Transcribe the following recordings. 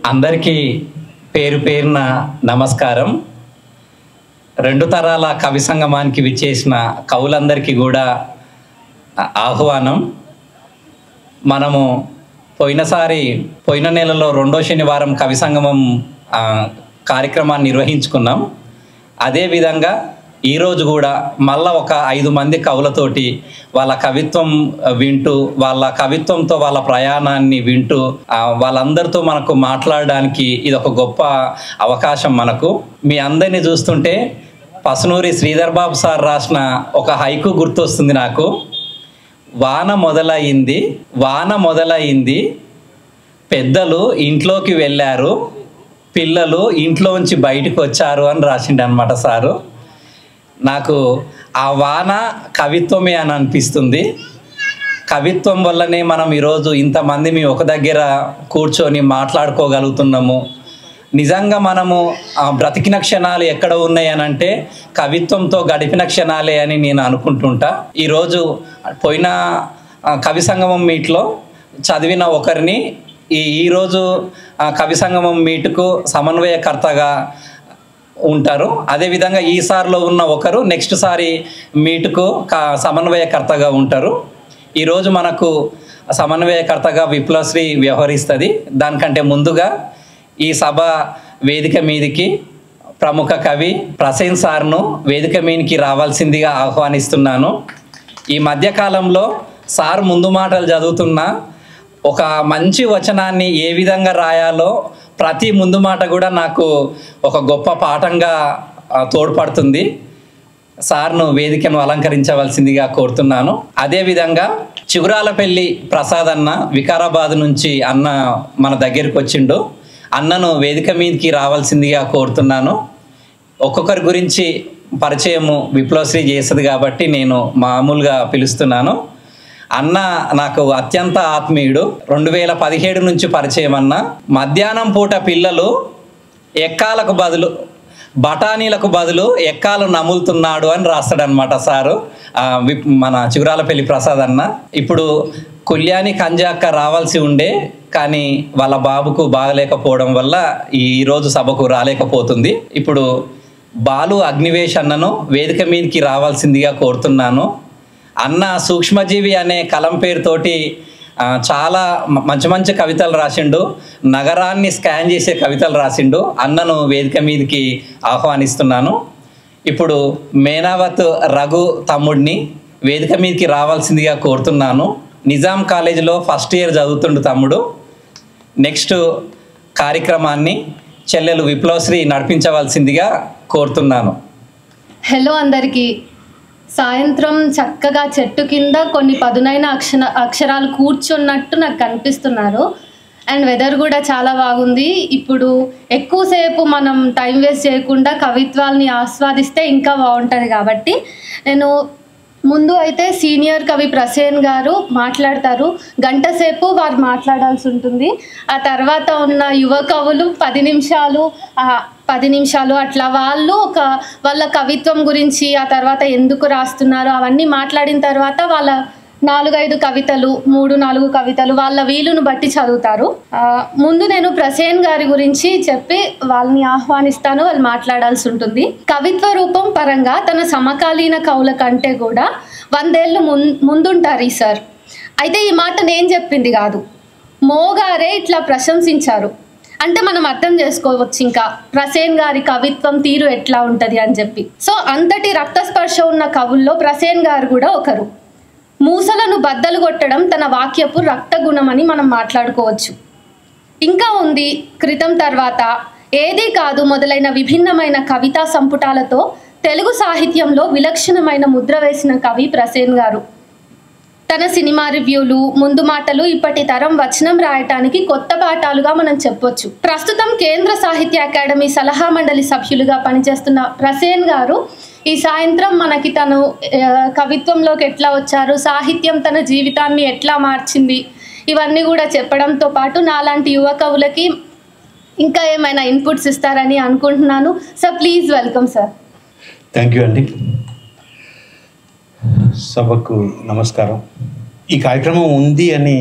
అందరికీ పేరు పేరున నమస్కారం. రెండు తరాల కవి సంగమానికి విచ్చేసిన కవులందరికీ కూడా ఆహ్వానం. మనము పోయిన నెలలో రెండో శనివారం కవి సంగమం కార్యక్రమాన్ని నిర్వహించుకున్నాం. అదేవిధంగా ఈరోజు కూడా మళ్ళా ఒక 5 మంది కవులతోటి వాళ్ళ కవిత్వం వింటూ, వాళ్ళ కవిత్వంతో వాళ్ళ ప్రయాణాన్ని వింటూ, వాళ్ళందరితో మనకు మాట్లాడడానికి ఇది ఒక గొప్ప అవకాశం. మనకు మీ అందరినీ చూస్తుంటే పసునూరి శ్రీధర్ బాబు సార్ రాసిన ఒక హైకు గుర్తొస్తుంది నాకు. వాన మొదలైంది పెద్దలు ఇంట్లోకి వెళ్ళారు, పిల్లలు ఇంట్లోంచి బయటకు వచ్చారు అని రాసిండు అనమాట సారు. నాకు ఆ వాన కవిత్వమే అని అనిపిస్తుంది. కవిత్వం వల్లనే మనం ఈరోజు ఇంతమంది మీ ఒక దగ్గర కూర్చొని మాట్లాడుకోగలుగుతున్నాము. నిజంగా మనము బ్రతికిన క్షణాలు ఎక్కడ ఉన్నాయి అని అంటే కవిత్వంతో గడిపిన క్షణాలే అని నేను అనుకుంటుంటా. ఈరోజు పోయిన కవి సంగమం మీట్లో చదివిన ఒకరిని ఈరోజు కవి సంగమం మీటుకు సమన్వయకర్తగా ఉంటారు. అదేవిధంగా ఈసారిలో ఉన్న ఒకరు నెక్స్ట్ సారి మీటుకు సమన్వయకర్తగా ఉంటారు. ఈరోజు మనకు సమన్వయకర్తగా విప్లవశ్రీ వ్యవహరిస్తుంది. దానికంటే ముందుగా ఈ సభ వేదిక మీదికి ప్రముఖ కవి ప్రసేన్ సార్ను వేదిక మీదకి రావాల్సిందిగా ఆహ్వానిస్తున్నాను. ఈ మధ్యకాలంలో సార్ ముందు మాటలు చదువుతున్న ఒక మంచి వచనాన్ని ఏ విధంగా రాయాలో ప్రతి ముందు మాట కూడా నాకు ఒక గొప్ప పాఠంగా తోడ్పడుతుంది. సార్ను వేదికను అలంకరించవలసిందిగా కోరుతున్నాను. అదేవిధంగా చిగురాలపల్లి ప్రసాద్ అన్న వికారాబాద్ నుంచి అన్న మన దగ్గరికి వచ్చిండు. అన్నను వేదిక మీదకి రావాల్సిందిగా కోరుతున్నాను. ఒక్కొక్కరి గురించి పరిచయము విప్లవశ్రీ చేస్తుంది కాబట్టి నేను మామూలుగా పిలుస్తున్నాను. అన్న నాకు అత్యంత ఆత్మీయుడు. 2017 నుంచి పరిచయం. అన్న మధ్యాహ్నం పూట పిల్లలు ఎక్కాలకు బదులు బఠానీలకు బదులు ఎక్కాలు నములుతున్నాడు అని రాస్తాడనమాట సారు మన చిగురాలపల్లి ప్రసాద్ అన్న. ఇప్పుడు కుల్యాని కంజాక్క రావాల్సి ఉండే కానీ వాళ్ళ బాబుకు బాగలేకపోవడం వల్ల ఈరోజు సభకు రాలేకపోతుంది. ఇప్పుడు బాలు అగ్నివేశ్ అన్నను వేదిక మీదకి రావాల్సిందిగా కోరుతున్నాను. అన్న సూక్ష్మజీవి అనే కలం పేరుతోటి చాలా మంచి కవితలు రాసిండు. నగరాన్ని స్కాన్ చేసే కవితలు రాసిండు. అన్నను వేదిక మీదకి ఆహ్వానిస్తున్నాను. ఇప్పుడు మేనావత్ రఘు తమ్ముడిని వేదిక మీదకి రావాల్సిందిగా కోరుతున్నాను. నిజాం కాలేజీలో ఫస్ట్ ఇయర్ చదువుతుండు తమ్ముడు. నెక్స్ట్ కార్యక్రమాన్ని చెల్లెలు విప్లవశ్రీ నడిపించవలసిందిగా కోరుతున్నాను. హలో అందరికీ. సాయంత్రం చక్కగా చెట్టు కింద కొన్ని పదునైన అక్షరాలు కూర్చున్నట్టు నాకు కనిపిస్తున్నారు. అండ్ వెదర్ కూడా చాలా బాగుంది. ఇప్పుడు ఎక్కువసేపు మనం టైం వేస్ట్ చేయకుండా కవిత్వాల్ని ఆస్వాదిస్తే ఇంకా బాగుంటుంది. కాబట్టి నేను ముందు అయితే సీనియర్ కవి ప్రసేన్ గారు మాట్లాడతారు. గంట సేపు వారు మాట్లాడాల్సి ఉంటుంది. ఆ తర్వాత ఉన్న యువ కవులు 10 నిమిషాలు అట్లా వాళ్ళు వాళ్ళ కవిత్వం గురించి, ఆ తర్వాత ఎందుకు రాస్తున్నారు అవన్నీ మాట్లాడిన తర్వాత వాళ్ళ 4-5 కవితలు 3-4 కవితలు వాళ్ళ వీలును బట్టి చదువుతారు. ముందు నేను ప్రసేన్ గారి గురించి చెప్పి వాళ్ళని ఆహ్వానిస్తాను. వాళ్ళు మాట్లాడాల్సి ఉంటుంది. కవిత్వ రూపం పరంగా తన సమకాలీన కవుల కంటే కూడా 100 ఏళ్ళు ముందుంటారు ఈ సార్. అయితే ఈ మాట నేను చెప్పింది కాదు, మోగారే ఇట్లా ప్రశంసించారు. అంటే మనం అర్థం చేసుకోవచ్చు ఇంకా ప్రసేన్ గారి కవిత్వం తీరు ఎట్లా ఉంటుంది అని చెప్పి. సో అంతటి రక్తస్పర్శ ఉన్న కవుల్లో ప్రసేన్ గారు కూడా ఒకరు. మూసలను బద్దలు కొట్టడం తన వాక్యపు రక్తగుణమని మనం మాట్లాడుకోవచ్చు. ఇంకా ఉంది క్రితం తర్వాత ఏదీ కాదు మొదలైన విభిన్నమైన కవితా సంపుటాలతో తెలుగు సాహిత్యంలో విలక్షణమైన ముద్ర వేసిన కవి ప్రసేన్ గారు. తన సినిమా రివ్యూలు, ముందు మాటలు ఇప్పటి తరం వచనం రాయటానికి కొత్త పాఠాలుగా మనం చెప్పొచ్చు. ప్రస్తుతం కేంద్ర సాహిత్య అకాడమీ సలహా మండలి సభ్యులుగా పనిచేస్తున్న ప్రసేన్ గారు ఈ సాయంత్రం మనకి తను కవిత్వంలోకి ఎట్లా వచ్చారు, సాహిత్యం తన జీవితాన్ని ఎట్లా మార్చింది, ఇవన్నీ కూడా చెప్పడంతో పాటు నాలాంటి యువ కవులకి ఇంకా ఏమైనా ఇన్పుట్స్ ఇస్తారని అనుకుంటున్నాను. Sir please welcome sir. Thank you అండి. సభకు నమస్కారం. ఈ కార్యక్రమం ఉంది అని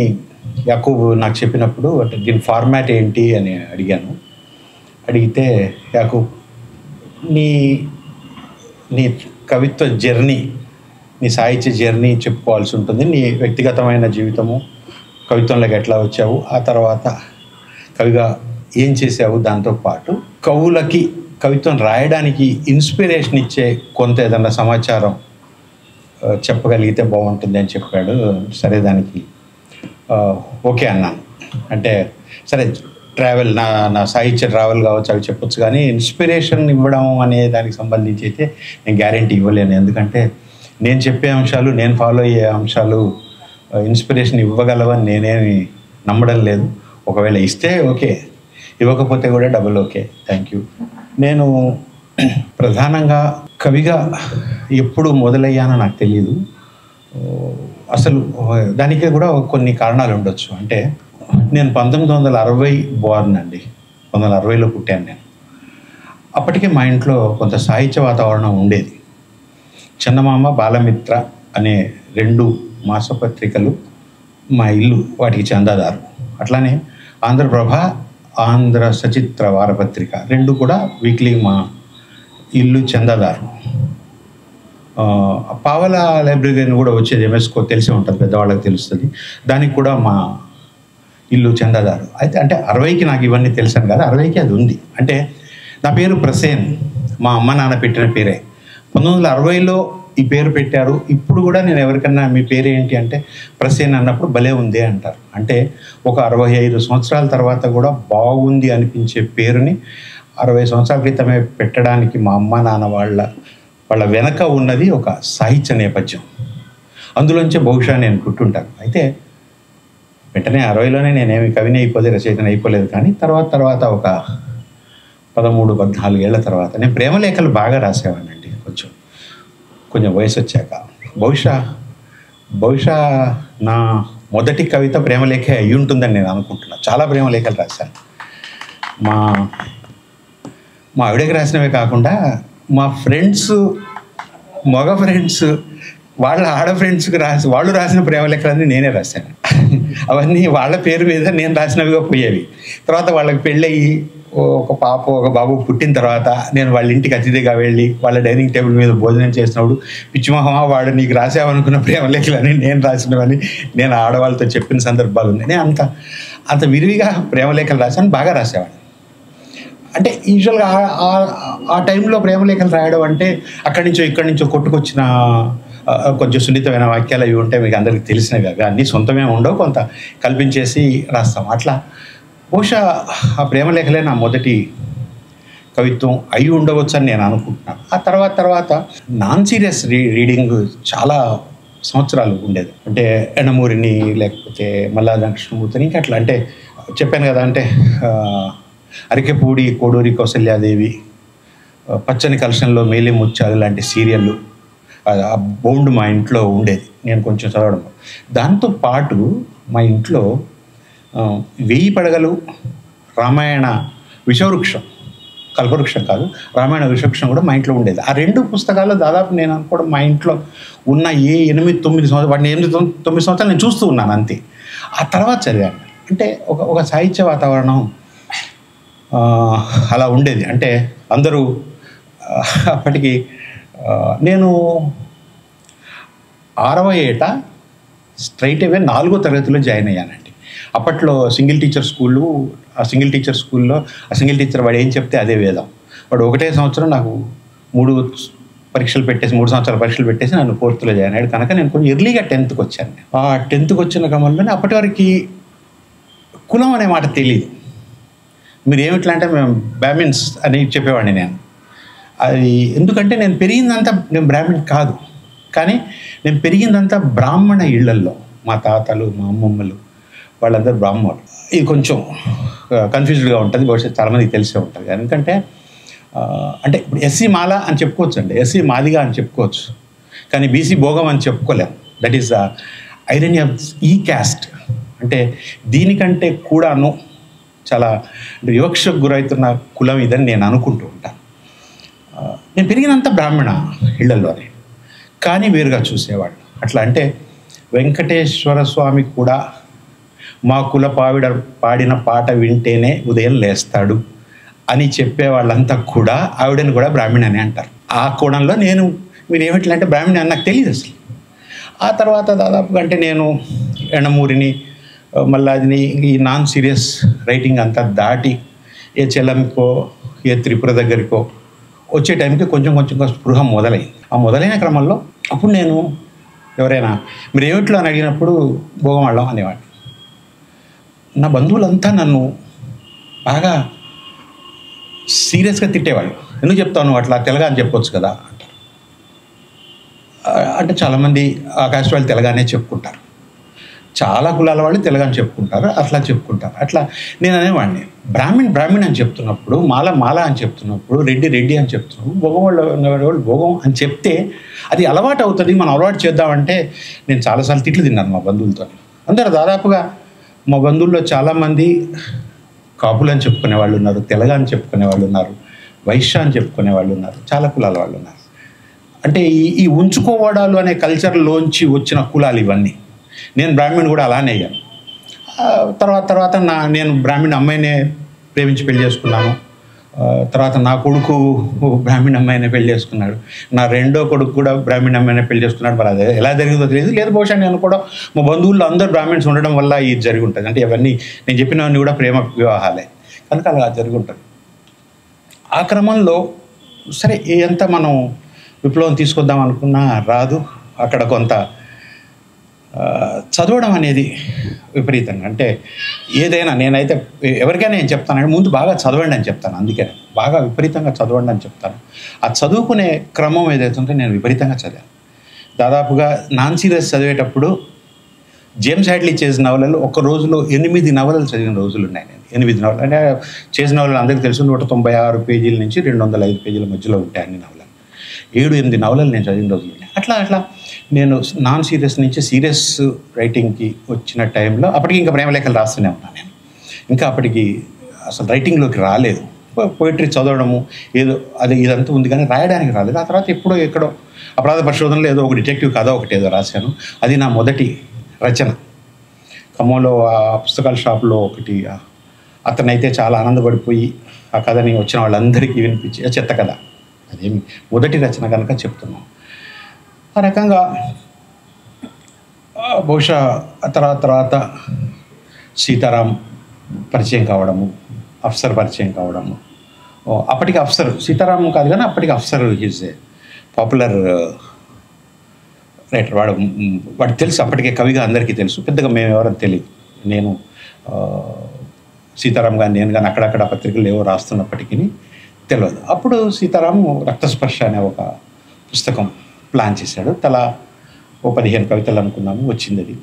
యాకూబ్ నాకు చెప్పినప్పుడు అంటే దీని ఫార్మాట్ ఏంటి అని అడిగాను. అడిగితే యాకూబ్ నీ నీ కవిత్వ జర్నీ, నీ సాహిత్య జర్నీ చెప్పుకోవాల్సి ఉంటుంది. నీ వ్యక్తిగతమైన జీవితము, కవిత్వంలోకి ఎట్లా వచ్చావు, ఆ తర్వాత కవిగా ఏం చేసావు, దాంతోపాటు కవులకి కవిత్వం రాయడానికి ఇన్స్పిరేషన్ ఇచ్చే కొంత ఏదన్నా సమాచారం చెప్పగలిగితే బాగుంటుంది అని చెప్పాడు. సరే దానికి ఓకే అన్నాను. అంటే సరే ట్రావెల్, నా సాహిత్య ట్రావెల్ కావచ్చు అవి చెప్పొచ్చు, కానీ ఇన్స్పిరేషన్ ఇవ్వడం అనే దానికి సంబంధించి అయితే నేను గ్యారెంటీ ఇవ్వలేను. ఎందుకంటే నేను చెప్పే అంశాలు, నేను ఫాలో అయ్యే అంశాలు ఇన్స్పిరేషన్ ఇవ్వగలవని నేనేమి నమ్మడం లేదు. ఒకవేళ ఇస్తే ఓకే, ఇవ్వకపోతే కూడా డబుల్ ఓకే, థ్యాంక్ యూ. నేను ప్రధానంగా కవిగా ఎప్పుడు మొదలయ్యానో నాకు తెలియదు. అసలు దానికి కూడా కొన్ని కారణాలు ఉండొచ్చు. అంటే నేను 1960 బోర్న్ అండి, 1960లో పుట్టాను నేను. అప్పటికే మా ఇంట్లో కొంత సాహిత్య వాతావరణం ఉండేది. చందమామ, బాలమిత్ర అనే 2 మాసపత్రికలు మా ఇల్లు వాటికి చందాదారు. అట్లానే ఆంధ్రప్రభ, ఆంధ్ర సచిత్ర వారపత్రిక 2 కూడా వీక్లీ మా ఇల్లు చందాదారు. పావల లైబ్రరీ కూడా వచ్చేది, ఎంఎస్కో తెలిసే ఉంటుంది, పెద్దవాళ్ళకి తెలుస్తుంది, దానికి కూడా మా ఇల్లు చందాదారు. అయితే అంటే 60కి నాకు ఇవన్నీ తెలిసాను కదా, 60కి అది ఉంది. అంటే నా పేరు ప్రసేన్, మా అమ్మ నాన్న పెట్టిన పేరే. 1960లో ఈ పేరు పెట్టారు. ఇప్పుడు కూడా నేను ఎవరికన్నా మీ పేరు ఏంటి అంటే ప్రసేన్ అన్నప్పుడు భలే ఉంది అంటారు. అంటే ఒక 65 సంవత్సరాల తర్వాత కూడా బాగుంది అనిపించే పేరుని 60 సంవత్సరాల క్రితమే పెట్టడానికి మా అమ్మ నాన్న వాళ్ళ వెనక ఉన్నది ఒక సాహిత్య నేపథ్యం. అందులోంచే బహుశా నేను పుట్టుంటాను. అయితే వెంటనే 60లోనే నేనేమి కవిని అయిపోలేదు, రచయితని అయిపోలేదు. కానీ తర్వాత ఒక 13-14 ఏళ్ల తర్వాత నేను ప్రేమలేఖలు బాగా రాసేవాడినండి. కొంచెం వయసు వచ్చాక బహుశా నా మొదటి కవిత ప్రేమలేఖ అయి ఉంటుందని నేను అనుకుంటున్నాను. చాలా ప్రేమలేఖలు రాశాను. మా ఆవిడకి రాసినవే కాకుండా మా ఫ్రెండ్స్, మగ ఫ్రెండ్స్, వాళ్ళ ఆడ ఫ్రెండ్స్కి వాళ్ళు రాసిన ప్రేమలేఖలన్నీ నేనే రాశాను. అవన్నీ వాళ్ళ పేరు మీద నేను రాసినవిగా పోయేవి. తర్వాత వాళ్ళకి పెళ్ళయి ఒక పాప ఒక బాబు పుట్టిన తర్వాత నేను వాళ్ళ ఇంటికి అతిథిగా వెళ్ళి వాళ్ళ డైనింగ్ టేబుల్ మీద భోజనం చేసినప్పుడు పిచ్చిమోహమా వాడు నీకు రాసావనుకున్న ప్రేమలేఖలని నేను రాసినవని నేను ఆడవాళ్ళతో చెప్పిన సందర్భాలు ఉన్నాయి. నేను అంత విరివిగా ప్రేమలేఖలు రాశాను, బాగా రాసేవాడిని. అంటే యూజువల్గా ఆ టైంలో ప్రేమలేఖలు రాయడం అంటే అక్కడి నుంచో ఇక్కడి నుంచో కొట్టుకొచ్చిన కొంచెం సున్నితమైన వాక్యాలు అవి ఉంటే మీకు అందరికీ తెలిసినవి కదా, అన్నీ సొంతమే ఉండవు, కొంత కల్పించేసి రాస్తాం. అట్లా బహుశా ఆ ప్రేమలేఖలే నా మొదటి కవిత్వం అయి ఉండవచ్చు అని నేను అనుకుంటున్నాను. ఆ తర్వాత నాన్ సీరియస్ రీడింగ్ చాలా సంవత్సరాలు ఉండేది. అంటే ఎనమూరిని, లేకపోతే మల్లాది కృష్ణమూర్తిని, ఇంకా అట్లా అంటే చెప్పాను కదా, అంటే అరికెపూడి కోడూరి కౌసల్యాదేవి, పచ్చని కలశంలో మేలి ముత్యాలు లాంటి సీరియళ్ళు ఆ బౌండ్ మా ఇంట్లో ఉండేది. నేను కొంచెం చదవడం. దాంతోపాటు మా ఇంట్లో 1000 పడగలు, రామాయణ విషవృక్షం, కల్పవృక్షం కాదు, రామాయణ విషవృక్షం కూడా మా ఇంట్లో ఉండేది. ఆ 2 పుస్తకాలు దాదాపు నేను అనుకోవడం మా ఇంట్లో ఉన్న 8-9 సంవత్సరాలు, వాటిని 8-9 సంవత్సరాలు నేను చూస్తూ ఉన్నాను అంతే. ఆ తర్వాత చదివాను. అంటే ఒక సాహిత్య వాతావరణం అలా ఉండేది. అంటే అందరూ అప్పటికి నేను 6వ ఏట స్ట్రైట్ అవే 4వ తరగతిలో జాయిన్ అయ్యానండి. అప్పట్లో సింగిల్ టీచర్ స్కూళ్ళు, ఆ సింగిల్ టీచర్ వాడు ఏం చెప్తే అదే వేదం. వాడు ఒకటే సంవత్సరం నాకు 3 సంవత్సరాల పరీక్షలు పెట్టేసి నన్ను 4th జాయిన్ అయ్యాడు. కనుక నేను కొంచెం ఎర్లీగా 10th వచ్చాను. ఆ 10th వచ్చిన క్రమంలోనే అప్పటి వరకు కులం అనే మాట తెలియదు. మీరు ఏమిట్లా అంటే మేము బ్రాహ్మిన్స్ అని చెప్పేవాడిని నేను. అది ఎందుకంటే నేను పెరిగిందంతా, నేను బ్రాహ్మణ్ కాదు, కానీ నేను పెరిగిందంతా బ్రాహ్మణ ఇళ్లల్లో. మా తాతలు, మా అమ్మమ్మలు వాళ్ళందరూ బ్రాహ్మణులు. ఇది కొంచెం కన్ఫ్యూజ్డ్గా ఉంటుంది, బహుశా చాలామందికి తెలిసే ఉంటుంది. ఎందుకంటే అంటే ఇప్పుడు ఎస్సీ మాల అని చెప్పుకోవచ్చు అండి, ఎస్సీ మాదిగా అని చెప్పుకోవచ్చు, కానీ బీసీ భోగం అని చెప్పుకోలేము. That is the irony of ఈ క్యాస్ట్. అంటే దీనికంటే కూడాను చాలా వివక్షకు గురవుతున్న కులం ఇదని నేను అనుకుంటూ ఉంటాను. నేను పెరిగినంత బ్రాహ్మణ ఇళ్లలోనే, కానీ వేరుగా చూసేవాళ్ళు. అట్లా అంటే వెంకటేశ్వర స్వామి కూడా మా కుల పాడిన పాట వింటేనే ఉదయం లేస్తాడు అని చెప్పే వాళ్ళంతా కూడా ఆవిడని కూడా బ్రాహ్మణి అని అంటారు. ఆ కోణంలో నేను మీరు ఏమిట్లా అంటే బ్రాహ్మణి అని నాకు తెలియదు అసలు. ఆ తర్వాత దాదాపుగా అంటే నేను ఎండమూరిని మళ్ళీ అది ఈ నాన్ సీరియస్ రైటింగ్ అంతా దాటి ఏ చెలంకో ఏ త్రిపుర దగ్గరికో వచ్చే టైంకి కొంచెం స్పృహ మొదలైంది. ఆ మొదలైన క్రమంలో అప్పుడు నేను ఎవరైనా మీరు ఏమిట్లో అని అడిగినప్పుడు భోగమాళ్ళం అనేవాడిని. నా బంధువులంతా నన్ను బాగా సీరియస్గా తిట్టేవాళ్ళు. ఎందుకు చెప్తాను అట్లా తెలగా అని చెప్పొచ్చు కదా అంటారు. అంటే చాలామంది ఆకాశ వాళ్ళు తెలగానే చెప్పుకుంటారు, చాలా కులాల వాళ్ళు తెలగా అని చెప్పుకుంటారు, అట్లా చెప్పుకుంటారు. అట్లా నేను అనేవాడిని బ్రాహ్మణ్ అని చెప్తున్నప్పుడు, మాల అని చెప్తున్నప్పుడు, రెడ్డి అని చెప్తున్నప్పుడు, భోగం వాళ్ళు భోగం అని చెప్తే అది అలవాటు అవుతుంది. మనం అలవాటు చేద్దామంటే నేను చాలాసార్లు తిట్లు తిన్నాను మా బంధువులతో. అందరూ దాదాపుగా మా బంధువుల్లో చాలామంది కాపులు అని చెప్పుకునే వాళ్ళు ఉన్నారు, తెలగ అని చెప్పుకునే వాళ్ళు ఉన్నారు, వైశ్య అని చెప్పుకునే వాళ్ళు ఉన్నారు, చాలా కులాల వాళ్ళు ఉన్నారు. అంటే ఈ ఉంచుకోవడాలు అనే కల్చర్లోంచి వచ్చిన కులాలు ఇవన్నీ. నేను బ్రాహ్మణ్ కూడా అలానే అయ్యాను. తర్వాత నేను బ్రాహ్మణ్ అమ్మాయినే ప్రేమించి పెళ్లి చేసుకున్నాను. తర్వాత నా కొడుకు బ్రాహ్మణ అమ్మాయినే పెళ్లి చేసుకున్నాడు. నా రెండో కొడుకు కూడా బ్రాహ్మణ అమ్మాయినే పెళ్లి చేసుకున్నాడు. మరి అదే ఎలా జరిగిందో తెలియదు. లేదు బహుశా నేను కూడా మా బంధువుల్లో అందరూ బ్రాహ్మణ్స్ ఉండడం వల్ల ఇది జరిగి ఉంటుంది. అంటే ఇవన్నీ నేను చెప్పినవన్నీ కూడా ప్రేమ వివాహాలే కనుక అలా జరిగి ఉంటుంది. ఆ క్రమంలో సరే ఎంత మనం విప్లవం తీసుకొద్దాం అనుకున్నా రాదు. అక్కడ కొంత చదవడం అనేది విపరీతంగా, అంటే ఏదైనా నేనైతే ఎవరికైనా నేను చెప్తానంటే ముందు బాగా చదవండి అని చెప్తాను. అందుకే బాగా విపరీతంగా చదవండి అని చెప్తాను. ఆ చదువుకునే క్రమం ఏదైతే ఉంటే నేను విపరీతంగా చదివాను. దాదాపుగా నాన్ సీరియస్ చదివేటప్పుడు జేమ్స్ హ్యాడ్లీ చేజ్ నవలలు ఒక రోజులో 8 నవలలు చదివిన రోజులు ఉన్నాయి. నేను 8 నవలలు అంటే చేజ్ నవలలు అందరికీ తెలుసు 196 పేజీల నుంచి 205 పేజీల మధ్యలో ఉంటాయి అన్ని నవలలు. 7-8 నవలలు నేను చదివిన రోజులు ఉన్నాయి. అట్లా నేను నాన్ సీరియస్ నుంచి సీరియస్ రైటింగ్కి వచ్చిన టైంలో అప్పటికి ఇంకా ప్రేమలేఖలు రాస్తూనే ఉన్నాను నేను. ఇంకా అప్పటికి అసలు రైటింగ్లోకి రాలేదు. పోయిటరీ చదవడము ఇదంతా ఉంది కానీ రాయడానికి రాలేదు. ఆ తర్వాత ఎక్కడో అపరాధ పరిశోధనలో ఏదో ఒక డిటెక్టివ్ కథ ఏదో రాశాను. అది నా మొదటి రచన. ఖమ్మంలో ఆ పుస్తకాల షాప్లో ఒకటి అతనైతే చాలా ఆనందపడిపోయి ఆ కథని వచ్చిన వాళ్ళందరికీ వినిపించి చెత్త కథ అదేమి మొదటి రచన కనుక చెప్తున్నాం. ఆ రకంగా బహుశా తర్వాత సీతారాం పరిచయం కావడము, అఫ్సర్ పరిచయం కావడము. అప్పటికి అఫ్సర్ సీతారాం కాదు కానీ అప్పటికి Afsar is a popular writer. వాడు తెలుసు అప్పటికే కవిగా అందరికీ తెలుసు. పెద్దగా మేము ఎవరని తెలియదు. నేను సీతారాం కానీ నేను కానీ అక్కడక్కడ పత్రికలు ఏవో రాస్తున్నప్పటికీ తెలియదు. అప్పుడు సీతారాం రక్తస్పర్శ అనే ఒక పుస్తకం ప్లాన్ చేశాడు. తలా 15 కవితలు అనుకున్నాము, వచ్చింది అది.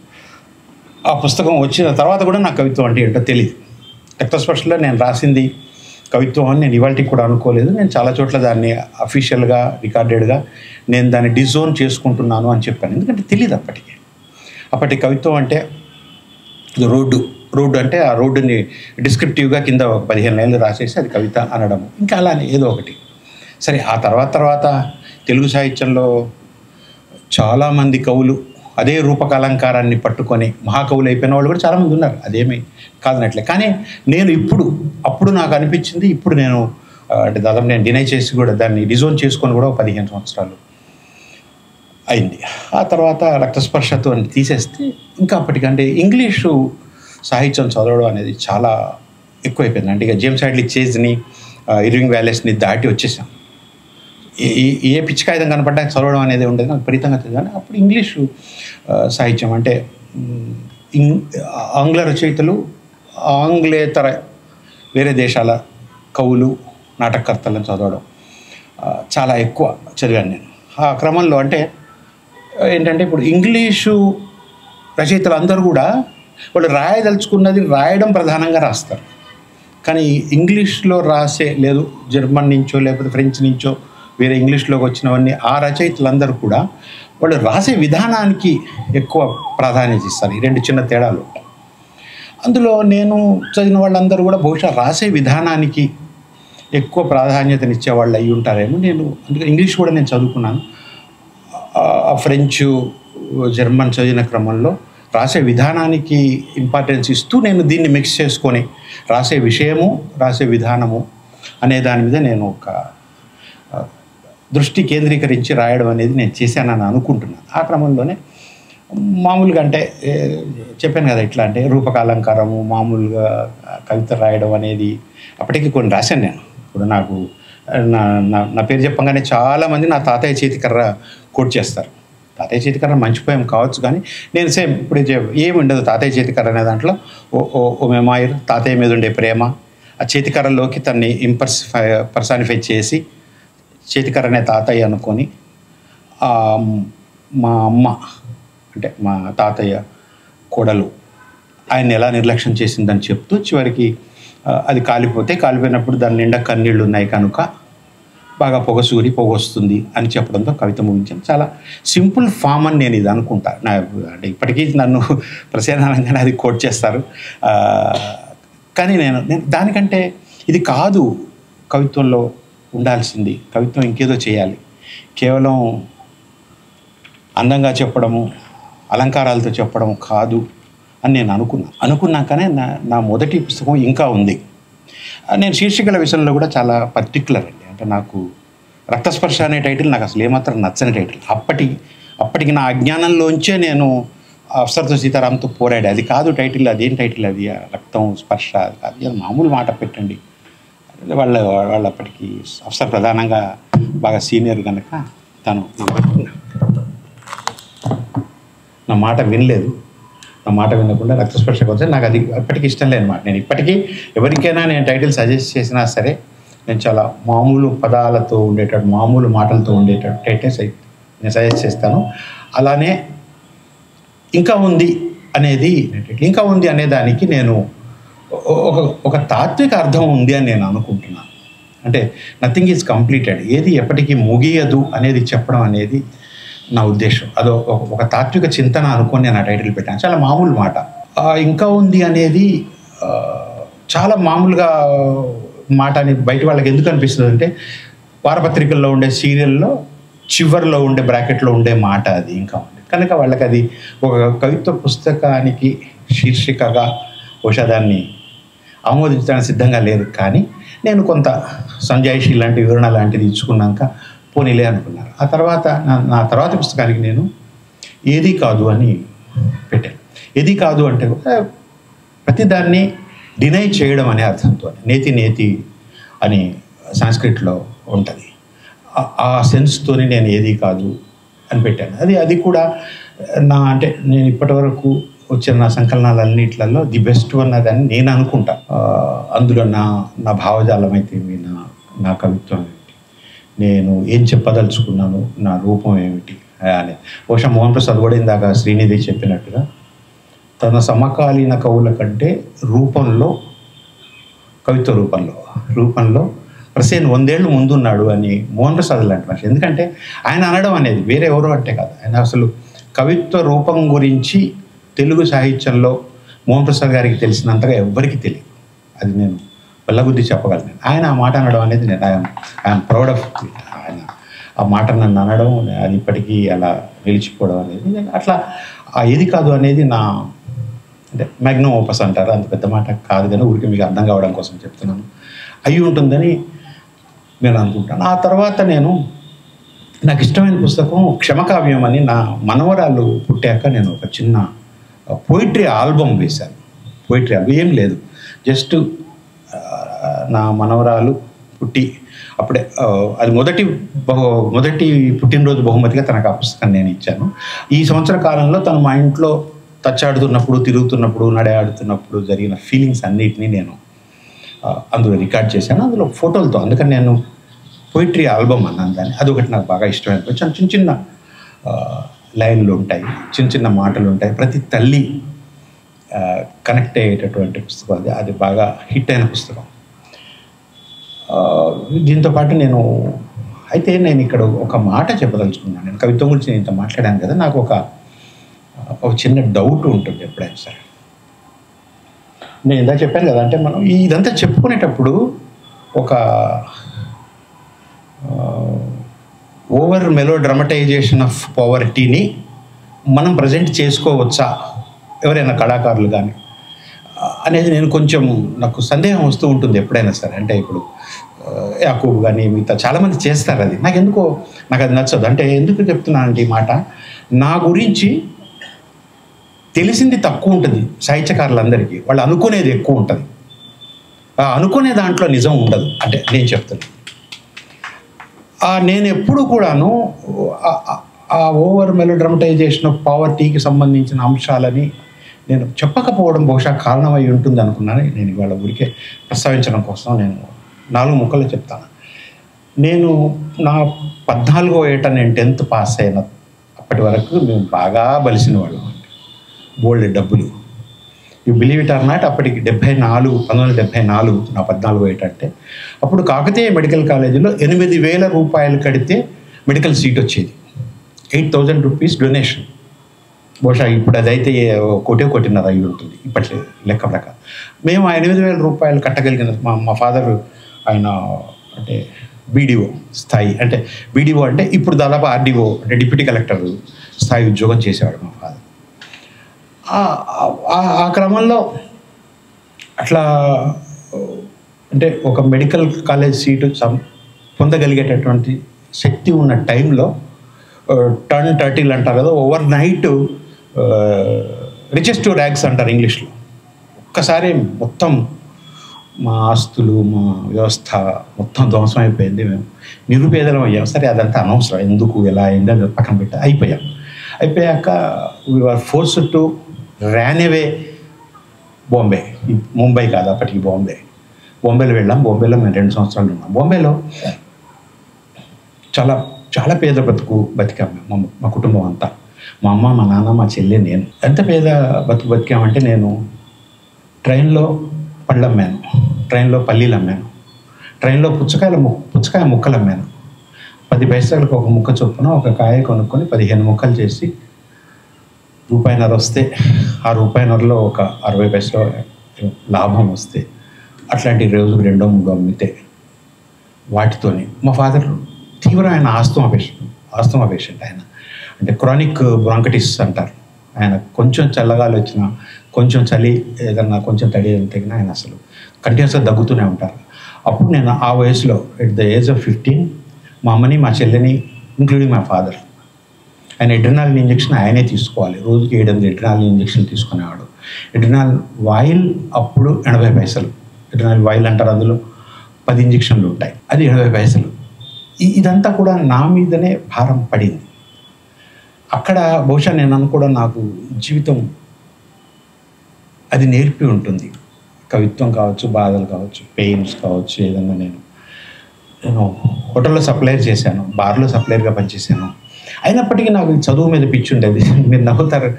ఆ పుస్తకం వచ్చిన తర్వాత కూడా నాకు కవిత్వం అంటే ఏంటో తెలియదు. రక్తస్పర్శలో నేను రాసింది కవిత్వం అని నేను ఇవాళకి కూడా అనుకోలేదు. నేను చాలా చోట్ల దాన్ని అఫీషియల్గా రికార్డెడ్గా నేను దాన్ని డిజోన్ చేసుకుంటున్నాను అని చెప్పాను. ఎందుకంటే తెలియదు అప్పటి కవిత్వం అంటే రోడ్డు అంటే ఆ రోడ్డుని డిస్క్రిప్టివ్గా కింద ఒక 15 లైన్లు రాసేసి అది కవిత అనడము, ఇంకా అలానే ఏదో ఒకటి. సరే ఆ తర్వాత తెలుగు సాహిత్యంలో చాలామంది కవులు అదే రూపకాలంకారాన్ని పట్టుకొని మహాకవులు అయిపోయిన వాళ్ళు కూడా చాలామంది ఉన్నారు. అదేమీ కాదనట్లే. కానీ నేను అప్పుడు నాకు అనిపించింది, ఇప్పుడు నేను అంటే దాదాపు నేను డినై చేసి కూడా దాన్ని డిజోన్ చేసుకొని కూడా 15 సంవత్సరాలు అయింది. ఆ తర్వాత రక్తస్పర్శతో తీసేస్తే ఇంకా అప్పటికంటే ఇంగ్లీషు సాహిత్యం చదవడం అనేది చాలా ఎక్కువైపోయింది. అంటే ఇక జేమ్స్ హ్యాడ్లీ చేజ్ని, ఇర్వింగ్ వ్యాలెస్ని దాటి వచ్చేసాం. ఏ పిచ్చికాయుధం కనపడ్డా చదవడం అనేది ఉండేది. నాకు విపరీతంగా చదివాను. అప్పుడు ఇంగ్లీషు సాహిత్యం అంటే ఆంగ్ల రచయితలు, ఆంగ్లేతర వేరే దేశాల కవులు, నాటకకర్తలను చదవడం చాలా ఎక్కువ చదివాను నేను. ఆ క్రమంలో అంటే ఏంటంటే ఇప్పుడు ఇంగ్లీషు రచయితలు అందరూ కూడా వాళ్ళు రాయదలుచుకున్నది రాయడం ప్రధానంగా రాస్తారు. కానీ ఇంగ్లీష్లో రాసే లేదు జర్మన్ నుంచో లేకపోతే ఫ్రెంచ్ నుంచో వేరే ఇంగ్లీష్లోకి వచ్చినవన్నీ ఆ రచయితలందరూ కూడా వాళ్ళు రాసే విధానానికి ఎక్కువ ప్రాధాన్యత ఇస్తారు. ఈ 2 చిన్న తేడాలు. అందులో నేను చదివిన వాళ్ళందరూ కూడా బహుశా రాసే విధానానికి ఎక్కువ ప్రాధాన్యతనిచ్చే వాళ్ళు అయి ఉంటారేమో. అందుకే ఇంగ్లీష్ కూడా నేను చదువుకున్నాను. ఫ్రెంచు, జర్మన్ చదివిన క్రమంలో రాసే విధానానికి ఇంపార్టెన్స్ ఇస్తూ నేను దీన్ని మిక్స్ చేసుకొని రాసే విషయము, రాసే విధానము అనే దాని మీద నేను ఒక దృష్టి కేంద్రీకరించి రాయడం అనేది నేను చేశానని అనుకుంటున్నాను. ఆ క్రమంలోనే మామూలుగా అంటే చెప్పాను కదా, ఎట్లా అంటే రూపకాలంకారము, మామూలుగా కవిత రాయడం అనేది అప్పటికి కొన్ని రాశాను నేను. ఇప్పుడు నాకు నా పేరు చెప్పగానే చాలామంది నా తాతయ్య చేతికర్ర కోట్ చేస్తారు. తాతయ్య చేతికర్ర మంచి పోయం కావచ్చు, కానీ నేను సేమ్ ఇప్పుడు ఏమి ఉండదు తాతయ్య చేతికర్ర అనే దాంట్లో ఓ మెమాయిర్, తాతయ్య మీద ఉండే ప్రేమ, ఆ చేతికర్రలోకి తన్ని పర్సానిఫై చేసి చేతికర్ర అనే తాతయ్య అనుకొని మా అమ్మ అంటే మా తాతయ్య కోడలు ఆయన ఎలా నిర్లక్ష్యం చేసిందని చెప్తూ చివరికి అది కాలిపోయినప్పుడు దాని నిండా కన్నీళ్ళు ఉన్నాయి కనుక బాగా పొగ వస్తుంది అని చెప్పడంతో కవిత ముగించాను. చాలా సింపుల్ ఫామ్ అని నేను ఇది అనుకుంటా. అంటే ఇప్పటికీ నన్ను ప్రసేనాలంగానే అది కోట్ చేస్తారు. కానీ నేను దానికంటే ఇది కాదు కవిత్వంలో ఉండాల్సింది. కవిత్వం ఇంకేదో చేయాలి. కేవలం అందంగా చెప్పడము, అలంకారాలతో చెప్పడం కాదు అని నేను అనుకున్నాకనే నా మొదటి పుస్తకం ఇంకా ఉంది. నేను శీర్షికల విషయంలో కూడా చాలా పర్టిక్యులర్ అండి. అంటే నాకు రక్తస్పర్శ అనే టైటిల్ నాకు అసలు ఏమాత్రం నచ్చని టైటిల్. అప్పటికి నా అజ్ఞానంలోంచే నేను అఫ్సర్తో సీతారాంతో పోరాడే, అది కాదు టైటిల్, అదేం టైటిల్ అది, రక్తం స్పర్శ అది కాదు, అది మామూలు మాట పెట్టండి. వాళ్ళు అప్పటికి అఫ్సర్ ప్రధానంగా బాగా సీనియర్ కనుక తను నా మాట వినలేదు. నా మాట వినకుండా రక్తస్పర్శకు వచ్చి నాకు అది అప్పటికి ఇష్టం లేని మాట. నేను ఇప్పటికీ ఎవరికైనా నేను టైటిల్ సజెస్ట్ చేసినా సరే నేను చాలా మామూలు పదాలతో ఉండేటట్టు, మామూలు మాటలతో ఉండేటట్టు టైటిల్స్ నేను సజెస్ట్ చేస్తాను. అలానే ఇంకా ఉంది అనే దానికి నేను ఒక తాత్విక అర్థం ఉంది అని నేను అనుకుంటున్నాను. అంటే నథింగ్ ఈజ్ కంప్లీటెడ్, ఏది ఎప్పటికీ ముగియదు అనేది చెప్పడం అనేది నా ఉద్దేశం. అదో ఒక తాత్విక చింతన అనుకొని నేను ఆ టైటిల్ పెట్టాను. చాలా మామూలు మాట. ఇంకా ఉంది అనేది చాలా మామూలుగా మాట అని బయట వాళ్ళకి ఎందుకు అనిపిస్తుంది అంటే, వారపత్రికల్లో ఉండే సీరియల్లో చివరిలో ఉండే బ్రాకెట్లో ఉండే మాట అది ఇంకా ఉంది కనుక వాళ్ళకి అది ఒక కవిత్వ పుస్తకానికి శీర్షికగా బహుశా దాన్ని ఆమోదించడానికి సిద్ధంగా లేదు. కానీ నేను కొంత సంజాయిషి లాంటి వివరణ లాంటిది ఇచ్చుకున్నాక పోనీలే అనుకున్నారు. ఆ తర్వాత నా తర్వాత పుస్తకానికి నేను ఏది కాదు అని పెట్టాను. ఏది కాదు అంటే ప్రతిదాన్ని డినై చేయడం అనే అర్థంతో, నేతి అని సంస్కృతిలో ఉంటుంది. ఆ సెన్స్తోని నేను ఏది కాదు అని పెట్టాను. అది కూడా అంటే నేను ఇప్పటివరకు వచ్చిన నా సంకలనాలన్నిట్లలో ది బెస్ట్ అన్నదని నేను అనుకుంటా. అందులో నా భావజాలం అయితే నా కవిత్వం ఏమిటి, నేను ఏం చెప్పదలుచుకున్నాను, నా రూపం ఏమిటి అని. బహుశా మోహన్ ప్రసాద్ కూడా ఇందాక శ్రీనిధి చెప్పినట్టుగా తన సమకాలీన కవుల కంటే కవిత్వ రూపంలో ప్రసేన్ 100 ఏళ్ళు ముందున్నాడు అని మోహన్ ప్రసాద్ లాంటి మనిషి. ఎందుకంటే ఆయన అనడం అనేది వేరే ఎవరో అంటే కాదు, ఆయన అసలు కవిత్వ రూపం గురించి తెలుగు సాహిత్యంలో మోహన్ ప్రసాద్ గారికి తెలిసినంతగా ఎవ్వరికి తెలియదు. అది నేను వెళ్ళగుద్ది చెప్పగలను. ఆయన ఆ మాట అనడం అనేది నేను ఐఎమ్ ప్రౌడ్ ఆఫ్ ఇట్. ఆయన ఆ మాట నన్ను అనడం, అది ఇప్పటికీ అలా నిలిచిపోవడం అనేది అట్లా. ఏది కాదు అనేది అంటే మ్యాగ్నమ్ ఓపస్ అంటారు, అంత పెద్ద మాట కాదు కానీ ఊరికి మీకు అర్థం కావడం కోసం చెప్తున్నాను, అయి ఉంటుందని నేను అనుకుంటాను. ఆ తర్వాత నాకు ఇష్టమైన పుస్తకం క్షమకావ్యం అని నా మనవరాలు పుట్టాక నేను ఒక చిన్న పోయిట్రీ ఆల్బమ్ వేశాను. పోయిట్రీ ఆల్బమ్ ఏం లేదు, జస్ట్ నా మనవరాలు పుట్టి అప్పుడే అది మొదటి పుట్టినరోజు బహుమతిగా తనకు ఆ పుస్తకాన్ని నేను ఇచ్చాను. ఈ సంవత్సర కాలంలో తను మా ఇంట్లో తచ్చాడుతున్నప్పుడు, తిరుగుతున్నప్పుడు, నడయాడుతున్నప్పుడు జరిగిన ఫీలింగ్స్ అన్నిటినీ నేను అందులో రికార్డ్ చేశాను, అందులో ఫోటోలతో. అందుకని నేను పోయిట్రీ ఆల్బమ్ అన్నాను దాన్ని. అదొకటి నాకు బాగా ఇష్టమైన. చిన్న చిన్న లైన్లు ఉంటాయి, చిన్న మాటలు ఉంటాయి, ప్రతి తల్లి కనెక్ట్ అయ్యేటటువంటి పుస్తకం అది బాగా హిట్ అయిన పుస్తకం. దీంతోపాటు నేను ఇక్కడ ఒక మాట చెప్పదలుచుకున్నాను. నేను కవిత్వం గురించి నేను ఇంత మాట్లాడాను కదా, నాకు ఒక చిన్న డౌట్ ఉంటుంది ఎప్పుడైనా సరే. నేను ఇందాక చెప్పాను కదా, అంటే మనం ఇదంతా చెప్పుకునేటప్పుడు ఒక ఓవర్ మెలో డ్రమటైజేషన్ ఆఫ్ పవర్టీని మనం ప్రజెంట్ చేసుకోవచ్చా ఎవరైనా కళాకారులు కానీ అనేది నేను కొంచెం నాకు సందేహం వస్తూ ఉంటుంది ఎప్పుడైనా సరే. అంటే ఇప్పుడు యాకూబ్ కానీ మిగతా చాలామంది చేస్తారు, అది నాకు ఎందుకో నాకు అది నచ్చదు. అంటే ఎందుకు చెప్తున్నానంటే ఈ మాట, నా గురించి తెలిసింది తక్కువ ఉంటుంది సాహిత్యకారులందరికీ, వాళ్ళు అనుకునేది ఎక్కువ ఉంటుంది, అనుకునే దాంట్లో నిజం ఉండదు. అంటే నేను చెప్తున్నాను, నేను ఎప్పుడు కూడాను ఆ ఓవర్ మెలోడ్రమటైజేషన్ ఆఫ్ పావర్టీకి సంబంధించిన అంశాలని నేను చెప్పకపోవడం బహుశా కారణమై ఉంటుంది అనుకున్నాను. నేను ఇవాళ ఊరికే ప్రస్తావించడం కోసం నేను 4 ముక్కలు చెప్తాను. నేను నా 14వ ఏట నేను 10th పాస్ అయిన అప్పటి వరకు మేము బాగా బలిసిన వాళ్ళం అండి, బోల్డ్ డబ్బులు. You believe it or not, అప్పటికి 1974 నా 14వ ఏట అంటే అప్పుడు కాకతీయ మెడికల్ కాలేజీలో 8,000 రూపాయలు కడితే మెడికల్ సీట్ వచ్చేది. 8,000 రూపీస్ డొనేషన్. బహుశా ఇప్పుడు అదైతే 1.5 అయి ఉంటుంది ఇప్పటి లెక్క ప్రకారం. మేము ఆ 8,000 రూపాయలు కట్టగలిగిన మా ఫాదర్ ఆయన అంటే బీడీఓ స్థాయి, అంటే బీడీఓ అంటే ఇప్పుడు దాదాపు ఆర్డీఓ అంటే డిప్యూటీ కలెక్టర్ స్థాయి ఉద్యోగం చేసేవాడు మా ఫాదర్. ఆ క్రమంలో అట్లా అంటే ఒక మెడికల్ కాలేజ్ సీటు పొందగలిగేటటువంటి శక్తి ఉన్న టైంలో 10-30 అంటారు కదా, over night riches to rags అంటారు ఇంగ్లీష్లో. ఒక్కసారి మొత్తం మా ఆస్తులు మా వ్యవస్థ మొత్తం ధ్వంసం అయిపోయింది. మేము నిరుపేదలం అయ్యాం. సరే అదంతా అనవసరం, ఎందుకు ఎలా అయింది అది పక్కన పెట్టి అయిపోయాక we are forced to run away Bombay, Mumbai కాదు అప్పటికి బాంబేలో వెళ్ళాం. బాంబేలో మేము 2 సంవత్సరాలు ఉన్నాం. బాంబేలో చాలా చాలా పేద బతికాం మా కుటుంబం అంతా, మా అమ్మ మా నాన్న మా చెల్లి నేను. ఎంత పేద బతికామంటే నేను ట్రైన్లో పళ్ళు అమ్మాను, ట్రైన్లో పల్లీలు అమ్మాను, ట్రైన్లో పుచ్చకాయ ముక్కలు అమ్మాను. 10 పైసలకు ఒక ముక్క చొప్పున ఒక కాయ కొనుక్కొని 15 ముక్కలు చేసి ₹1.50 వస్తే ఆ ₹1.50లో ఒక 60 పైసలు లాభం వస్తే అట్లాంటి రోజు 2-3 అమ్మితే వాటితోని మా ఫాదర్ తీవ్రమైన ఆస్తమా పేషెంట్ ఆయన. అంటే క్రానిక్ బ్రాంకటిస్ అంటారు. ఆయన కొంచెం చల్లగాలి వచ్చినా, కొంచెం చలి ఏదన్నా కొంచెం తడి తగినా ఆయన అసలు కంటిన్యూస్గా దగ్గుతూనే ఉంటారు. అప్పుడు నేను ఆ వయసులో ఎట్ ద ఏజ్ ఆఫ్ 15 మా అమ్మని మా చెల్లిని ఇంక్లూడింగ్ మా ఫాదర్ ఆయన ఎడ్రినాలిన్ ఇంజెక్షన్ ఆయనే తీసుకోవాలి. రోజుకి 7-8 ఎడ్రినాలిన్ ఇంజెక్షన్ తీసుకునేవాడు. ఎడ్రినాలిన్ వాయిల్ అప్పుడు 80 పైసలు. ఎడ్రినాలిన్ వాయిల్ అంటారు, అందులో 10 ఇంజెక్షన్లు ఉంటాయి, అది 80 పైసలు. ఇదంతా కూడా నా మీదనే భారం పడింది. అక్కడ బహుశా నేను అనుకోవడం నాకు జీవితం అది నేర్పి ఉంటుంది. కవిత్వం కావచ్చు, బాధలు కావచ్చు, పెయిన్స్ కావచ్చు, ఏదన్నా నేను హోటల్లో సప్లైర్ చేశాను, బార్లో సప్లైర్గా పనిచేశాను. అయినప్పటికీ నాకు చదువు మీద పిచ్చి ఉండేది. మీరు నవ్వుతారు,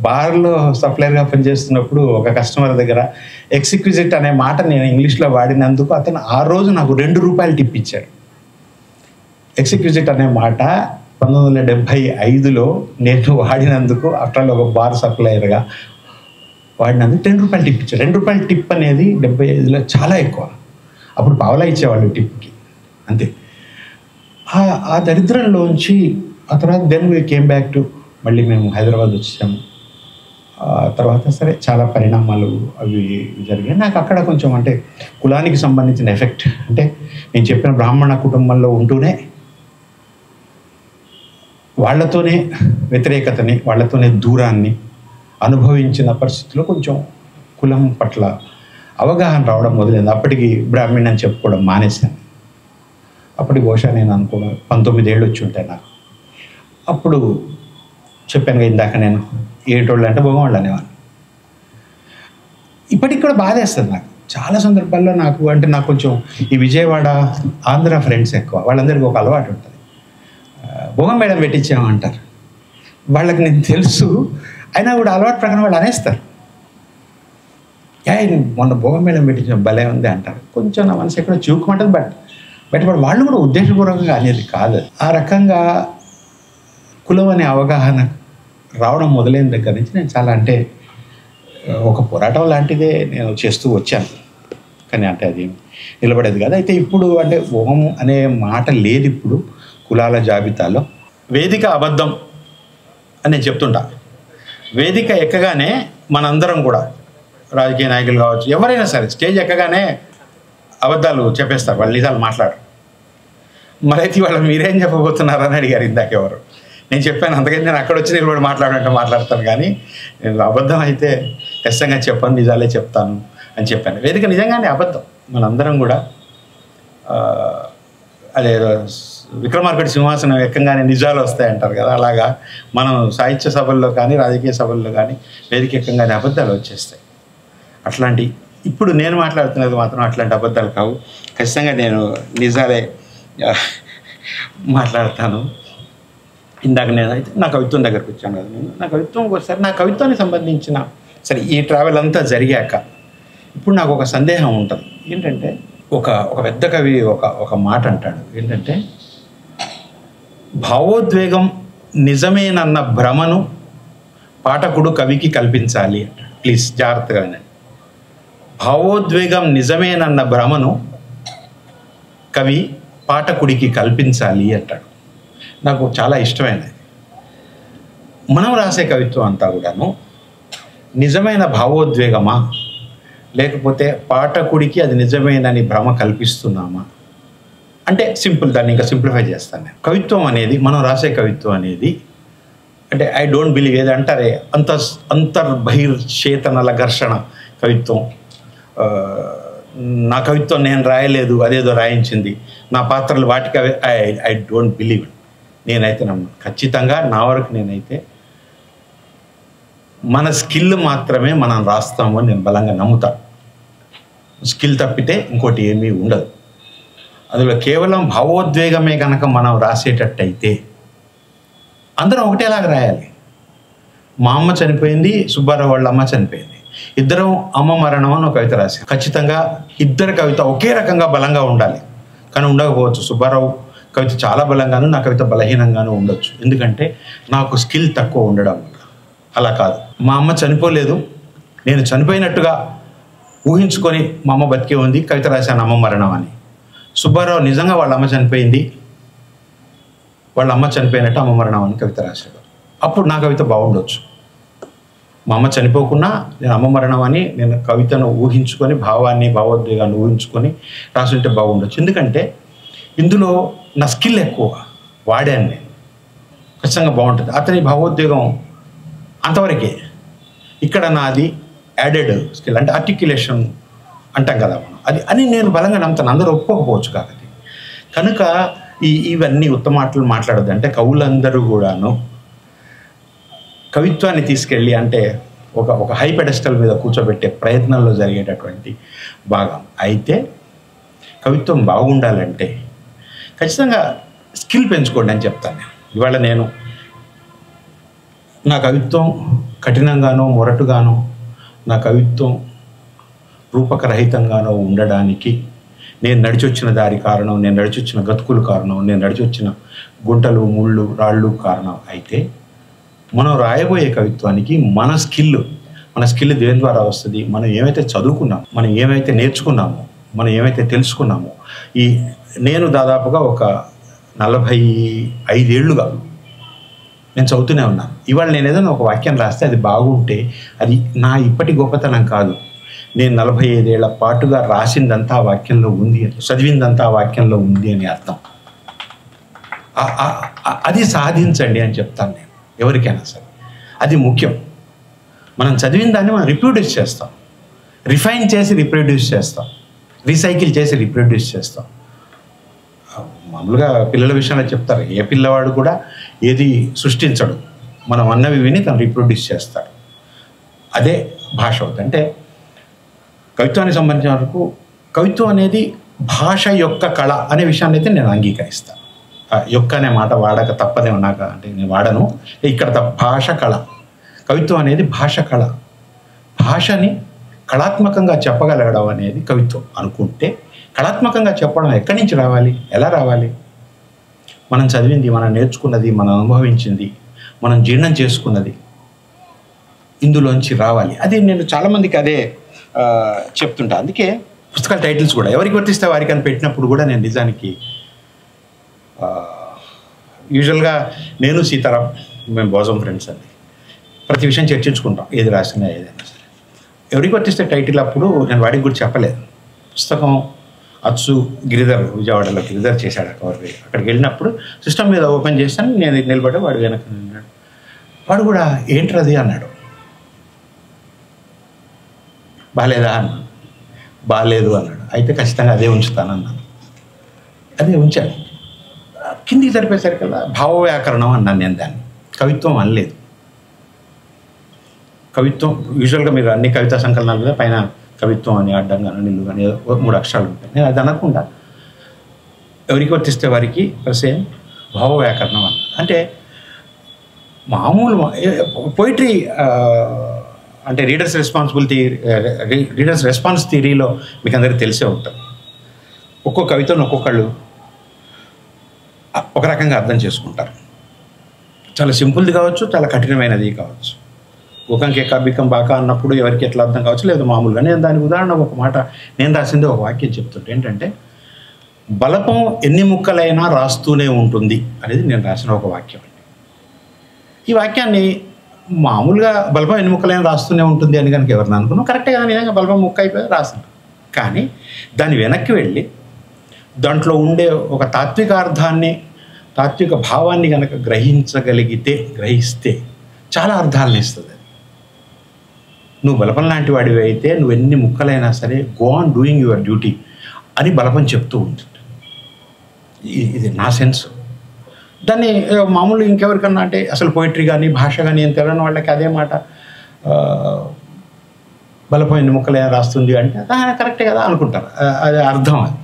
బార్లో సప్లైర్గా పనిచేస్తున్నప్పుడు ఒక కస్టమర్ దగ్గర ఎక్స్క్విజిట్ అనే మాట నేను ఇంగ్లీష్లో వాడినందుకు అతను ఆ రోజు నాకు ₹2 టిప్ ఇచ్చాడు. ఎక్స్క్విజిట్ అనే మాట 1975లో నేను వాడినందుకు, అట్లా ఒక బార్ సప్లైయర్గా వాడినందుకు ₹10 టిప్ ఇచ్చాడు. ₹2 టిప్ అనేది 75లో చాలా ఎక్కువ. అప్పుడు పావలా ఇచ్చేవాళ్ళు టిప్కి, అంతే. ఆ దరిద్రంలోంచి ఆ తర్వాత then we came back to, మళ్ళీ మేము హైదరాబాద్ వచ్చాము. తర్వాత సరే చాలా పరిణామాలు అవి జరిగాయి. నాకు అక్కడ కొంచెం అంటే కులానికి సంబంధించిన ఎఫెక్ట్, అంటే నేను చెప్పిన బ్రాహ్మణ కుటుంబంలో ఉంటూనే వాళ్ళతోనే వ్యతిరేకతని, వాళ్ళతోనే దూరాన్ని అనుభవించిన పరిస్థితుల్లో కొంచెం కులం పట్ల అవగాహన రావడం మొదలైంది. అప్పటికి బ్రాహ్మణ్ అని చెప్పుకోవడం మానేశాను. అప్పటికి బహుశా నేను అనుకోవడం 19 ఏళ్ళు వచ్చి ఉంటాయి నాకు. అప్పుడు చెప్పాను ఇందాక నేను ఏటోళ్ళు అంటే భగవాళ్ళు అనేవాళ్ళు. ఇప్పటికి కూడా బాధేస్తుంది నాకు చాలా సందర్భాల్లో. నాకు కొంచెం ఈ విజయవాడ ఆంధ్ర ఫ్రెండ్స్ ఎక్కువ, వాళ్ళందరికీ ఒక అలవాటు ఉంటుంది, భోగం మేడం పెట్టించామంటారు. వాళ్ళకి నేను తెలుసు, అయినా కూడా అలవాటు ప్రకారం వాళ్ళు అనేస్తారు. మొన్న భోగం మేడం పెట్టించాం భలే ఉంది అంటారు. కొంచెం నా మనసు ఎక్కడో చూకమంటుంది, బట్ వాళ్ళు కూడా ఉద్దేశపూర్వకంగా అనేది కాదు. ఆ రకంగా కులం అనే అవగాహన రావడం మొదలైన దగ్గర నుంచి నేను చాలా అంటే ఒక పోరాటం లాంటిదే నేను చేస్తూ వచ్చాను. కానీ అంటే అది నిలబడేది కాదు. అయితే ఇప్పుడు అంటే ఓం అనే మాట లేదు ఇప్పుడు కులాల జాబితాలో. వేదిక అబద్ధం అని నేను చెప్తుంటా. వేదిక ఎక్కగానే మనందరం కూడా రాజకీయ నాయకులు కావచ్చు, ఎవరైనా సరే స్టేజ్ ఎక్కగానే అబద్ధాలు చెప్పేస్తారు, వాళ్ళు నిజాలు మాట్లాడరు. మరైతే వాళ్ళు మీరేం చెప్పబోతున్నారని అడిగారు ఇందాక ఎవరు. నేను చెప్పాను, అందుకని నేను అక్కడ వచ్చి నిలబడి మాట్లాడంటే మాట్లాడతాను, కానీ నేను అబద్ధం అయితే ఖచ్చితంగా చెప్పను, నిజాలే చెప్తాను అని చెప్పాను. వేదిక నిజంగానే అబద్ధం. మనందరం కూడా అదే విక్రమార్కుడి సింహాసనం ఎక్కంగానే నిజాలు వస్తాయంటారు కదా, అలాగా మనం సాహిత్య సభల్లో కానీ రాజకీయ సభల్లో కానీ వేదిక ఎక్కంగానే అబద్ధాలు వచ్చేస్తాయి. అట్లాంటి ఇప్పుడు నేను మాట్లాడుతున్నది మాత్రం అట్లాంటి అబద్ధాలు కావు, ఖచ్చితంగా నేను నిజాలే మాట్లాడతాను. ఇందాక నేనైతే నా కవిత్వం దగ్గరికి వచ్చాను కదా, నేను నా కవిత్వంకి ఒకసారి నా కవిత్వానికి సంబంధించిన సరే ఈ ట్రావెల్ అంతా జరిగాక ఇప్పుడు నాకు ఒక సందేహం ఉంటుంది. ఏంటంటే ఒక పెద్ద కవి ఒక మాట అంటాడు, ఏంటంటే భావోద్వేగం నిజమేనన్న భ్రమను పాఠకుడు కవికి కల్పించాలి అంటాడు. ప్లీజ్ జాగ్రత్తగా వినండి. భావోద్వేగం నిజమేనన్న భ్రమను కవి పాఠకుడికి కల్పించాలి అంటాడు. నాకు చాలా ఇష్టమైనది. మనం రాసే కవిత్వం అంతా కూడాను నిజమైన భావోద్వేగమా, లేకపోతే పాఠకుడికి అది నిజమేనని భ్రమ కల్పిస్తున్నామా అంటే సింపుల్, దాన్ని ఇంకా సింప్లిఫై చేస్తాను నేను. కవిత్వం అనేది, మనం రాసే కవిత్వం అనేది అంటే ఐ డోంట్ బిలీవ్ ఏది అంటారే అంతర్బహిర్చేతనల ఘర్షణ కవిత్వం, నా కవిత్వం నేను రాయలేదు అదేదో రాయించింది, నా పాత్రలు వాటికి ఐ డోంట్ బిలీవ్. నేనైతే నమ్మను. ఖచ్చితంగా నా వరకు నేనైతే మన స్కిల్ మాత్రమే మనం రాస్తాము అని నేను బలంగా నమ్ముతాను. స్కిల్ తప్పితే ఇంకోటి ఏమీ ఉండదు. అందులో కేవలం భావోద్వేగమే కనుక మనం రాసేటట్టయితే అందరం ఒకటేలాగా రాయాలి. మా అమ్మ చనిపోయింది, సుబ్బారావు వాళ్ళ అమ్మ చనిపోయింది, ఇద్దరం అమ్మ మరణం అని ఒక కవిత రాశారు. ఖచ్చితంగా ఇద్దరు కవిత ఒకే రకంగా బలంగా ఉండాలి, కానీ ఉండకపోవచ్చు. సుబ్బారావు కవిత చాలా బలంగాను, నా కవిత బలహీనంగానూ ఉండొచ్చు, ఎందుకంటే నాకు స్కిల్ తక్కువ ఉండడం వల్ల. అలా కాదు, మా అమ్మ చనిపోలేదు, నేను చనిపోయినట్టుగా ఊహించుకొని మా అమ్మ బతికే ఉంది, కవిత రాశాను అమ్మ మరణం అని. సుబ్బారావు నిజంగా వాళ్ళ అమ్మ చనిపోయింది, వాళ్ళ అమ్మ చనిపోయినట్టు అమ్మ మరణం అని కవిత రాశాడు. అప్పుడు నా కవిత బాగుండొచ్చు. మా అమ్మ చనిపోకున్నా నేను అమ్మ మరణం అని నేను కవితను ఊహించుకొని, భావాన్ని భావోద్వేగాన్ని ఊహించుకొని రాసుంటే బాగుండొచ్చు. ఎందుకంటే ఇందులో నా స్కిల్ ఎక్కువ వాడాను నేను, ఖచ్చితంగా బాగుంటుంది. అతని భావోద్వేగం అంతవరకే. ఇక్కడ నాది యాడెడ్ స్కిల్ అంటే ఆర్టిక్యులేషన్ అంటాం కదా మనం, అది అని నేను బలంగా నమ్ముతాను. అందరూ ఒప్పుకోకపోవచ్చు కాబట్టి. కనుక ఇవన్నీ ఉత్తమ మాటలు మాట్లాడద్దు. అంటే కవులందరూ కూడాను కవిత్వాన్ని తీసుకెళ్ళి అంటే ఒక హై పెడెస్టల్ మీద కూర్చోబెట్టే ప్రయత్నంలో జరిగేటటువంటి భాగం. అయితే కవిత్వం బాగుండాలంటే ఖచ్చితంగా స్కిల్ పెంచుకోండి అని చెప్తాను నేను. ఇవాళ నేను నా కవిత్వం కఠినంగానో మొరటుగానో, నా కవిత్వం రూపకరహితంగానో ఉండడానికి నేను నడిచొచ్చిన దారి కారణం, నేను నడిచొచ్చిన గతుకులు కారణం, నేను నడిచొచ్చిన గుంటలు ముళ్ళు రాళ్ళు కారణం. అయితే మనం రాయబోయే కవిత్వానికి మన స్కిల్ దేని ద్వారా వస్తుంది? మనం ఏమైతే చదువుకున్నామో, మనం ఏమైతే నేర్చుకున్నామో, మనం ఏమైతే తెలుసుకున్నామో. నేను దాదాపుగా ఒక 45 ఏళ్ళుగా నేను చదువుతూనే ఉన్నాను. ఇవాళ నేను ఏదైనా ఒక వాక్యం రాస్తే అది బాగుంటే అది నా ఇప్పటి గొప్పతనం కాదు. నేను 45 ఏళ్ల పాటుగా రాసిందంతా ఆ వాక్యంలో ఉంది, చదివిందంతా ఆ వాక్యంలో ఉంది అని అర్థం. అది సాధించండి అని చెప్తాను నేను ఎవరికైనా సరే. అది ముఖ్యం. మనం చదివిన దాన్ని మనం రిప్రొడ్యూస్ చేస్తాం, రిఫైన్ చేసి రిప్రొడ్యూస్ చేస్తాం, రీసైకిల్ చేసి రిప్రొడ్యూస్ చేస్తాం. మామూలుగా పిల్లల విషయంలో చెప్తారు, ఏ పిల్లవాడు కూడా ఏది సృష్టించడు, మనం అన్నవి విని తను రిప్రొడ్యూస్ చేస్తాడు. అదే భాష అవుతుంది. అంటే కవిత్వానికి సంబంధించిన వరకు కవిత్వం అనేది భాష యొక్క కళ అనే విషయాన్ని అయితే నేను అంగీకరిస్తాను. యొక్క అనే మాట వాడక తప్పదే ఉన్నాక అంటే నేను వాడను. ఇక్కడ భాష కళ, కవిత్వం అనేది భాష కళ. భాషని కళాత్మకంగా చెప్పగలగడం అనేది కవిత్వం అనుకుంటే, కళాత్మకంగా చెప్పడం ఎక్కడి నుంచి రావాలి, ఎలా రావాలి? మనం చదివింది, మనం నేర్చుకున్నది, మనం అనుభవించింది, మనం జీర్ణం చేసుకున్నది ఇందులోంచి రావాలి. అది నేను చాలామందికి అదే చెప్తుంటా. అందుకే పుస్తకాల టైటిల్స్ కూడా ఎవరికి వర్తిస్తే వారికి అని పెట్టినప్పుడు కూడా నేను నిజానికి యూజువల్గా నేను సీతారాం మేము బోజం ఫ్రెండ్స్ అండి. ప్రతి విషయం చర్చించుకుంటాం, ఏది రాసినా ఏదైనా సరే. ఎవరికి వర్తిస్తే టైటిల్ అప్పుడు నేను వాడికి కూడా చెప్పలేదు. పుస్తకం అచ్చు గిరిధర్, విజయవాడలో గిరిధర్ చేశాడు కవర్ పేజ్. అక్కడికి వెళ్ళినప్పుడు సిస్టమ్ మీద ఓపెన్ చేశాను, నేను నిలబడి వాడు వెనక నిన్నాడు. వాడు కూడా ఏంట్రది అన్నాడు. బాగాలేదా అన్నాడు. బాగాలేదు అన్నాడు. అయితే ఖచ్చితంగా అదే ఉంచుతానన్నాను. అదే ఉంచాను. కిందికి సరిపోయేసరికల్లా భావ వ్యాకరణం అన్నాను నేను దాన్ని, కవిత్వం అనలేదు. కవిత్వం యూజువల్గా మీరు అన్ని కవితా సంకలనాలు మీద పైన కవిత్వం అని అడ్డం కానీ నిల్లు కానీ 3 అక్షరాలు ఉంటాయి. నేను అది అనకుండా ఎవరికి వర్తిస్తే వారికి సేమ్ భావ వ్యాకరణం అన్న. అంటే మామూలు పోయిటరీ అంటే రీడర్స్ రెస్పాన్స్ థియరీలో మీకు అందరికీ తెలిసే ఉంటుంది. ఒక్కో కవితను ఒక్కొక్కళ్ళు ఒక రకంగా అర్థం చేసుకుంటారు. చాలా సింపుల్ది కావచ్చు, చాలా కఠినమైనది కావచ్చు. ఊకంకే కబికం బాకా అన్నప్పుడు ఎవరికి ఎట్లా అర్థం కావచ్చు, లేదు మామూలుగా. నేను దానికి ఉదాహరణ ఒక మాట, నేను రాసింది ఒక వాక్యం చెప్తుంటే ఏంటంటే, బలపం ఎన్ని ముక్కలైనా రాస్తూనే ఉంటుంది అనేది నేను రాసిన ఒక వాక్యం అండి. ఈ వాక్యాన్ని మామూలుగా బలపం ఎన్ని ముక్కలైనా రాస్తూనే ఉంటుంది అని కనుక ఎవరిని అనుకున్నాం, కరెక్టే కదా, నిజంగా బలపం ముక్క అయిపోయి రాస్తాను. కానీ దాని వెనక్కి వెళ్ళి దాంట్లో ఉండే ఒక తాత్విక భావాన్ని కనుక గ్రహిస్తే చాలా అర్థాలను ఇస్తుంది. నువ్వు బలపం లాంటి వాడివి అయితే నువ్వు ఎన్ని ముక్కలైనా సరే go on doing your duty అని బలపం చెప్తూ ఉంటుంది. ఇది నా సెన్స్. దాన్ని మామూలు ఇంకెవరికన్నా అంటే అసలు పోయిటరీ కానీ భాష కానీ ఏం తెలియని వాళ్ళకి అదే మాట బలపం ఎన్ని ముక్కలైనా రాస్తుంది అంటే కరెక్టే కదా అనుకుంటారు. అది అర్థం. అది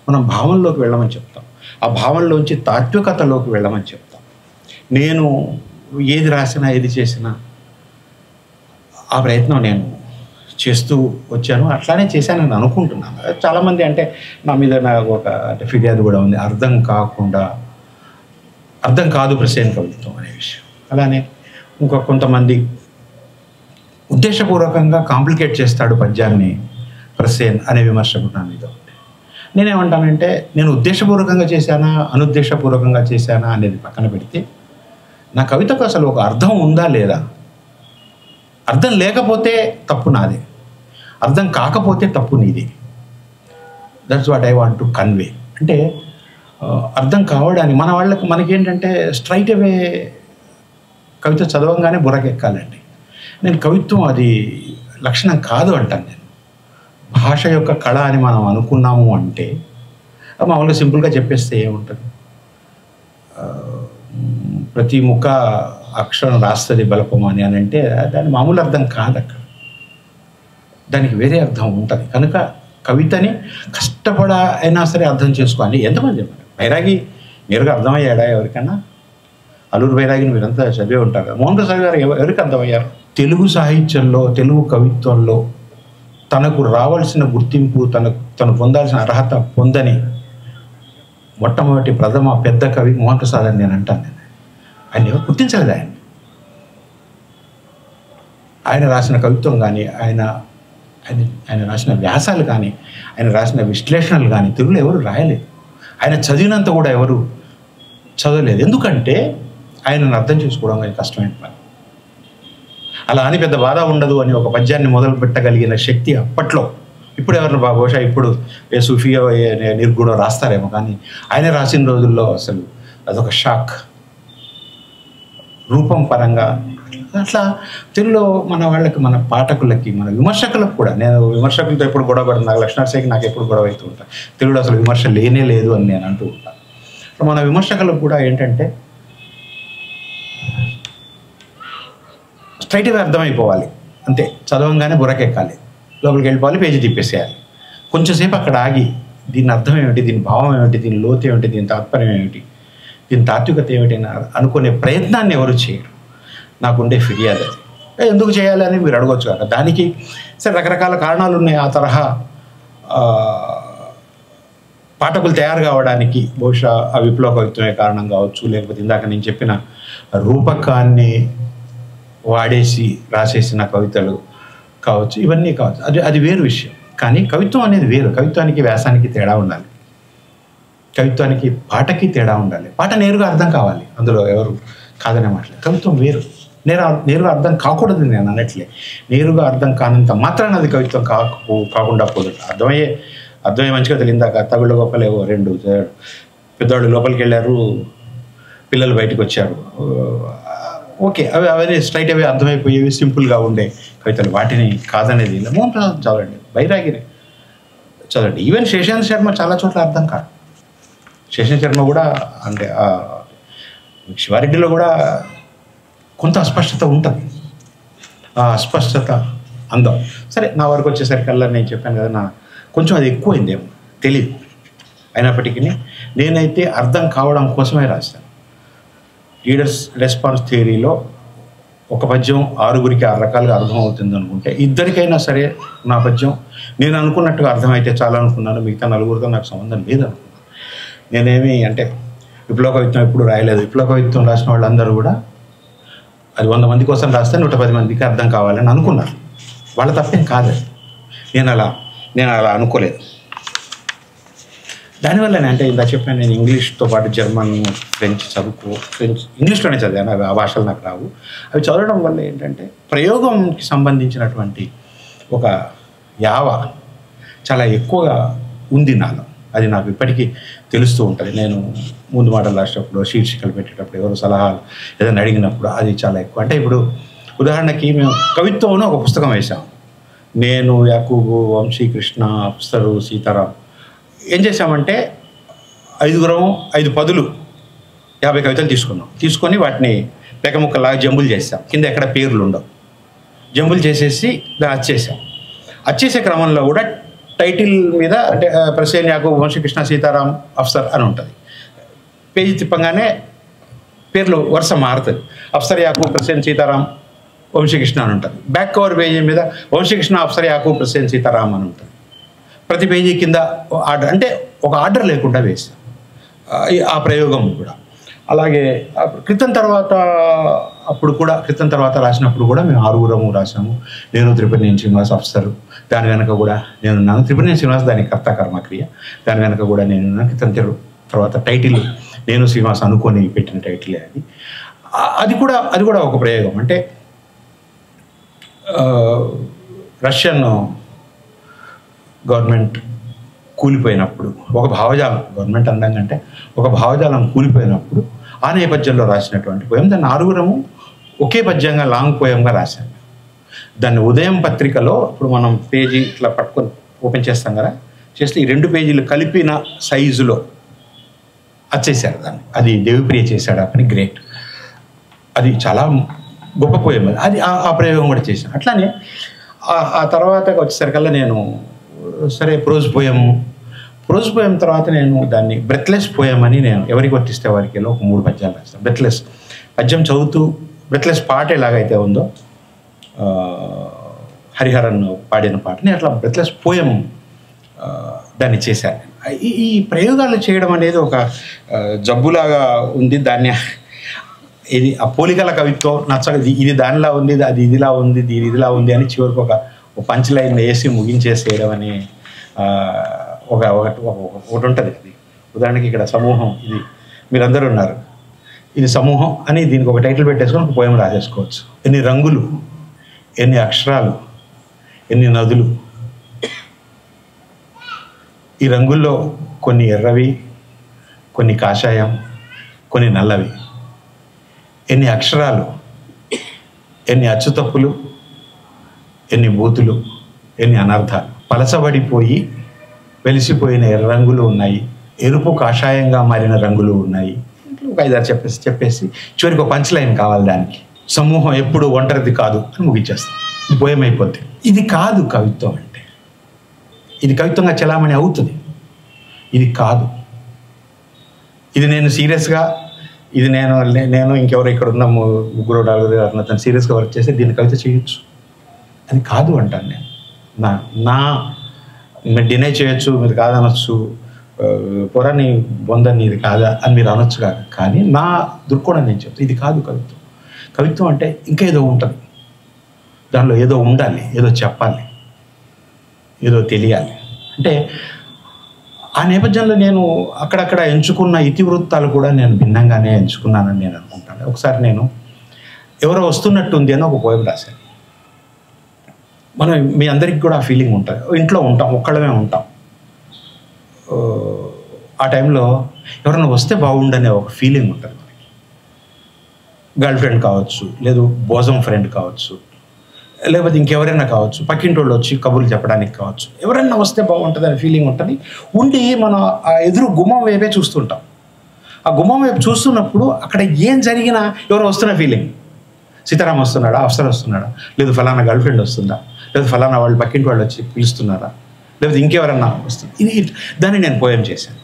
మనం భావంలోకి వెళ్ళమని చెప్తాం, ఆ భావంలోంచి తాత్వికతలోకి వెళ్ళమని చెప్తాం. నేను ఏది రాసినా ఏది చేసినా ఆ ప్రయత్నం నేను చేస్తూ వచ్చాను, అట్లానే చేశానని అనుకుంటున్నాను. చాలామంది అంటే నా మీద నాకు ఒక ఫిర్యాదు కూడా ఉంది, అర్థం కాదు ప్రసేన్ కవిత్వం అనే విషయం. అలానే ఇంకా కొంతమంది ఉద్దేశపూర్వకంగా కాంప్లికేట్ చేస్తాడు పద్యాన్ని ప్రసేన్ అనే విమర్శ కూడా నా మీద ఉంది. నేనేమంటానంటే, నేను ఉద్దేశపూర్వకంగా చేశానా అనుద్దేశపూర్వకంగా చేశానా అనేది పక్కన పెడితే, నా కవితకు అసలు ఒక అర్థం ఉందా లేదా, అర్థం లేకపోతే తప్పు నాదే, అర్థం కాకపోతే తప్పు నీదే. That's what I want to convey. అంటే అర్థం కావడానికి మనకేంటంటే స్ట్రైట్ అవే కవిత చదవంగానే బుర్రకెక్కాలండి. నేను కవిత్వం అది లక్షణం కాదు అంటాను. నేను భాష యొక్క కళ అని మనం అనుకున్నాము అంటే మామూలుగా సింపుల్గా చెప్పేస్తే ఏముంటుంది, ప్రతి ముక్క అక్షరం రాస్తుంది బలపం అని అంటే దాని మామూలు అర్థం కాదు. అక్కడ దానికి వేరే అర్థం ఉంటుంది. కనుక కవితని అయినా సరే అర్థం చేసుకోవాలి. ఎంతమంది చెప్పారు? బైరాగి నేరుగా అర్థమయ్యాడా ఎవరికన్నా? అల్లూరు బైరాగిని మీరంతా చదివే ఉంటారు కదా. మోహన్ ప్రసాద్ గారు ఎవరికి అర్థమయ్యారు? తెలుగు సాహిత్యంలో, తెలుగు కవిత్వంలో తనకు రావాల్సిన గుర్తింపు, తను పొందాల్సిన అర్హత పొందని మొట్టమొదటి ప్రథమ పెద్ద కవి మోహన్ ప్రసాద్ అని నేను అంటాను. ఆయన ఎవరు గుర్తించలేదు. ఆయన రాసిన కవిత్వం కానీ, ఆయన రాసిన వ్యాసాలు కానీ, ఆయన రాసిన విశ్లేషణలు కానీ తెలుగులో ఎవరు రాయలేదు. ఆయన చదివినంత కూడా ఎవరు చదవలేదు. ఎందుకంటే ఆయనను అర్థం చేసుకోవడం కానీ కష్టమైన పని. అలా అని పెద్ద బాధ ఉండదు అని ఒక పద్యాన్ని మొదలు పెట్టగలిగిన శక్తి అప్పట్లో, ఇప్పుడు ఎవరిని బహుశా ఇప్పుడు ఏ సూఫియో ఏ నిర్గుణో రాస్తారేమో, కానీ ఆయన రాసిన రోజుల్లో అసలు అదొక షాక్. రూపం పరంగా అట్లా తెలుగులో మన వాళ్ళకి, మన పాఠకులకి, మన విమర్శకులకు కూడా, నేను విమర్శకులతో ఎప్పుడు గొడవ పడుతుంది, నాకు లక్ష్మణ్ నాకు ఎప్పుడు గొడవ అవుతూ ఉంటాను. తెలుగులో అసలు విమర్శ లేనే లేదు అని నేను అంటూ ఉంటాను. మన విమర్శకులకు కూడా ఏంటంటే స్ట్రైట్గా అర్థమైపోవాలి అంతే. చదవంగానే బుర్రకెక్కాలి, లోపలికి వెళ్ళిపోవాలి, పేజీ తిప్పేసేయాలి. కొంచెంసేపు అక్కడ ఆగి దీని అర్థం ఏమిటి, దీని భావం ఏమిటి, దీని లోతు ఏమిటి, దీని తాత్పర్యం ఏమిటి, దీని తాత్వికత ఏమిటి అని అనుకునే ప్రయత్నాన్ని ఎవరు చేయరు. నాకుండే ఫిర్యాదు అది. ఎందుకు చేయాలి అని మీరు అడగొచ్చు కదా. దానికి సరే రకరకాల కారణాలు ఉన్నాయి. ఆ తరహా పాఠకులు తయారు కావడానికి బహుశా ఆ విప్లవ కవిత్వమే కారణం కావచ్చు, లేకపోతే ఇందాక నేను చెప్పిన రూపకాన్ని వాడేసి రాసేసిన కవితలు కావచ్చు, ఇవన్నీ కావచ్చు. అది వేరు విషయం. కానీ కవిత్వం అనేది వేరు. కవిత్వానికి వ్యాసానికి తేడా ఉండాలి, కవిత్వానికి పాటకి తేడా ఉండాలి. పాట నేరుగా అర్థం కావాలి, అందులో ఎవరు కాదనే మాటలేదు. కవిత్వం వేరు. నేరుగా అర్థం కాకూడదు నేను అనట్లే. నేరుగా అర్థం కానంత మాత్రాన అది కవిత్వం కాకుండా పోదు. అర్థమయ్యే మంచిగా తెలియదాక తమిళ గొప్పలేవో 2 పెద్దవాళ్ళు లోపలికి వెళ్ళారు, పిల్లలు బయటకు వచ్చారు, ఓకే, అవన్నీ స్ట్రైట్ అవే అర్థమైపోయేవి, సింపుల్గా ఉండే కవితలు, వాటిని కాదనేది. మోహన్ ప్రసాద్ చదవండి, బైరాగిరి చదవండి. ఈవెన్ శేషేంద్ర శర్మ చాలా చోట్ల అర్థం కాదు. శేషేంద్ర శర్మ కూడా అంటే శివారెడ్డిలో కూడా కొంత అస్పష్టత ఉంటుంది. ఆ అస్పష్టత అందం. సరే, నా వరకు వచ్చేసరికల్లా నేను చెప్పాను కదా, కొంచెం అది ఎక్కువైందేమో తెలియదు. అయినప్పటికీ నేనైతే అర్థం కావడం కోసమే రాశాను. రీడర్స్ రెస్పాన్స్ థియరీలో ఒక పద్యం 6గురికి 6 రకాలుగా అర్థం అవుతుంది అనుకుంటే, ఇద్దరికైనా సరే నా పద్యం నేను అనుకున్నట్టుగా అర్థమైతే చాలా అనుకున్నాను. మిగతా 4గురితో నాకు సంబంధం లేదనుకున్నాను. నేనేమి అంటే విప్లవ కవిత్వం ఎప్పుడు రాయలేదు. విప్లవ కవిత్వం రాసిన వాళ్ళందరూ కూడా అది 100 మంది కోసం రాస్తే 110 మందికి అర్థం కావాలని అనుకున్నారు. వాళ్ళ తప్పేం కాదు. నేను అలా అనుకోలేదు. దానివల్లనే అంటే ఇందా చెప్పాను, నేను ఇంగ్లీష్తో పాటు జర్మన్, ఫ్రెంచ్ ఇంగ్లీష్లోనే చదివాను. ఆ భాషలు నాకు రావు. అవి చదవడం వల్ల ఏంటంటే ప్రయోగంకి సంబంధించినటువంటి ఒక యావ చాలా ఎక్కువగా ఉంది నాలో. అది నాకు ఇప్పటికీ తెలుస్తూ ఉంటుంది. నేను ముందు మాటలు రాసేటప్పుడు, శీర్షికలు పెట్టేటప్పుడు, ఎవరు సలహాలు ఏదైనా అడిగినప్పుడు అది చాలా ఎక్కువ. అంటే ఇప్పుడు ఉదాహరణకి మేము కవిత్వంలో ఒక పుస్తకం వేసాం. నేను, యాకూబు, వంశీకృష్ణ, అఫ్సరు, సీతారాం ఏం చేసామంటే 5 పదులు 50 కవితలు తీసుకొని వాటిని పెకముక్కలాగా జంబులు చేసాం. కింద ఎక్కడ పేర్లు ఉండవు. జంబులు చేసేసి దాన్ని అచ్చేసే క్రమంలో కూడా టైటిల్ మీద అంటే ప్రసేన్, యాకూబ్, వంశీకృష్ణ, సీతారాం, అఫ్సర్ అని ఉంటుంది. పేజీ తిప్పంగానే పేర్లు వరుస మారుతుంది. అఫ్సర్, యాకూబ్, ప్రసేన్, సీతారాం, వంశీకృష్ణ అని ఉంటుంది. బ్యాక్ కవర్ పేజీ మీద వంశీకృష్ణ, అఫ్సర్, యాకూబ్, ప్రసేన్, సీతారాం అని ఉంటుంది. ప్రతి పేజీ కింద ఆర్డర్, అంటే ఒక ఆర్డర్ లేకుండా వేసాం ఆ ప్రయోగం కూడా. అలాగే క్రితం తర్వాత రాసినప్పుడు కూడా మేము 6గురము రాసాము. నేను, త్రిపురనేని శ్రీనివాస్, అఫ్సరు, దాని వెనక కూడా నేనున్నాను. త్రిపురనేని శ్రీనివాస్ దాని కర్త కర్మక్రియ, దాని వెనక కూడా నేనున్నాను. క్రితం తర్వాత టైటిల్ నేను శ్రీనివాస్ అనుకొని పెట్టిన టైటిలే అది. అది కూడా ఒక ప్రయోగం. అంటే రష్యన్ గవర్నమెంట్ కూలిపోయినప్పుడు ఒక భావజాలం, గవర్నమెంట్ అందంగా ఒక భావజాలం కూలిపోయినప్పుడు ఆ నేపథ్యంలో రాసినటువంటి పోయం. దాన్ని 6గురము ఒకే పద్యంగా లాంగ్ పోయంగా రాశాను. దాన్ని ఉదయం పత్రికలో ఇప్పుడు మనం పేజీ ఇట్లా పట్టుకొని ఓపెన్ చేస్తాం కదా, చేస్తే ఈ 2 పేజీలు కలిపిన సైజులో వచ్చేసారు దాన్ని. అది దేవిప్రియ చేశాడు ఆ పని, గ్రేట్. అది చాలా గొప్ప పోయం. అది ఆ ప్రయోగం కూడా చేశాను. అట్లానే ఆ తర్వాత వచ్చేసరికల్లా నేను సరే ప్రోజ్ పోయం తర్వాత నేను దాన్ని బ్రెత్లెస్ పోయం అని నేను ఎవరికి వర్తిస్తే వారికి ఒక 3 పద్యాలు రాస్తాను. బ్రెత్లెస్ పద్యం చదువుతూ బ్రెత్లెస్ పాట ఎలాగైతే ఉందో హరిహరన్ పాడిన పాటని అట్లా బ్రెత్లెస్ పోయం దాన్ని చేశాను. ఈ ప్రయోగాలు చేయడం అనేది ఒక జబ్బులాగా ఉంది. దాన్ని ఇది ఆ పోలికల కవిత్వం నచ్చక ఇది దానిలా ఉంది, అది ఇదిలా ఉంది, ఇదిలా ఉంది అని చివరికి ఒక పంచ్ లైన్ వేసి ముగించేసేయడం అని ఒకటి ఉంటుంది. అది ఉదాహరణకి ఇక్కడ సమూహం, ఇది మీరందరూ ఉన్నారు, ఇది సమూహం అని దీనికి ఒక టైటిల్ పెట్టేసుకొని ఒక పోయం రాసేసుకోవచ్చు. ఎన్ని రంగులు, ఎన్ని అక్షరాలు, ఎన్ని నదులు. ఈ రంగుల్లో కొన్ని ఎర్రవి, కొన్ని కాషాయం, కొన్ని నల్లవి. ఎన్ని అక్షరాలు, ఎన్ని అచ్చుతప్పులు, ఎన్ని బూతులు, ఎన్ని అనర్థాలు. పలచబడిపోయి వెలిసిపోయిన ఎర్ర రంగులు ఉన్నాయి, ఎరుపు కాషాయంగా మారిన రంగులు ఉన్నాయి. ఒక 5-6 చెప్పేసి చివరికి ఒక పంచ్ లైన్ కావాలి దానికి. సమూహం ఎప్పుడు ఒంటరిది కాదు అని ముగించేస్తాం. ఇది పోయం అయిపోద్ది. ఇది కాదు కవిత్వం అంటే. ఇది కవిత్వంగా చలామణి అవుతుంది. ఇది కాదు. ఇది నేను సీరియస్గా, ఇది నేను ఇంకెవరు ఇక్కడ ఉన్న 3-4 అతను సీరియస్గా వర్క్ చేస్తే దీన్ని కవిత చేయొచ్చు. అది కాదు అంటాను నేను. మీరు డినై చేయొచ్చు, మీరు కాదనొచ్చు, పొరని బొందని ఇది కాదా అని మీరు అనొచ్చు కాదు. కానీ నా దృక్కోణం నేను చెప్తాను, ఇది కాదు కవిత్వం. కవిత్వం అంటే ఇంకా ఏదో ఉంటుంది, దానిలో ఏదో ఉండాలి, ఏదో చెప్పాలి, ఏదో తెలియాలి. అంటే ఆ నేపథ్యంలో నేను అక్కడక్కడ ఎంచుకున్న ఇతివృత్తాలు కూడా నేను భిన్నంగానే ఎంచుకున్నానని నేను అనుకుంటాను. ఒకసారి నేను ఎవరో వస్తున్నట్టుంది అని ఒక పోయం రాశాను. మనం మీ అందరికీ కూడా ఆ ఫీలింగ్ ఉంటుంది. ఇంట్లో ఉంటాం, ఒక్కళ్ళమే ఉంటాం. ఆ టైంలో ఎవరైనా వస్తే బాగుండనే ఒక ఫీలింగ్ ఉంటుంది మనకి. గర్ల్ ఫ్రెండ్ కావచ్చు, లేదు బోజం ఫ్రెండ్ కావచ్చు, లేకపోతే ఇంకెవరైనా కావచ్చు, పక్కింటి వాళ్ళు వచ్చి కబుర్లు చెప్పడానికి కావచ్చు, ఎవరైనా వస్తే బాగుంటుంది అనే ఫీలింగ్ ఉంటుంది. ఉండి మనం ఆ ఎదురు గుమ్మం వైపే చూస్తుంటాం. ఆ గుమ్మం వైపు చూస్తున్నప్పుడు అక్కడ ఏం జరిగినా ఎవరో వస్తున్న ఫీలింగ్. సీతారాం వస్తున్నాడా, అఫ్సర్ వస్తున్నాడా, లేదు ఫలానా గర్ల్ ఫ్రెండ్ వస్తుందా, లేదు ఫలానా వాళ్ళు పక్కింటి వాళ్ళు వచ్చి పిలుస్తున్నారా, లేకపోతే ఇంకెవరన్నా వస్తుంది. దాన్ని నేను పోయం చేశాను.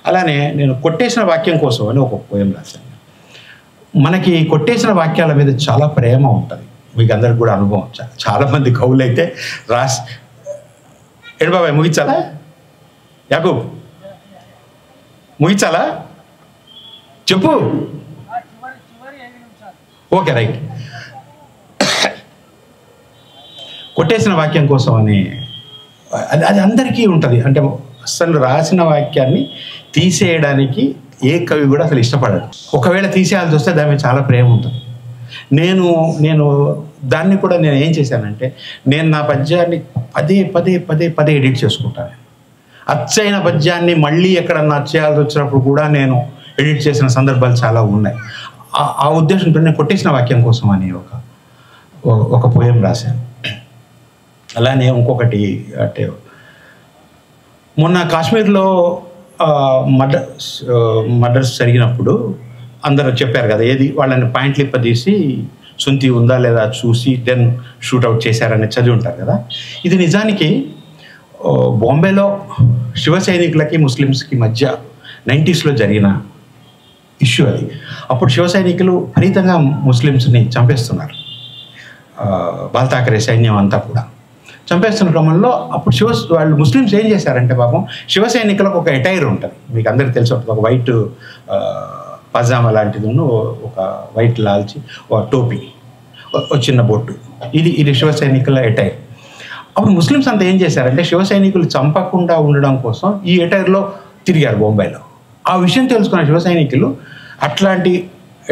అలానే నేను కొట్టేసిన వాక్యం కోసం అని ఒక పోయం రాశాను. మనకి కొట్టేసిన వాక్యాల మీద చాలా ప్రేమ ఉంటుంది. మీకు అందరికి కూడా అనుభవం. చాలామంది కవులు అయితే రాసి ఏడు బాబాయ్ ముగించాలా, యాకూబ్ ముగించాలా, చెప్పు. Okay right. కొట్టేసిన వాక్యం కోసం అని అది అందరికీ ఉంటుంది. అంటే అసలు రాసిన వాక్యాన్ని తీసేయడానికి ఏ కవి కూడా అసలు ఇష్టపడడు. ఒకవేళ తీసేయాల్సి వస్తే దాని మీద చాలా ప్రేమ ఉంటుంది. నేను దాన్ని కూడా నేను ఏం చేశానంటే, నేను నా పద్యాన్ని పదే ఎడిట్ చేసుకుంటాను. అచ్చైన పద్యాన్ని మళ్ళీ ఎక్కడన్నా చేయాల్సి వచ్చినప్పుడు కూడా నేను ఎడిట్ చేసిన సందర్భాలు చాలా ఉన్నాయి. ఆ ఉద్దేశంతో నేను కొట్టేసిన వాక్యం కోసం అని ఒక పోయం రాశాను. అలానే ఇంకొకటి అంటే మొన్న కాశ్మీర్లో మర్డర్స్ జరిగినప్పుడు అందరూ చెప్పారు కదా, ఏది వాళ్ళని పాయింట్లు ఇప్పదీసి సుంతి ఉందా లేదా చూసి దెన్ షూట్అవుట్ చేశారని చదివి ఉంటారు కదా. ఇది నిజానికి బాంబేలో శివ సైనికులకి ముస్లిమ్స్కి మధ్య 90s జరిగిన ఇష్యూ అది. అప్పుడు శివ సైనికులు విపరీతంగా ముస్లిమ్స్ని చంపేస్తున్నారు. బాల్ ఠాకరే సైన్యం అంతా కూడా చంపేస్తున్న క్రమంలో అప్పుడు వాళ్ళు ముస్లిమ్స్ ఏం చేశారంటే, పాపం శివ సైనికులకు ఒక ఎటైర్ ఉంటుంది, మీకు అందరికీ తెలిసి ఉంటుంది. ఒక వైట్ పజామా లాంటిది, ఒక వైట్ లాల్చి, ఒక టోపీ, ఒక చిన్న బొట్టు, ఇది శివ సైనికుల ఎటైర్. అప్పుడు ముస్లిమ్స్ అంతా ఏం చేశారంటే, శివ సైనికులు చంపకుండా ఉండడం కోసం ఈ ఎటైర్లో తిరిగారు బొంబాయిలో. ఆ విషయం తెలుసుకున్న శివ సైనికులు అట్లాంటి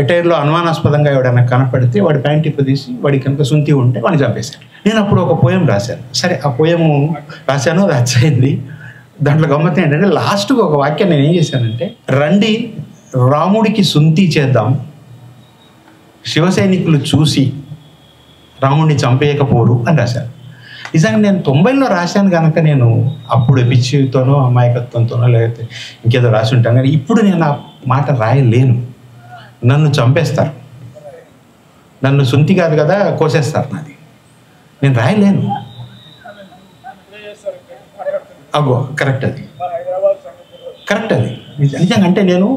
ఎటైర్లో అనుమానాస్పదంగా ఎవడైనా కనపడితే వాడి ప్యాంట్ ఇప్పదీసి వాడికి కనుక సుంతి ఉంటే వాడిని చంపేశారు. నేను అప్పుడు ఒక పోయం రాశాను. సరే, ఆ పోయము రాశాను, అది అచ్చయింది. దాంట్లో గమ్మత్తు ఏంటంటే, లాస్ట్గా ఒక వాక్యం నేను ఏం చేశానంటే, రండి రాముడికి సుంతి చేద్దాం, శివసైనికులు చూసి రాముడిని చంపేయకపోరు అని రాశాను. నిజంగా నేను 90లో రాశాను కనుక నేను అప్పుడు పిచ్చితోనో అమాయకత్వంతోనో లేకపోతే ఇంకేదో రాసి ఉంటాను. కానీ ఇప్పుడు నేను ఆ మాట రాయలేను. నన్ను చంపేస్తారు, నన్ను సుంతి కాదు కదా కోసేస్తారు, నాది నేను రాయలేను. అగో కరెక్ట్ అది నిజంగా. అంటే నేను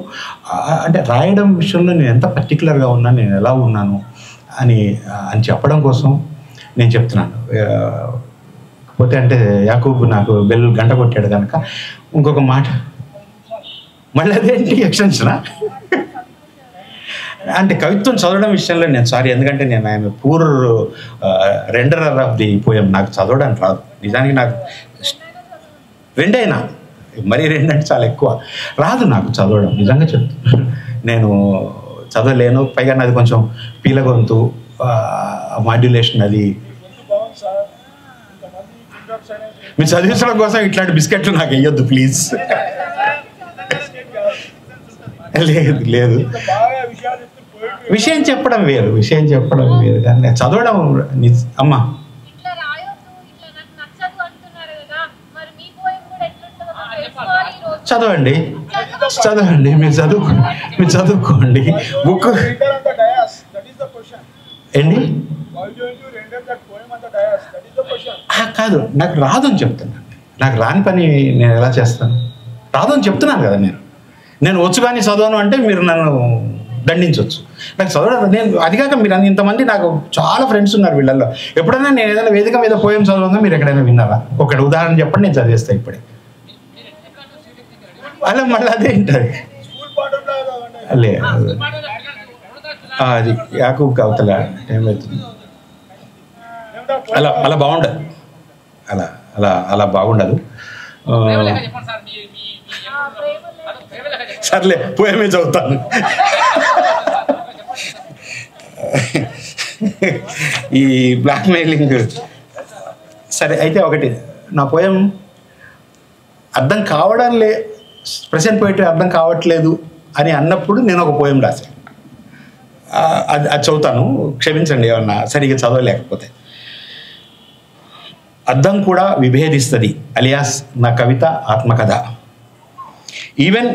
అంటే రాయడం విషయంలో నేను ఎంత పర్టికులర్గా ఉన్నాను, నేను ఎలా ఉన్నాను అని చెప్పడం కోసం నేను చెప్తున్నాను. పోతే అంటే యాకూబ్ నాకు గంట కొట్టాడు కనుక ఇంకొక మాట, మళ్ళీ అదేంటి ఎక్స్టెన్షనా? అంటే కవిత్వం చదవడం విషయంలో నేను సారీ, ఎందుకంటే నేను ఆయన పూర్ రెండరర్ ఆఫ్ ది పోయం, నాకు చదవడానికి రాదు. నిజానికి నాకు రెండైనా, మరీ రెండంటే చాలా ఎక్కువ రాదు నాకు చదవడం. నిజంగా చెప్తున్నాను, నేను చదవలేను. పైగా నాది కొంచెం పీలగొంతు, మాడ్యులేషన్ అది. మీరు చదివించడం కోసం ఇట్లాంటి బిస్కెట్లు నాకు వేయొద్దు ప్లీజ్. లేదు విషయం చెప్పడం వేరు కానీ చదవడం అమ్మా చదవండి మీరు చదువుకోండి బుక్ ఏంటి కాదు, నాకు రాదు అని చెప్తున్నాను. నాకు రాని పని నేను ఎలా చేస్తాను? రాదు అని చెప్తున్నాను కదా. నేను వచ్చు కానీ చదవను అంటే మీరు నన్ను దండించవచ్చు. నాకు చదవడం నేను అదిగాక మీరు ఇంతమంది నాకు చాలా ఫ్రెండ్స్ ఉన్నారు వీళ్ళల్లో. ఎప్పుడైనా నేను ఏదైనా వేదిక మీద పోయం చదవగా మీరు ఎక్కడైనా విన్నారా? ఒకటి ఉదాహరణ చెప్పండి, నేను చదివేస్తా ఇప్పుడే. అలా మళ్ళీ అదేంటది లేదు, అది యాకూబ్ కవతల టైం అవుతుంది. అలా బాగుండదు, అలా బాగుండదు. సర్లే పోయమే చదువుతాను. ఈ బ్లాక్మెయిలింగ్. సరే, అయితే ఒకటి, నా పోయం అర్థం కావడం ప్రెసెంట్ పోయిటరీ అర్థం కావట్లేదు అని అన్నప్పుడు నేను ఒక పోయం రాశాను. అది చదువుతాను, క్షమించండి ఏమన్నా సరిగ్గా చదవలేకపోతే. అర్థం కూడా విభేదిస్తుంది అలియాస్ నా కవిత ఆత్మకథ. Even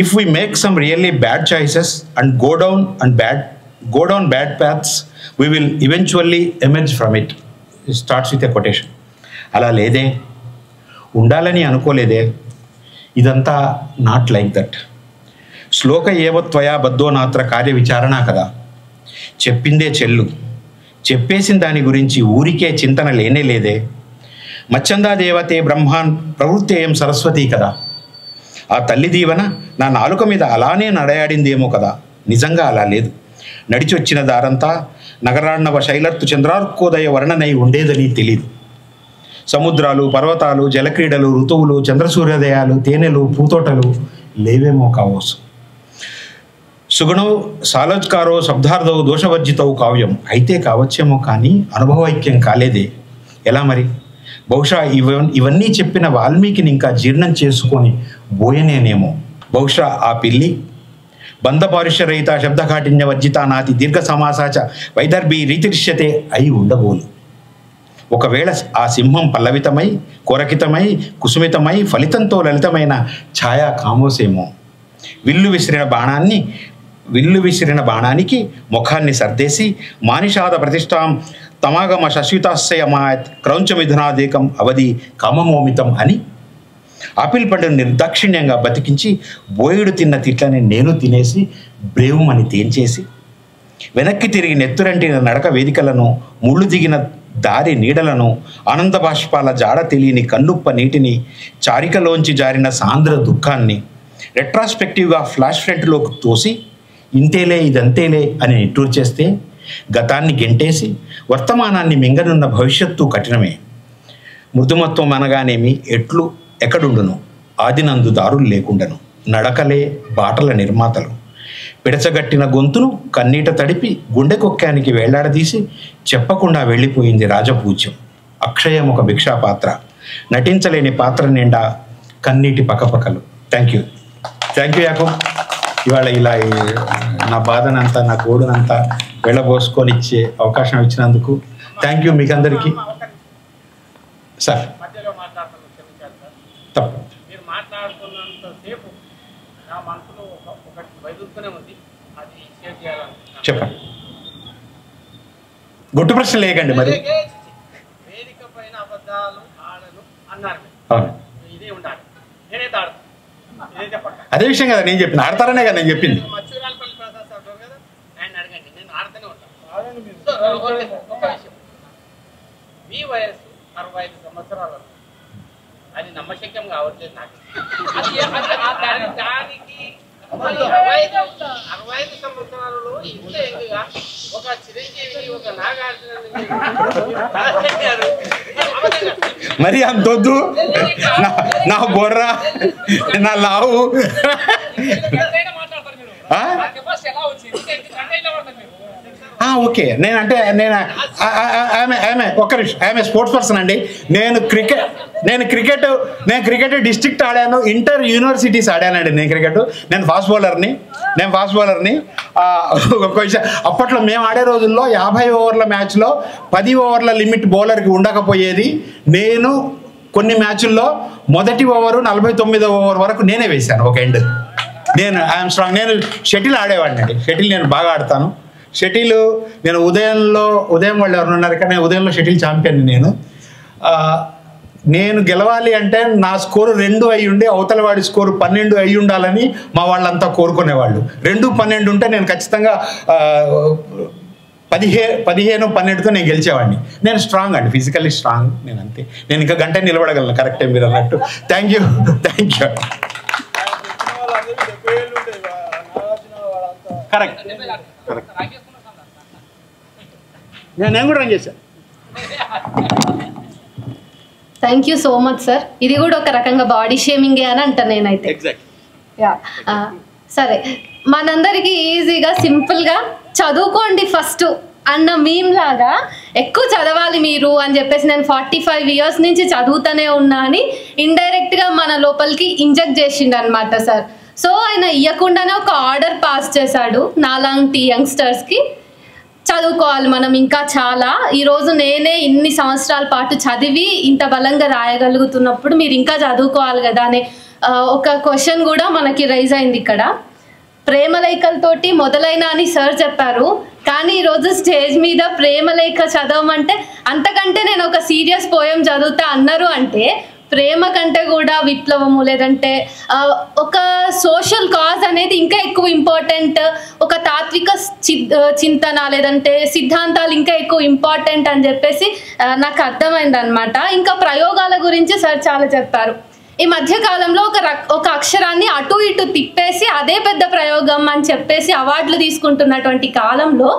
if we make some really bad choices and go down bad paths, we will eventually emerge from it. It starts with a quotation. అలా లేదే, ఉండాలని అనుకోలేదే, ఇదంతా నాట్ లైక్ దట్. శ్లోక ఏవత్వయా బద్ధో నాత్ర కార్య విచారణ కదా. చెప్పిందే చెల్లు, చెప్పేసిన దాని గురించి ఊరికే చింతన లేనే లేదే. మచ్చందా దేవతే బ్రహ్మాన్ ప్రవృత్తేయం సరస్వతి కదా. ఆ తల్లి దీవెన నా నాలుక మీద అలానే నడయాడిందేమో కదా. నిజంగా అలా లేదు. నడిచొచ్చిన దారంతా నగరాన్నవ శైలర్తు చంద్రార్కోదయ వర్ణనై ఉండేదని తెలీదు. సముద్రాలు, పర్వతాలు, జలక్రీడలు, ఋతువులు, చంద్రసూర్యోదయాలు, తేనెలు, పూతోటలు లేవేమో కావచ్చు. సుగుణౌ సాలోజ్కారో శబ్దార్థౌ దోషవర్జితౌ కావ్యం. అయితే కావచ్చేమో కానీ అనుభవైక్యం కాలేదే. ఎలా మరి? బహుశా ఇవన్నీ చెప్పిన వాల్మీకిని ఇంకా జీర్ణం చేసుకొని బోయనేనేమో. బహుశా ఆ పిల్లి బంధపారుష్యరహిత శబ్దకాఠిన్య వర్జిత నాతి దీర్ఘ సమాసాచ వైదర్భి రీతిరిష్యతే అయి ఉండబోలు. ఒకవేళ ఆ సింహం పల్లవితమై, కోరకితమై, కుసుమితమై, ఫలితంతో లలితమైన ఛాయా కామోసేమో. విల్లు విసిరిన బాణానికి ముఖాన్ని సర్దేసి మానిషాద ప్రతిష్టాం తమాగమ శశ్వితాశయమాయత్ క్రౌంచమిథునాదేకం అవధి కామమోమితం అని ఆపిల్ పండును నిర్దాక్షిణ్యంగా బతికించి బోయుడు తిన్న తిట్లని నేను తినేసి బ్రేవుమని తేల్చేసి వెనక్కి తిరిగి నెత్తురంటిన నడక వేదికలను, ముళ్ళు దిగిన దారి నీడలను, ఆనంద బాష్పాల జాడ తెలియని కన్నుప్ప నీటిని, చారికలోంచి జారిన సాంద్ర దుఃఖాన్ని రెట్రాస్పెక్టివ్గా ఫ్లాష్ ఫ్రంట్లోకి తోసి ఇంతేలే ఇదంతేలే అని నిట్టూరు చేస్తే గతాన్ని గెంటేసి వర్తమానాన్ని మింగనున్న భవిష్యత్తు కఠినమే. మృదుమత్వం అనగానేమి ఎక్కడుండును, ఆదినందు దారులు లేకుండను. నడకలే బాటల నిర్మాతలు. పిడచగట్టిన గొంతును కన్నీట తడిపి గుండె కొక్కానికి వేళ్లాడదీసి చెప్పకుండా వెళ్ళిపోయింది రాజపూజ్యం. అక్షయం ఒక భిక్షాపాత్ర, నటించలేని పాత్ర నిండా కన్నీటి పకపకలు. Thank you Yakub. ఇవాళ ఇలా నా బాధనంతా, నా కోడునంతా వెళ్ళబోసుకొని ఇచ్చే అవకాశం ఇచ్చినందుకు థ్యాంక్ యూ మీకు అందరికీ. సార్ తప్ప మీరు మాట్లాడుతున్నంతసేపు నా మనసులో ఒకటి వైద్యుతూనే ఉంది, అది షేర్ చేయాలని. చెప్పండి, గుట్టు ప్రశ్న లేకండి. మరి వేదిక పైన అబద్ధాలు ఆడను అన్నారు, అవును, ఇదే ఉండాలి. నేనైతే ఆడతాను, ఇదైతే పక్క. అదే విషయం కదా నేను చెప్పింది, ఆడతారనే కదా నేను చెప్పింది. మచ్చూరాలపల్లి ప్రసాద్ సార్ కదా, ఆయన అడగండి, నేను ఆడుతూనే ఉంటాను. ఒక విషయం, మీ వయసు 65 సంవత్సరాలు, అది నమ్మశక్యం కావట్లేదు నాకు. దానికి 65 సంవత్సరాలలో ఇంత ఎక్కువగా ఒక చిరంజీవి, ఒక నాగార్జున మరి అంతొద్దు, నా బొర్ర, నా లావు. ఓకే, నేను ఐఎమ్ స్పోర్ట్స్ పర్సన్ అండి. నేను క్రికెట్ డిస్ట్రిక్ట్ ఆడాను, ఇంటర్ యూనివర్సిటీస్ ఆడానండి. నేను ఫాస్ట్ బౌలర్ని. ఒక విషయం, అప్పట్లో మేము ఆడే రోజుల్లో 50 ఓవర్ల మ్యాచ్లో 10 ఓవర్ల లిమిట్ బౌలర్కి ఉండకపోయేది. నేను కొన్ని మ్యాచ్ల్లో మొదటి ఓవరు 49వ ఓవర్ వరకు నేనే వేశాను ఒక ఎండ్. I'm strong. నేను షటిల్ ఆడేవాడిని అండి. షటిల్ నేను బాగా ఆడతాను. షటిల్ నేను ఉదయం వాళ్ళు ఎవరు ఉన్నారు కానీ ఉదయంలో షటిల్ ఛాంపియన్. నేను గెలవాలి అంటే నా స్కోరు 2 అయి ఉండి అవతల వాడి స్కోరు 12 అయి ఉండాలని మా వాళ్ళంతా కోరుకునేవాళ్ళు. 2-12 ఉంటే నేను ఖచ్చితంగా 15-12తో నేను గెలిచేవాడిని. నేను స్ట్రాంగ్ అండి, ఫిజికల్లీ స్ట్రాంగ్. నేను అంతే, నేను ఇంకా గంట నిలబడగలను. కరెక్టే మీరు అన్నట్టు. Thank you. కరెక్ట్. నేను కూడా రన్ చేశాను. Thank you so much sir. ఇది కూడా ఒక రకంగా బాడీ షేమింగే అని అంటాను నేనైతే. ఎగ్జాక్ట్. యా, సరే, మనందరికీ ఈజీగా సింపుల్గా చదువుకోండి ఫస్ట్ అన్న మీమ్ లాగా ఎక్కువ చదవాలి మీరు అని చెప్పేసి నేను 45 years నుంచి చదువుతూనే ఉన్నా అని ఇండైరెక్ట్గా మన లోపలికి ఇంజెక్ట్ చేసిండు అనమాట సార్. సో ఆయన ఇవ్వకుండానే ఒక ఆర్డర్ పాస్ చేశాడు నాలాంటి యంగ్స్టర్స్కి, చదువుకోవాలి మనం ఇంకా చాలా. ఈరోజు నేనే ఇన్ని సంవత్సరాల పాటు చదివి ఇంత బలంగా రాయగలుగుతున్నప్పుడు మీరు ఇంకా చదువుకోవాలి కదా అనే ఒక క్వశ్చన్ కూడా మనకి రైజ్ అయింది ఇక్కడ. ప్రేమలేఖలతోటి మొదలైన అని సార్ చెప్పారు, కానీ ఈరోజు స్టేజ్ మీద ప్రేమలేఖ చదవమంటే అంతకంటే నేను ఒక సీరియస్ పోయం చదువుతా అన్నారు అంటే ప్రేమ కంటే కూడా విప్లవము లేదంటే ఒక సోషల్ కాజ్ అనేది ఇంకా ఎక్కువ ఇంపార్టెంట్, ఒక తాత్విక చింతన లేదంటే సిద్ధాంతాలు ఇంకా ఎక్కువ ఇంపార్టెంట్ అని చెప్పేసి నాకు అర్థమైంది అనమాట. ఇంకా ప్రయోగాల గురించి సార్ చాలా చెప్పారు. ఈ మధ్య కాలంలో ఒక అక్షరాన్ని అటు ఇటు తిప్పేసి అదే పెద్ద ప్రయోగం అని చెప్పేసి అవార్డులు తీసుకుంటున్నటువంటి కాలంలో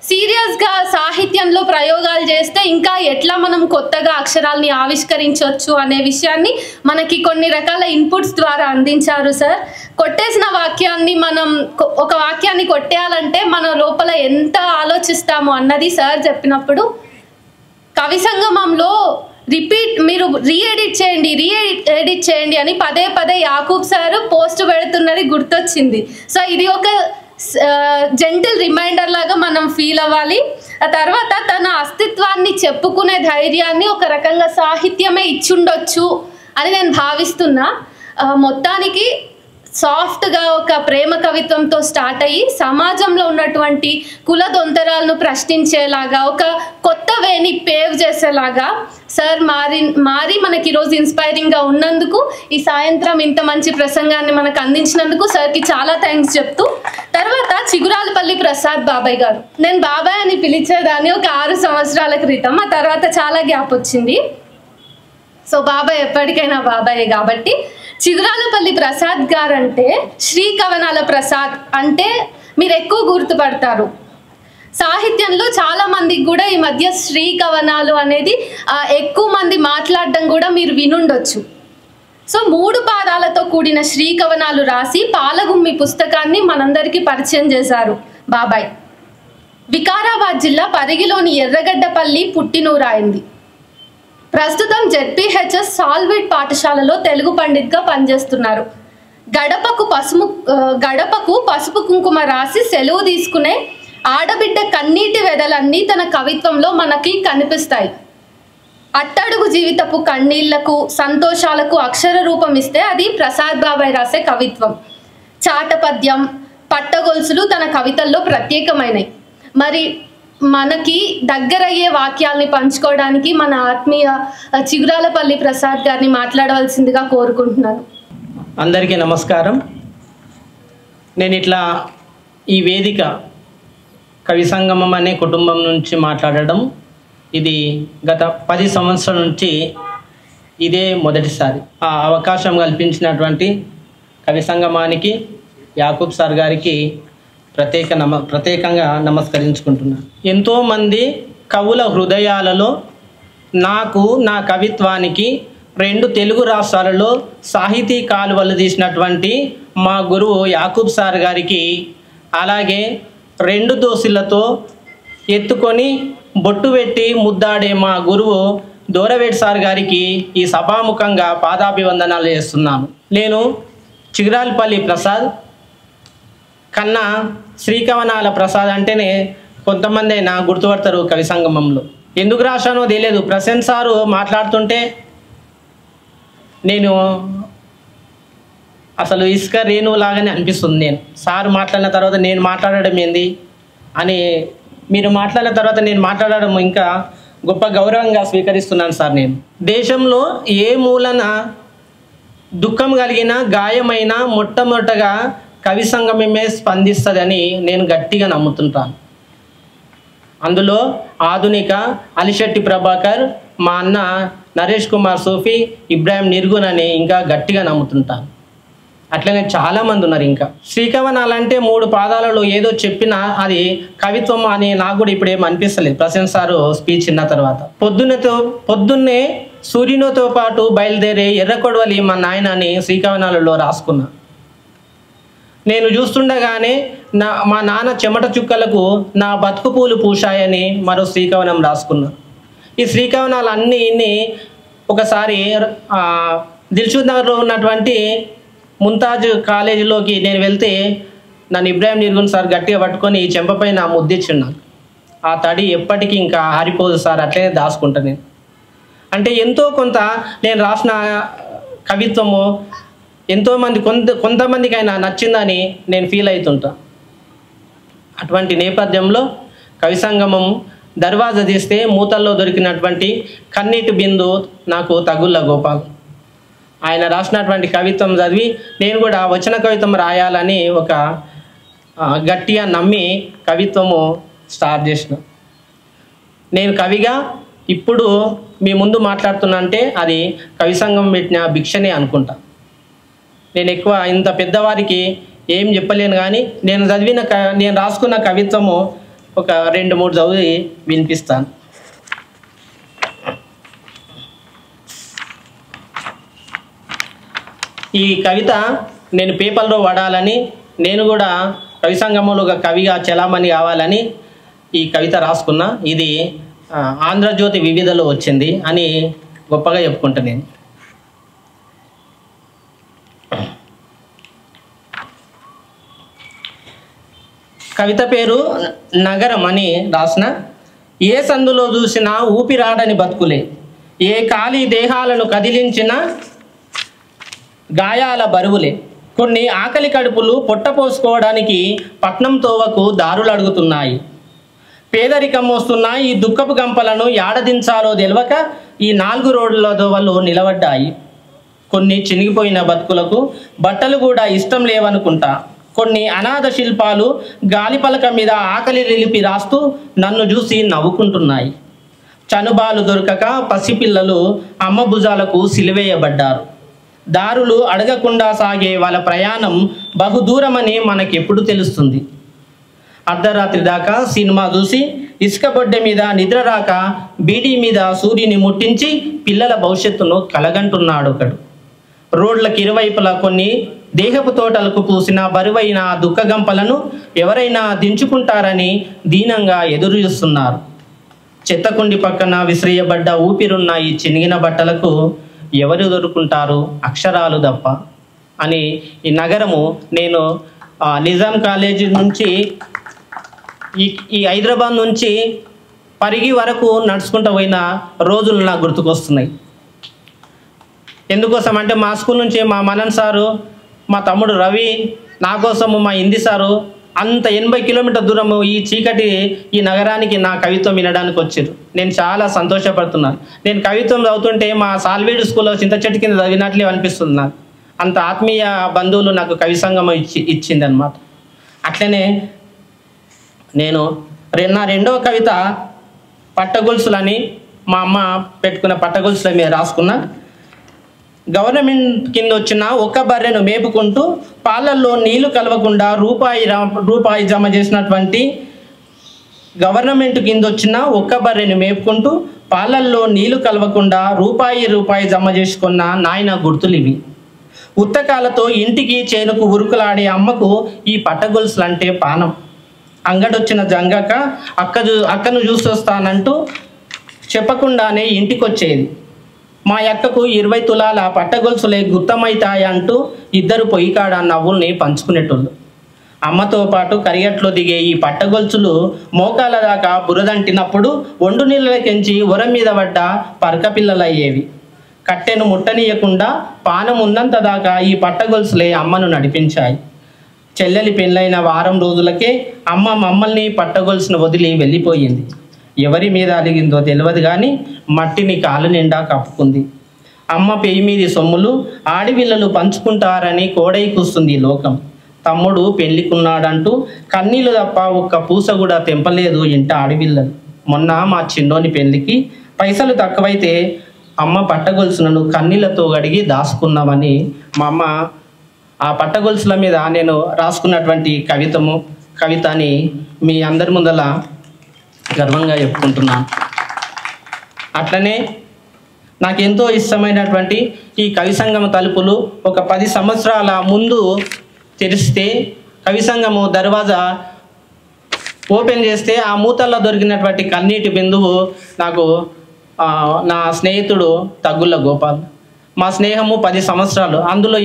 సీరియస్గా సాహిత్యంలో ప్రయోగాలు చేస్తే ఇంకా ఎట్లా మనం కొత్తగా అక్షరాల్ని ఆవిష్కరించవచ్చు అనే విషయాన్ని మనకి కొన్ని రకాల ఇన్పుట్స్ ద్వారా అందించారు సార్. కొట్టేసిన వాక్యాన్ని మనం ఒక వాక్యాన్ని కొట్టేయాలంటే మన లోపల ఎంత ఆలోచిస్తాము అన్నది సార్ చెప్పినప్పుడు కవి సంగమంలో మీరు రీఎడిట్ చేయండి అని పదే పదే యాకూబ్ సార్ పోస్ట్ పెడుతున్నది గుర్తొచ్చింది. సో ఇది ఒక జెంటిల్ రిమైండర్ లాగా మనం ఫీల్ అవ్వాలి. ఆ తర్వాత తన అస్తిత్వాన్ని చెప్పుకునే ధైర్యాన్ని ఒక రకంగా సాహిత్యమే ఇచ్చుండొచ్చు అని నేను భావిస్తున్నా. మొత్తానికి సాఫ్ట్గా ఒక ప్రేమ కవిత్వంతో స్టార్ట్ అయ్యి సమాజంలో ఉన్నటువంటి కుల దొంతరాలను ప్రశ్నించేలాగా ఒక కొత్త వేని పేవ్ చేసేలాగా సార్ మారి మనకి ఈరోజు ఇన్స్పైరింగ్గా ఉన్నందుకు, ఈ సాయంత్రం ఇంత మంచి ప్రసంగాన్ని మనకు అందించినందుకు సార్కి చాలా థ్యాంక్స్ చెప్తూ, తర్వాత చిగురాలపల్లి ప్రసాద్ బాబాయ్ గారు, నేను బాబాయ్ అని పిలిచేదాన్ని ఒక 6 సంవత్సరాల క్రితం, ఆ తర్వాత చాలా గ్యాప్ వచ్చింది. సో బాబాయ్ ఎప్పటికైనా బాబాయే కాబట్టి చిగురాలపల్లి ప్రసాద్ గారు అంటే శ్రీ కవనాల ప్రసాద్ అంటే మీరు ఎక్కువ గుర్తుపడతారు. సాహిత్యంలో చాలా మందికి కూడా ఈ మధ్య శ్రీ కవనాలు అనేది ఎక్కువ మంది మాట్లాడడం కూడా మీరు వినుండొచ్చు. సో 3 పాదాలతో కూడిన శ్రీ కవనాలు రాసి పాలగుమ్మి పుస్తకాన్ని మనందరికీ పరిచయం చేశారు బాబాయ్. వికారాబాద్ జిల్లా పరిగిలోని ఎర్రగడ్డపల్లి పుట్టినూరాయింది. ప్రస్తుతం ZPHS సాల్విట్ పాఠశాలలో తెలుగు పండిట్గా పనిచేస్తున్నారు. గడపకు పసుపు కుంకుమ రాసి సెలవు తీసుకునే ఆడబిడ్డ కన్నీటి వెదలన్నీ తన కవిత్వంలో మనకి కనిపిస్తాయి. అట్టడుగు జీవితపు కన్నీళ్లకు సంతోషాలకు అక్షర రూపం ఇస్తే అది ప్రసాద్ బాబాయ్ రాసే కవిత్వం. చాటపద్యం, పట్టగొలుసులు తన కవితల్లో ప్రత్యేకమైనవి. మరి మనకి దగ్గరయ్యే వాక్యాల్ని పంచుకోవడానికి మన ఆత్మీయ చిగురాలపల్లి ప్రసాద్ గారిని మాట్లాడవలసిందిగా కోరుకుంటున్నాను. అందరికీ నమస్కారం. నేను ఇట్లా ఈ వేదిక కవి సంగమం అనే కుటుంబం నుంచి మాట్లాడడం ఇది గత 10 సంవత్సరాల నుంచి ఇదే మొదటిసారి. ఆ అవకాశం కల్పించినటువంటి కవి సంగమానికి యాకూబ్ సార్ గారికి ప్రత్యేకంగా నమస్కరించుకుంటున్నాను. ఎంతోమంది కవుల హృదయాలలో నాకు నా కవిత్వానికి 2 తెలుగు రాష్ట్రాలలో సాహితీ కాలువలు తీసినటువంటి మా గురువు యాకూబ్ సార్ గారికి, అలాగే 2 దోసిళ్లతో ఎత్తుకొని బొట్టు పెట్టి ముద్దాడే మా గురువు దోరవేట్ సార్ గారికి ఈ సభాముఖంగా పాదాభివందనాలు చేస్తున్నాను. నేను చిగురాలపల్లి ప్రసాద్ కన్నా శ్రీకవనాల ప్రసాద్ అంటేనే కొంతమంది అయినా గుర్తుపడతారు కవి సంగమంలో. ఎందుకు రాశానో తెలియదు. ప్రశాంత్ సారు మాట్లాడుతుంటే నేను అసలు ఇసుక రేణువులాగానే అనిపిస్తుంది. నేను సార్ మాట్లాడిన తర్వాత నేను మాట్లాడడం ఏంది అని, మీరు మాట్లాడిన తర్వాత నేను మాట్లాడడం ఇంకా గొప్ప గౌరవంగా స్వీకరిస్తున్నాను సార్. నేను దేశంలో ఏ మూలన దుఃఖం కలిగిన గాయమైన మొట్టమొదటగా కవి సంగమమే స్పందిస్తుందని నేను గట్టిగా నమ్ముతుంటాను. అందులో ఆధునిక అలిశెట్టి ప్రభాకర్, మా అన్న నరేష్ కుమార్ సూఫీ, ఇబ్రాహిం నిర్గున్ అని ఇంకా గట్టిగా నమ్ముతుంటాను. అట్లనే చాలామంది ఉన్నారు. ఇంకా శ్రీకవనాలంటే 3 పాదాలలో ఏదో చెప్పినా అది కవిత్వం అని నాకు కూడా ఇప్పుడు ఏం అనిపిస్తలేదు. ప్రశాంత్ సారు స్పీచ్ విన్న తర్వాత పొద్దున్నే సూర్యునితో పాటు బయలుదేరే ఎర్రకొడవలి మా నాయన అని శ్రీకవనాలలో రాసుకున్నా. నేను చూస్తుండగానే మా నాన్న చెమట చుక్కలకు నా బతుకు పూలు పూశాయని మరో శ్రీకవనం రాసుకున్నా. ఈ శ్రీకవనాలు అన్నీ ఒకసారి దిల్షుద్ నగర్లో ఉన్నటువంటి ముంతాజ్ కాలేజీలోకి నేను వెళ్తే నన్ను ఇబ్రాహిం నిర్గున్ సార్ గట్టిగా పట్టుకొని ఈ చెంపపై నా ముద్దిచ్చున్నాను. ఆ తడి ఎప్పటికీ ఇంకా ఆరిపోదు సార్, అట్లనే దాచుకుంటా నేను. అంటే ఎంతో కొంత నేను రాసిన కవిత్వము ఎంతోమంది కొంతమందికైనా నచ్చిందని నేను ఫీల్ అవుతుంటా. అటువంటి నేపథ్యంలో కవి సంగమం దర్వాజా తీస్తే మూతల్లో దొరికినటువంటి కన్నీటి బిందు నాకు తగుళ్ళ గోపాల్. ఆయన రాసినటువంటి కవిత్వం చదివి నేను కూడా వచన కవిత్వం రాయాలని ఒక గట్టిగా నమ్మి కవిత్వము స్టార్ట్ చేసిన. నేను కవిగా ఇప్పుడు మీ ముందు మాట్లాడుతున్నా అంటే అది కవి సంఘం పెట్టిన భిక్షనే అనుకుంటా. నేను ఎక్కువ ఇంత పెద్దవారికి ఏం చెప్పలేను, కానీ నేను రాసుకున్న కవిత్వము ఒక 2-3 చదివి వినిపిస్తాను. ఈ కవిత నేను పేపర్లో పడాలని, నేను కూడా కవి సంగమంలో ఒక కవిగా చలామణి కావాలని ఈ కవిత రాసుకున్నా. ఇది ఆంధ్రజ్యోతి వివిధలో వచ్చింది అని గొప్పగా చెప్పుకుంటా నేను. కవిత పేరు నగరం అని రాసిన. ఏ సందులో చూసినా ఊపిరాడని బతుకులే, ఏ ఖాళీ దేహాలను కదిలించిన గాయాల బరువులే, కొన్ని ఆకలి కడుపులు పొట్టపోసుకోవడానికి పట్నం తోవకు దారులు అడుగుతున్నాయి. పేదరికం మోస్తున్న ఈ దుఃఖపు గంపలను యాడదించాలో తెలియక ఈ 4 రోడ్ల దోవలు నిలబడ్డాయి. కొన్ని చినిగిపోయిన బతుకులకు బట్టలు కూడా ఇష్టం లేవనుకుంటా. కొన్ని అనాథ శిల్పాలు గాలిపలక మీద ఆకలి నిలిపి రాస్తూ నన్ను చూసి నవ్వుకుంటున్నాయి. చనుబాలు దొరకక పసిపిల్లలు అమ్మ భుజాలకు సిలివేయబడ్డారు. దారులు అడగకుండా సాగే వాళ్ళ ప్రయాణం బహుదూరమని మనకెప్పుడు తెలుస్తుంది? అర్ధరాత్రి దాకా సినిమా చూసి ఇసుక బొడ్డ మీద నిద్ర రాక బీడీ మీద సూర్యుని ముట్టించి పిల్లల భవిష్యత్తును కలగంటున్నాడు ఒకడు. రోడ్లకు ఇరువైపులా కొన్ని దేహపు తోటలకు పూసిన బరువైన దుఃఖగంపలను ఎవరైనా దించుకుంటారని దీనంగా ఎదురు చూస్తున్నారు. చెత్తకుండి పక్కన విసిరేయబడ్డ ఊపిరున్న ఈ చినిగిన బట్టలకు ఎవరు దొరుకుంటారు అక్షరాలు తప్ప అని ఈ నగరము నేను నిజాం కాలేజీ నుంచి ఈ హైదరాబాద్ నుంచి పరిగి వరకు నడుచుకుంటూ పోయిన రోజులు నాకు గుర్తుకొస్తున్నాయి. ఎందుకోసం అంటే మా స్కూల్ నుంచి మా మనన్ సారు, మా తమ్ముడు రవి, నా కోసము మా హిందీ సారు అంత 80 కిలోమీటర్ దూరము ఈ చీకటి ఈ నగరానికి నా కవిత్వం వినడానికి వచ్చారు. నేను చాలా సంతోషపడుతున్నాను. నేను కవిత్వం చదువుతుంటే మా సాల్వేడు స్కూల్లో చింత చెట్టు కింద చదివినట్లే అనిపిస్తుంది నాకు. అంత ఆత్మీయ బంధువులు నాకు కవి సంగమం ఇచ్చింది అనమాట. అట్లనే నేను నా 2వ కవిత పట్టగొలుసులని మా అమ్మ పెట్టుకున్న పట్టగొలుసుల మీద రాసుకున్నా. గవర్నమెంట్ కింద వచ్చిన ఒక్క బర్రెను మేపుకుంటూ పాలల్లో నీళ్లు కలవకుండా రూపాయి జమ చేసినటువంటి గవర్నమెంట్ కింద వచ్చిన ఒక్క బర్రెను మేపుకుంటూ పాలల్లో నీళ్లు కలవకుండా రూపాయి జమ చేసుకున్న నాయన గుర్తులు ఇవి. ఉత్తకాలతో ఇంటికి చేనుకు ఉరుకులాడే అమ్మకు ఈ పట్టగొలుసులంటే పానం. అంగడొచ్చిన జంగక అక్కను చూసొస్తానంటూ చెప్పకుండానే ఇంటికొచ్చేది. మా అక్కకు 20 తులాల పట్టగొలుసులే గుత్తమైతాయంటూ ఇద్దరు పొయ్యికాడ నవ్వుల్ని పంచుకునేటోళ్ళు. అమ్మతో పాటు కరియట్లో దిగే ఈ పట్టగొలుసులు మోకాల దాకా బురదంటినప్పుడు ఒండు నీళ్ళకెంచి ఒర మీద పడ్డ పరకపిల్లలయ్యేవి. కట్టెను ముట్టనీయకుండా పానం ఉన్నంత దాకా ఈ పట్టగొలుసులే అమ్మను నడిపించాయి. చెల్లెలి పెళ్ళైన వారం రోజులకే అమ్మ మమ్మల్ని పట్టగొలుసును వదిలి వెళ్ళిపోయింది. ఎవరి మీద అలిగిందో తెలియదు కానీ మట్టిని కాలు నిండా కప్పుకుంది. అమ్మ పెయ్యి మీది సొమ్ములు ఆడిపిల్లలు పంచుకుంటారని కోడై కూస్తుంది లోకం. తమ్ముడు పెళ్లికున్నాడంటూ కన్నీళ్ళు తప్ప ఒక్క పూస కూడా తెంపలేదు ఇంట ఆడిపిల్లలు. మొన్న మా చిన్నోని పెళ్లికి పైసలు తక్కువైతే అమ్మ పట్టగొలుసులను కన్నీళ్లతో గడిగి దాచుకున్నామని మా అమ్మ ఆ పట్టగొలుసుల మీద నేను రాసుకున్నటువంటి కవితని మీ అందరి ముందల గర్వంగా చెప్పుకుంటున్నాను. అట్లనే నాకెంతో ఇష్టమైనటువంటి ఈ కవి సంగమ తలుపులు ఒక 10 సంవత్సరాల ముందు తెరిస్తే కవి సంఘము దర్వాజా ఓపెన్ చేస్తే ఆ మూతల్లో దొరికినటువంటి కన్నీటి బిందువు నాకు నా స్నేహితుడు తగ్గుళ్ళ గోపాల్. మా స్నేహము 10 సంవత్సరాలు. అందులో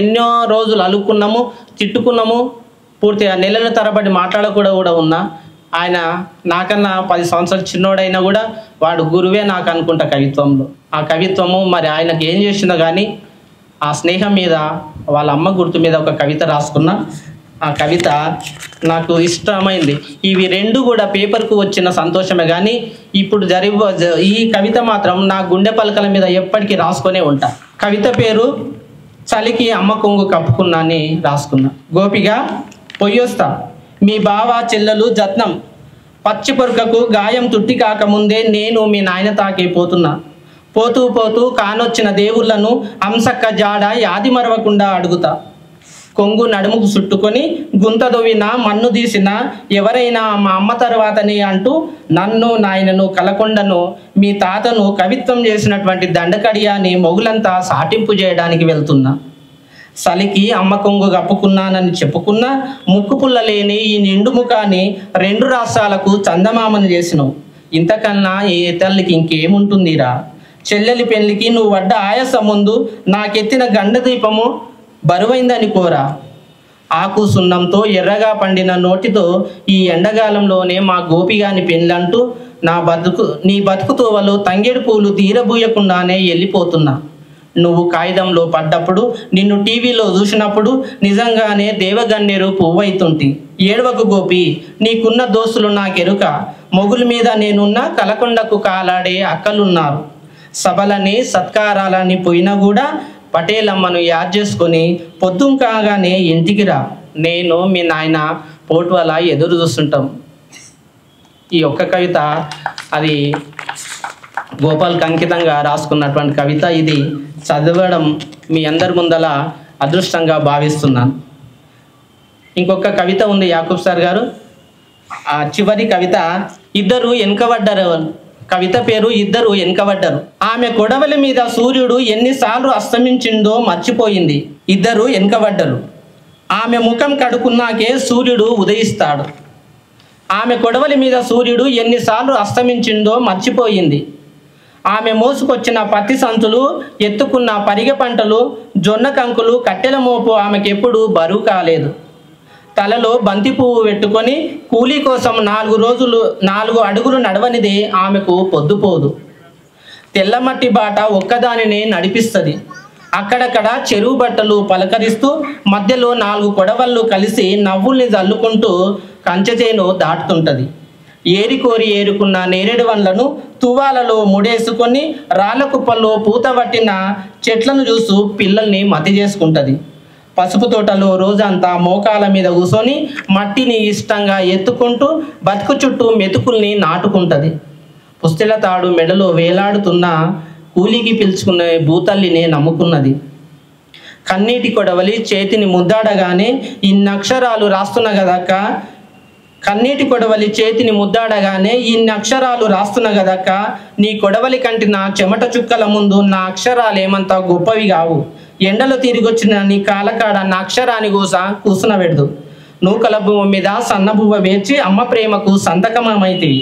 ఎన్నో రోజులు అలుక్కున్నాము, తిట్టుకున్నాము, పూర్తిగా నెలల తరబడి మాట్లాడకూడా ఉన్నా. ఆయన నాకన్నా 10 సంవత్సరాలు చిన్నోడైనా కూడా వాడు గురువే నాకు అనుకుంటా కవిత్వంలో. ఆ కవిత్వము మరి ఆయనకు ఏం చేసిందో కానీ ఆ స్నేహం మీద వాళ్ళ అమ్మ గుర్తు మీద ఒక కవిత రాసుకున్నా. ఆ కవిత నాకు ఇష్టమైంది. ఇవి 2 కూడా పేపర్కు వచ్చిన సంతోషమే కానీ ఇప్పుడు ఈ కవిత మాత్రం నా గుండె పలకల మీద ఎప్పటికీ రాసుకొనే ఉంటా. కవిత పేరు చలికి అమ్మ కొంగు కప్పుకున్నా అని రాసుకున్నా. గోపిగా పొయ్యొస్తా మీ బావ చెల్లెలు జత్నం పచ్చి పొరకకు గాయం తుట్టి కాకముందే నేను మీ నాయన తాకే పోతున్నా. పోతూ పోతూ కానొచ్చిన దేవుళ్లను అంసక్క జాడ యాది మరవకుండా అడుగుతా. కొంగు నడుముకు చుట్టుకొని గుంత దొవ్విన మన్ను తీసిన ఎవరైనా మా అమ్మ తర్వాతని అంటూ నన్ను నాయనను కలకొండను మీ తాతను కవిత్వం చేసినటువంటి దండకడియాని మొగులంతా సాటింపు చేయడానికి వెళ్తున్నా. చలికి అమ్మ కొంగు కప్పుకున్నానని చెప్పుకున్నా ముక్కు పుల్ల లేని ఈ నిండు ముఖాన్ని 2 రాష్ట్రాలకు చందమామను చేసినావు. ఇంతకన్నా ఏ తల్లికి ఇంకేముంటుందిరా? చెల్లెలి పెళ్లికి నువ్వు వడ్డ ఆయాసం ముందు నాకెత్తిన గండ దీపము బరువైందని కోరా. ఆకు సున్నంతో ఎర్రగా పండిన నోటితో ఈ ఎండగాలంలోనే మా గోపిగాని పెళ్ళంటూ నీ బతుకు తోవలో తంగేడు పూలు తీరబూయకుండానే వెళ్ళిపోతున్నా. నువ్వు కాగితంలో పడ్డప్పుడు నిన్ను టీవీలో చూసినప్పుడు నిజంగానే దేవగన్నేరు పువ్వైతుంటి. ఏడవకు గోపి, నీకున్న దోస్తులు నాకెరుక. మొగుల మీద నేనున్న కలకొండకు కాలాడే అక్కలున్నారు. సభలని సత్కారాలని పోయినా కూడా పటేలమ్మను యాద్ చేసుకొని పొద్దుం కాగానే ఇంటికి రా. నేను మీ నాయన పోటువల ఎదురు చూస్తుంటాం. ఈ ఒక్క కవిత అది గోపాల్కి అంకితంగా రాసుకున్నటువంటి కవిత. ఇది చదవడం మీ అందరి ముందల అదృష్టంగా భావిస్తున్నాను. ఇంకొక కవిత ఉంది యాకూబ్ సార్ గారు. ఆ చివరి కవిత ఇద్దరు వెనుకబడ్డారు. కవిత పేరు ఇద్దరు వెనుకబడ్డారు. ఆమె కొడవలి మీద సూర్యుడు ఎన్నిసార్లు అస్తమించిందో మర్చిపోయింది. ఇద్దరు వెనుకబడ్డరు. ఆమె ముఖం కడుకున్నాకే సూర్యుడు ఉదయిస్తాడు. ఆమె కొడవలి మీద సూర్యుడు ఎన్నిసార్లు అస్తమించిందో మర్చిపోయింది. ఆమె మోసుకొచ్చిన పత్తి సంచులు, ఎత్తుకున్న పరిగె పంటలు, జొన్న కంకులు, కట్టెల మోపు ఆమెకెప్పుడు బరువు కాలేదు. తలలో బంతి పువ్వు పెట్టుకొని కూలీ కోసం 4 అడుగులు నడవనిదే ఆమెకు పొద్దుపోదు. తెల్లమట్టి బాట ఒక్కదానినే నడిపిస్తుంది. అక్కడక్కడ చెరువు బట్టలు పలకరిస్తూ మధ్యలో 4 కొడవళ్ళు కలిసి నవ్వుల్ని జల్లుకుంటూ కంచెచేను దాటుతుంటుంది. ఏరికోరి ఏరుకున్న నేరేడు వన్లను తువ్వాలలో ముడేసుకొని రాళ్ళ కుప్పల్లో పూత పట్టిన చెట్లను చూస్తూ పిల్లల్ని మతి చేసుకుంటుంది. పసుపు తోటలో రోజంతా మోకాల మీద కూర్చొని మట్టిని ఇష్టంగా ఎత్తుకుంటూ బతుకు చుట్టూ మెతుకుల్ని నాటుకుంటుంది. పుస్తెల తాడు మెడలో వేలాడుతున్న కూలికి పిలుచుకునే భూతల్లినే నమ్ముకున్నది. కన్నీటి కొడవలి చేతిని ముద్దాడగానే ఇన్ని అక్షరాలు రాస్తున్నా కదక్క, కన్నీటి కొడవలి చేతిని ముద్దాడగానే ఇన్ని అక్షరాలు రాస్తున్నా కదక్క, నీ కొడవలి కంటిన చెమట చుక్కల ముందు నా అక్షరాలు ఏమంతా గొప్పవి కావు. ఎండలో తిరిగొచ్చిన నీ కాలకాడ నా అక్షరాన్ని కూసున పెడదు. నూకల భూమి మీద సన్నబువ్వ వేచి అమ్మ ప్రేమకు సంతకమైతివి.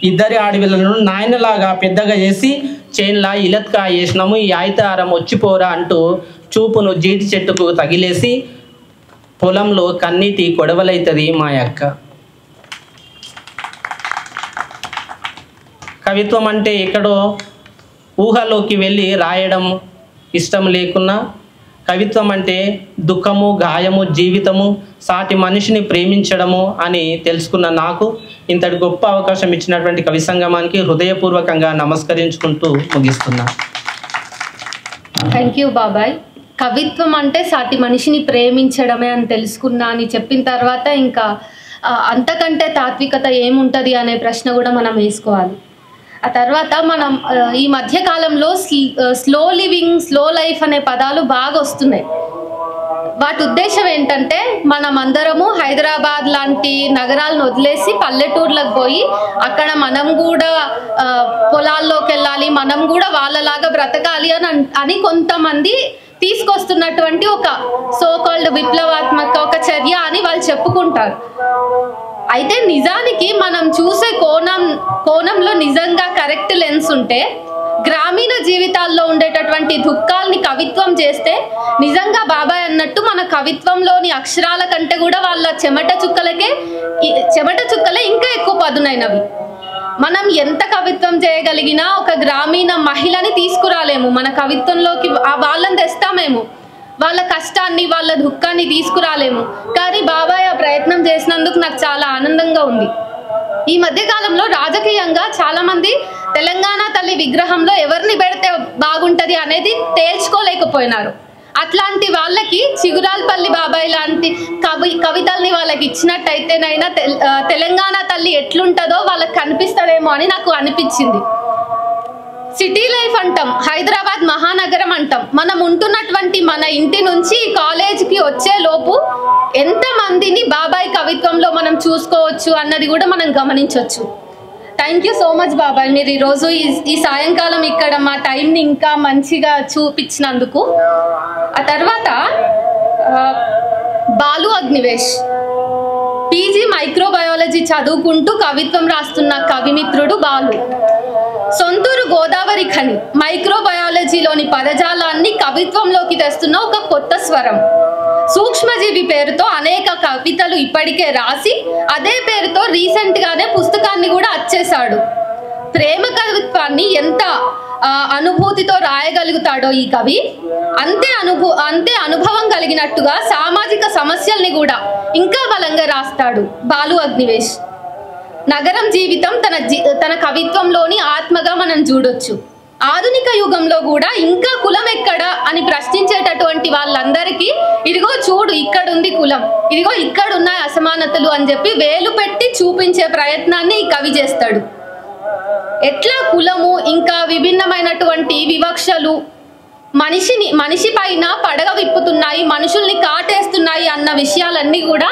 ఇద్దరి ఆడపిల్లలను నాయనలాగా పెద్దగా చేసి చేన్లా ఇలత్కా వేసినాము, ఈ ఆయితారం వచ్చిపోరా అంటూ చూపును జీటి చెట్టుకు తగిలేసి పొలంలో కన్నీటి కొడవలైతుంది మా అక్క. కవిత్వం అంటే ఎక్కడో ఊహలోకి వెళ్ళి రాయడం ఇష్టం లేకున్నా, కవిత్వం అంటే దుఃఖము, గాయము, జీవితము, సాటి మనిషిని ప్రేమించడము అని తెలుసుకున్న నాకు ఇంతటి గొప్ప అవకాశం ఇచ్చినటువంటి కవి సంగమానికి హృదయపూర్వకంగా నమస్కరించుకుంటూ ముగిస్తున్నా. థ్యాంక్ యూ బాబాయ్. కవిత్వం అంటే సాటి మనిషిని ప్రేమించడమే అని తెలుసుకున్నా అని చెప్పిన తర్వాత ఇంకా అంతకంటే తాత్వికత ఏముంటుంది అనే ప్రశ్న కూడా మనం వేసుకోవాలి. ఆ తర్వాత మనం ఈ మధ్య కాలంలో స్లో లివింగ్, స్లో లైఫ్ అనే పదాలు బాగా వస్తున్నాయి. వాటి ఉద్దేశం ఏంటంటే మనం అందరము హైదరాబాద్ లాంటి నగరాలను వదిలేసి పల్లెటూర్లకు పోయి అక్కడ మనం కూడా పొలాల్లోకి వెళ్ళాలి, మనం కూడా వాళ్ళలాగా బ్రతకాలి అని కొంతమంది తీసుకొస్తున్నటువంటి ఒక సోకాల్డ్ విప్లవాత్మక ఒక చర్య అని వాళ్ళు చెప్పుకుంటారు. అయితే నిజానికి మనం చూసే కోణంలో నిజంగా కరెక్ట్ లెన్స్ ఉంటే, గ్రామీణ జీవితాల్లో ఉండేటటువంటి దుఃఖాల్ని కవిత్వం చేస్తే నిజంగా బాబాయ్ అన్నట్టు మన కవిత్వంలోని అక్షరాల కంటే కూడా వాళ్ళ చెమట చుక్కలే ఇంకా ఎక్కువ పదునైనవి. మనం ఎంత కవిత్వం చేయగలిగినా ఒక గ్రామీణ మహిళని తీసుకురాలేము మన కవిత్వంలోకి. వాళ్ళని తెస్తామేమో, వాళ్ళ కష్టాన్ని వాళ్ళ దుఃఖాన్ని తీసుకురాలేము. కానీ బాబాయ్ ఆ ప్రయత్నం చేసినందుకు నాకు చాలా ఆనందంగా ఉంది. ఈ మధ్య కాలంలో రాజకీయంగా చాలా మంది తెలంగాణ తల్లి విగ్రహంలో ఎవరిని పెడితే బాగుంటది అనేది తేల్చుకోలేకపోయినారు. అట్లాంటి వాళ్ళకి చిగురాల్పల్లి బాబాయ్ లాంటి కవితల్ని వాళ్ళకి ఇచ్చినట్టయితేనైనా తెలంగాణ తల్లి ఎట్లుంటుందో వాళ్ళకి కనిపిస్తుందేమో అని నాకు అనిపించింది. సిటీ లైఫ్ అంటాం, హైదరాబాద్ మహానగరం అంటాం. మనం ఉంటున్నటువంటి మన ఇంటి నుంచి కాలేజ్కి వచ్చే లోపు ఎంతమందిని బాబాయ్ కవిత్వంలో మనం చూసుకోవచ్చు అన్నది కూడా మనం గమనించవచ్చు. థ్యాంక్ యూ సో మచ్ బాబాయ్, మీరు ఈరోజు ఈ సాయంకాలం ఇక్కడ మా టైంని ఇంకా మంచిగా చూపించినందుకు. ఆ తర్వాత బాలు అగ్నివేష్ పీజీ మైక్రోబయాలజీ చదువుకుంటూ కవిత్వం రాస్తున్న కవిమిత్రుడు బాలు. సొంతూరు గోదావరి ఖని మైక్రోబయాలజీలోని పదజాలాన్ని కవిత్వంలోకి తెస్తున్న ఒక కొత్త స్వరం. సూక్ష్మజీవి పేరుతో అనేక కవితలు ఇప్పటికే రాసి అదే పేరుతో రీసెంట్ గానే పుస్తకాన్ని కూడా అచ్చేశాడు. ప్రేమ కవిత్వాన్ని ఎంత అనుభూతితో రాయగలుగుతాడో ఈ కవి, అంతే అనుభవం కలిగినట్టుగా సామాజిక సమస్యల్ని కూడా ఇంకా బలంగా రాస్తాడు బాలు అగ్నివేష్. నగరం జీవితం తన కవిత్వంలోని ఆత్మగా మనం చూడొచ్చు. ఆధునిక యుగంలో కూడా ఇంకా కులం ఎక్కడా అని ప్రశ్నించేటటువంటి వాళ్ళందరికీ ఇదిగో చూడు ఇక్కడుంది కులం, ఇదిగో ఇక్కడున్నాయి అసమానతలు అని చెప్పి వేలు పెట్టి చూపించే ప్రయత్నాన్ని ఈ కవి చేస్తాడు. ఎట్లా కులము ఇంకా విభిన్నమైనటువంటి వివక్షలు మనిషి పైన పడగ విప్పుతున్నాయి, మనుషుల్ని కాటేస్తున్నాయి అన్న విషయాలన్నీ కూడా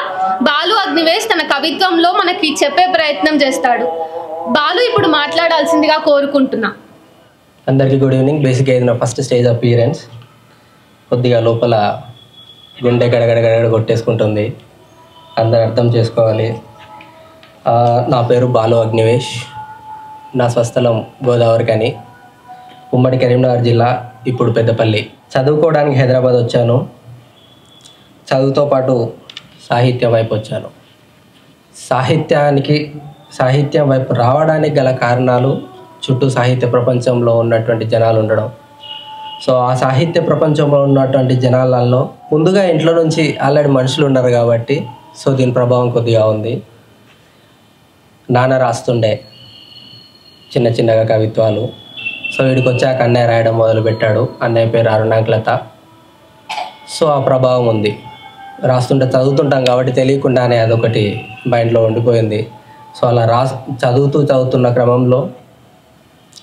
బాలు అగ్నివేష్ తన కవిత్వంలో మనకి చెప్పే ప్రయత్నం చేస్తాడు. బాలు ఇప్పుడు మాట్లాడాల్సిందిగా కోరుకుంటున్నా. అందరికీ గుడ్ ఈవినింగ్. బేసిక్గా ఇది నా ఫస్ట్ స్టేజ్ అపియరెన్స్. కొద్దిగా లోపల గుండె గడగడగడ కొట్టేసుకుంటుంది, అందరు అర్థం చేసుకోవాలి. నా పేరు బాలు అగ్నివేష్, నా స్వస్థలం గోదావరి ఖని, ఉమ్మడి కరీంనగర్ జిల్లా, ఇప్పుడు పెద్దపల్లి. చదువుకోవడానికి హైదరాబాద్ వచ్చాను. చదువుతో పాటు సాహిత్యం వైపు వచ్చాను. సాహిత్యం వైపు రావడానికి గల కారణాలు చుట్టూ సాహిత్య ప్రపంచంలో ఉన్నటువంటి జనాలు ఉండడం. సో ఆ సాహిత్య ప్రపంచంలో ఉన్నటువంటి జనాలలో ముందుగా ఇంట్లో నుంచి ఆల్రెడీ మనుషులు ఉన్నారు కాబట్టి సో దీని ప్రభావం కొద్దిగా ఉంది. నాన్న రాస్తుండే చిన్న చిన్నగా కవిత్వాలు. సో వీడికి వచ్చాక అన్నయ్య రాయడం మొదలుపెట్టాడు. అన్నయ్య పేరు అరుణాంక్లత. సో ఆ ప్రభావం ఉంది. రాస్తుంటే చదువుతుంటాం కాబట్టి తెలియకుండానే అదొకటి మైండ్లో ఉండిపోయింది. సో అలా చదువుతున్న క్రమంలో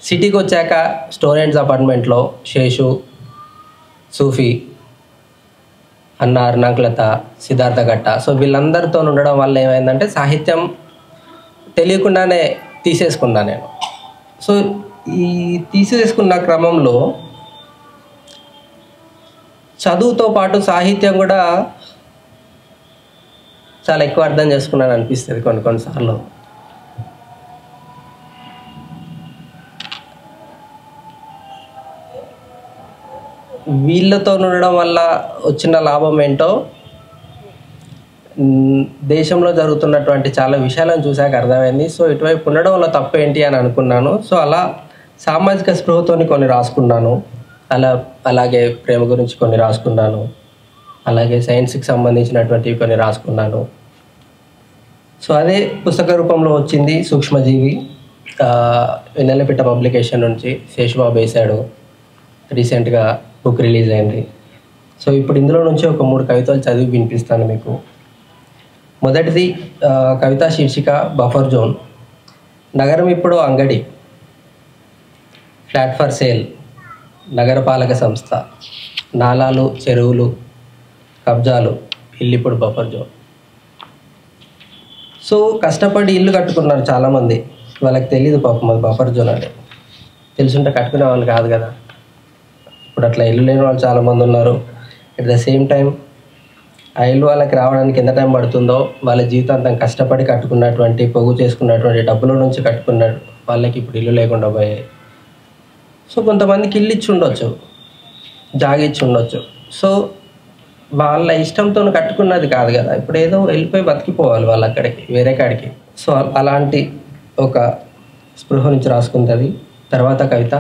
సిటీకి వచ్చాక స్టూడెంట్స్ అపార్ట్మెంట్లో శేషు, సూఫీ, అన్న అరుణాంక్లత, సిద్ధార్థ గట్ట, సో వీళ్ళందరితో ఉండడం వల్ల ఏమైందంటే సాహిత్యం తెలియకుండానే తీసేసుకున్నా నేను. సో ఈ తీసేసుకున్న క్రమంలో చదువుతో పాటు సాహిత్యం కూడా చాలా ఎక్కువ అర్థం చేసుకున్నాను అనిపిస్తుంది కొన్నిసార్లు. వీళ్ళతో ఉండడం వల్ల వచ్చిన లాభం ఏంటో దేశంలో జరుగుతున్నటువంటి చాలా విషయాలను చూశాక అర్థమైంది. సో ఇటువైపు ఉండడం వల్ల తప్పేంటి అని అనుకున్నాను. సో అలా సామాజిక స్పృహతోని కొన్ని రాసుకున్నాను. అలాగే ప్రేమ గురించి కొన్ని రాసుకున్నాను. అలాగే సైన్స్కి సంబంధించినటువంటివి కొన్ని రాసుకున్నాను. సో అదే పుస్తక రూపంలో వచ్చింది సూక్ష్మజీవి. వెన్నెలపిట్ట పబ్లికేషన్ నుంచి శేషుబాబు వేశాడు. రీసెంట్గా బుక్ రిలీజ్ అయింది. సో ఇప్పుడు ఇందులో నుంచి ఒక 3 కవితలు చదివి వినిపిస్తాను మీకు. మొదటిది కవితా శీర్షిక బఫర్ జోన్. నగరం ఇప్పుడు అంగడి, ఫ్లాట్ ఫర్ సేల్, నగరపాలక సంస్థ, నాలాలు, చెరువులు, కబ్జాలు, ఇల్లు ఇప్పుడు బఫర్ జోన్. సో కష్టపడి ఇల్లు కట్టుకున్నారు చాలామంది. వాళ్ళకి తెలియదు పాపం అది బఫర్ జోన్ అని. తెలుసుంటే కట్టుకునే వాళ్ళు కాదు కదా. ఇప్పుడు అట్లా ఇల్లు లేని వాళ్ళు చాలామంది ఉన్నారు. అట్ ద సేమ్ టైం ఆ ఇల్లు వాళ్ళకి రావడానికి ఎంత టైం పడుతుందో, వాళ్ళ జీవితాంతం కష్టపడి కట్టుకున్నటువంటి, పొగు చేసుకున్నటువంటి డబ్బుల నుంచి కట్టుకున్న వాళ్ళకి ఇప్పుడు ఇల్లు లేకుండా పోయాయి. సో కొంతమందికి ఇల్లు ఇచ్చి ఉండొచ్చు, జాగా ఇచ్చి ఉండొచ్చు. సో వాళ్ళ ఇష్టంతో కట్టుకున్నది కాదు కదా, ఇప్పుడు ఏదో వెళ్ళిపోయి బతికిపోవాలి వాళ్ళు అక్కడికి, వేరే కాడికి. సో అలాంటి ఒక స్పృహ నుంచి రాసుకుంటుంది. తర్వాత కవిత,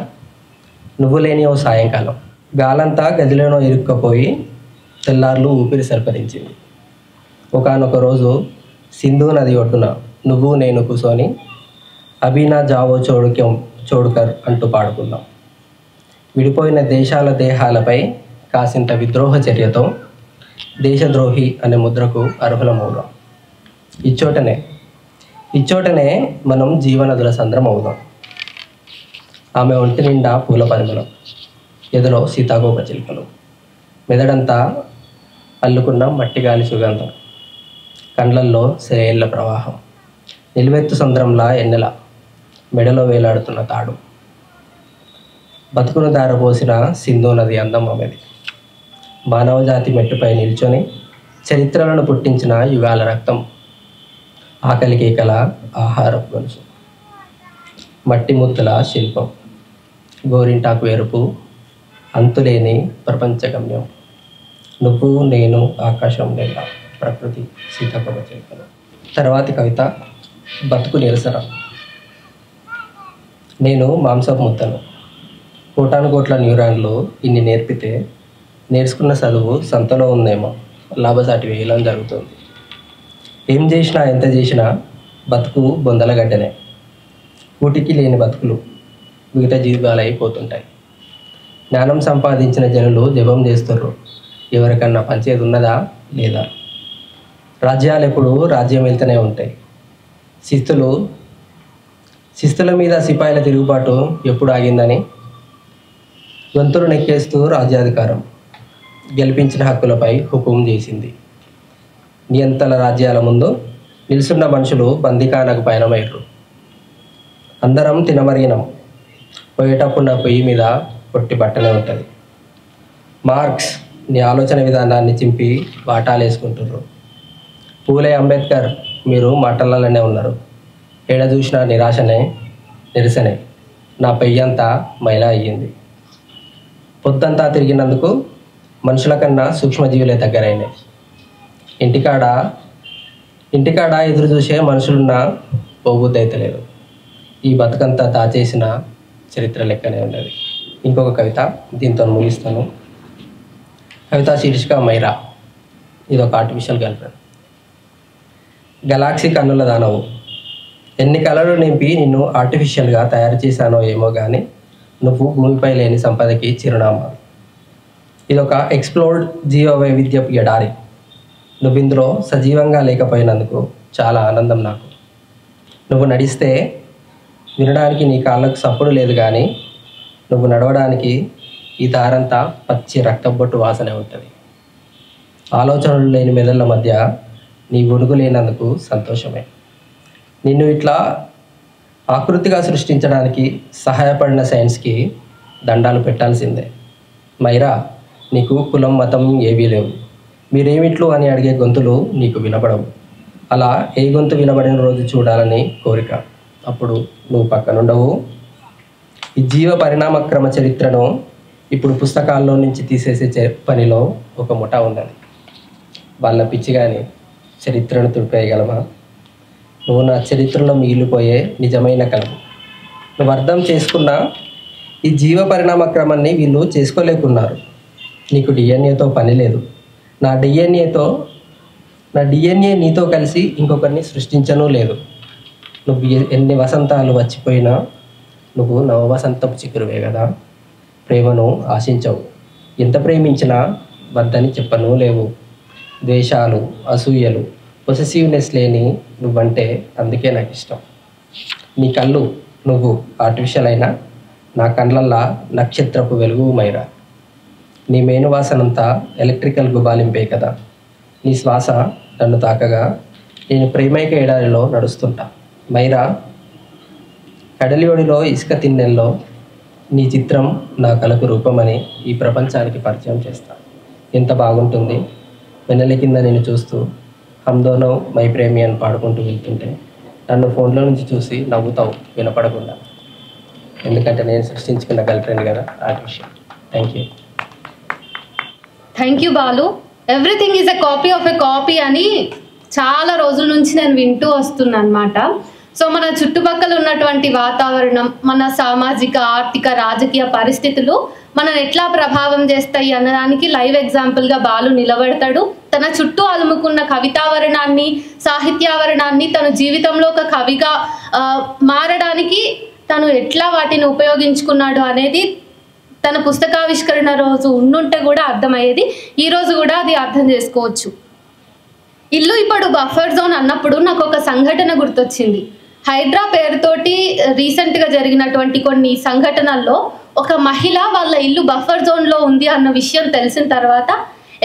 నువ్వు లేని ఓ సాయంకాలం. గాలంతా గదిలోనో ఇరుక్కపోయి తెల్లార్లు ఊపిరి సరిపరించింది. ఒకానొక రోజు సింధు నది ఒడ్డున నువ్వు నేను కూర్చొని అభినా జావో చోడుకర్ అంటూ పాడుకుందాం. విడిపోయిన దేశాల దేహాలపై కాసింత విద్రోహ చర్యతో దేశద్రోహి అనే ముద్రకు అర్హులమవుదాం. ఇచ్చోటనే మనం జీవనదుల సంద్రం అవుదాం. ఆమె ఒంటి నిండా పూల పరిమళం, ఎదలో సీతాకోక చిలుకలు, మెదడంతా అల్లుకున్న మట్టిగాలి సుగంధం, కండ్లల్లో శ్రేయళ్ళ ప్రవాహం, నిలువెత్తు సంద్రంలా ఎన్నెల, మెడలో వేలాడుతున్న తాడు, బతుకును దారపోసిన సింధు నది అందం ఆమెది. మానవజాతి మెట్టుపై నిల్చొని చరిత్రలను పుట్టించిన యుగాల రక్తం, ఆకలి కేకల ఆహారపు గొలుసు, మట్టి ముద్దుల శిల్పం, గోరింటాకు ఎరుపు, అంతులేని ప్రపంచగమ్యం, నువ్వు నేను ఆకాశం నేల, ప్రకృతి సీతాకోక చిలుకలు. తర్వాతి కవిత బతుకు నిరసన. నేను మాంసపు ముద్దను, కోటానుకోట్ల న్యూరాన్లు ఇన్ని నేర్పితే నేర్చుకున్న చదువు సంతలో ఉందేమో, లాభసాటి వేయడం జరుగుతుంది. ఏం చేసినా ఎంత చేసినా బతుకు బొందలగడ్డనే. కూటికి లేని బతుకులు మిగతా జీవితాలు అయిపోతుంటాయి. జ్ఞానం సంపాదించిన జనులు జపం చేస్తుర్రు, ఎవరికన్నా పంచేది ఉన్నదా లేదా? రాజ్యాలు ఎప్పుడు రాజ్యం వెళ్తూనే ఉంటాయి. శిస్తుల మీద సిపాయిల తిరుగుబాటు ఎప్పుడు ఆగిందని గొంతులు నెక్కేస్తూ రాజ్యాధికారం గెలిపించిన హక్కులపై హుకుం చేసింది. నియంతల రాజ్యాల ముందు నిలుసున్న మనుషులు బందికానకు పయనమయ్యారు. అందరం తినమరిగినాం, పోయేటప్పుడు నా పొయ్యి మీద పొట్టి బట్టనే ఉంటుంది. మార్క్స్ నీ ఆలోచన విధానాన్ని చింపి వాటాలు వేసుకుంటున్నారు. పూలే అంబేద్కర్ మీరు మాటలలోనే ఉన్నారు. ఏడ చూసినా నిరసనే. నా పెయ్యంతా మైలా అయ్యింది. పొద్దంతా తిరిగినందుకు మనుషుల కన్నా సూక్ష్మజీవులే దగ్గరైనాయి. ఇంటికాడ ఎదురు చూసే మనుషులున్న పోబుద్ది అయితే లేదు. ఈ బతుకంతా దాచేసిన చరిత్ర లెక్కనే ఉన్నది. ఇంకొక కవిత, దీంతో ముగిస్తాను. కవిత శీర్షిక మైరా. ఇది ఒక ఆర్టిఫిషియల్ గర్ల్ఫ్రెండ్. గెలాక్సీ కన్నుల దానవు, ఎన్ని కళలు నింపి నిన్ను ఆర్టిఫిషియల్గా తయారు చేశానో ఏమో కానీ నువ్వు భూమిపై లేని సంపదకి చిరునామా. ఇదొక ఎక్స్ప్లోర్డ్ జీవ వైవిధ్యపు ఎడారి. నువ్వు ఇందులో సజీవంగా లేకపోయినందుకు చాలా ఆనందం నాకు. నువ్వు నడిస్తే వినడానికి నీ కాళ్ళకు సప్పుడు లేదు, కానీ నువ్వు నడవడానికి ఈ దారంతా పచ్చి రక్తబొట్టు వాసనే ఉంటుంది. ఆలోచనలు లేని మెదళ్ళ మధ్య నీ ఒడుగు లేనందుకు సంతోషమే. నిన్ను ఇట్లా ఆకృతిగా సృష్టించడానికి సహాయపడిన సైన్స్కి దండాలు పెట్టాల్సిందే. మైరా, నీకు కులం మతం ఏవీ లేవు. మీరేమిట్లు అని అడిగే గొంతులు నీకు వినపడవు. అలా ఏ గొంతు వినబడిన రోజు చూడాలని కోరిక. అప్పుడు నువ్వు పక్కనుండవు. ఈ జీవ పరిణామక్రమ చరిత్రను ఇప్పుడు పుస్తకాల్లో నుంచి తీసేసే పనిలో ఒక ముఠా ఉన్నది. వాళ్ళ పిచ్చిగాని చరిత్రను తుడిపేయగలమా? నువ్వు నా చరిత్రలో మిగిలిపోయే నిజమైన కలము. నువ్వు అర్థం చేసుకున్న ఈ జీవ పరిణామక్రమాన్ని వీళ్ళు చేసుకోలేకున్నారు. నీకు డిఎన్ఏతో పని లేదు. నా డిఎన్ఏ నీతో కలిసి ఇంకొకరిని సృష్టించను లేదు. నువ్వు ఎన్ని వసంతాలు వచ్చిపోయినా నువ్వు నవవసంతపు చిగురువే కదా. ప్రేమను ఆశించవు, ఎంత ప్రేమించినా వద్దని చెప్పను లేవు. ద్వేషాలు, అసూయలు, పొసెసివ్నెస్ లేని నువ్వంటే అందుకే నాకు ఇష్టం. నీ కళ్ళు నువ్వు ఆర్టిఫిషియల్ అయినా నా కళ్ళల్లా నక్షత్రపు వెలుగు మైరా. నీ మేనువాసనంతా ఎలక్ట్రికల్ గుబాలింపే కదా. నీ శ్వాస నన్ను తాకగా నేను ప్రేమైక ఎడారిలో నడుస్తుంటా. మైరా, కడలి ఒడిలో ఇసుక తిన్నెల్లో నీ చిత్రం నా కళకు రూపమని ఈ ప్రపంచానికి పరిచయం చేస్తా. ఎంత బాగుంటుంది. వెన్నెల కింద నేను చూస్తూ హమ్దోనో మై ప్రేమి అని పాడుకుంటూ వెళ్తుంటే నన్ను ఫోన్లో నుంచి చూసి నవ్వుతావు వినపడకుండా. ఎందుకంటే నేను సృష్టించుకున్న గర్ల్ ఫ్రెండ్ కదా ఆ విషయం. Thank you Balu. Everything is a copy of a copy అని చాలా రోజుల నుంచి నేను వింటూ వస్తున్నా అనమాట. సో మన చుట్టుపక్కల ఉన్నటువంటి వాతావరణం, మన సామాజిక, ఆర్థిక, రాజకీయ పరిస్థితులు మనల్ని ఎట్లా ప్రభావం చేస్తాయి అన్నదానికి లైవ్ ఎగ్జాంపుల్గా బాలు నిలబడతాడు. తన చుట్టూ అలుముకున్న కవితావరణాన్ని, సాహిత్యావరణాన్ని తన జీవితంలో ఒక కవిగా మారడానికి తను ఎట్లా వాటిని ఉపయోగించుకున్నాడు అనేది తన పుస్తకావిష్కరణ రోజు ఉండుంటే కూడా అర్థమయ్యేది. ఈరోజు కూడా అది అర్థం చేసుకోవచ్చు. ఇల్లు ఇప్పుడు బఫర్ జోన్ అన్నప్పుడు నాకు ఒక సంఘటన గుర్తొచ్చింది. హైడ్రా పేరుతోటి రీసెంట్గా జరిగినటువంటి కొన్ని సంఘటనల్లో ఒక మహిళ వాళ్ళ ఇల్లు బఫర్ జోన్లో ఉంది అన్న విషయం తెలిసిన తర్వాత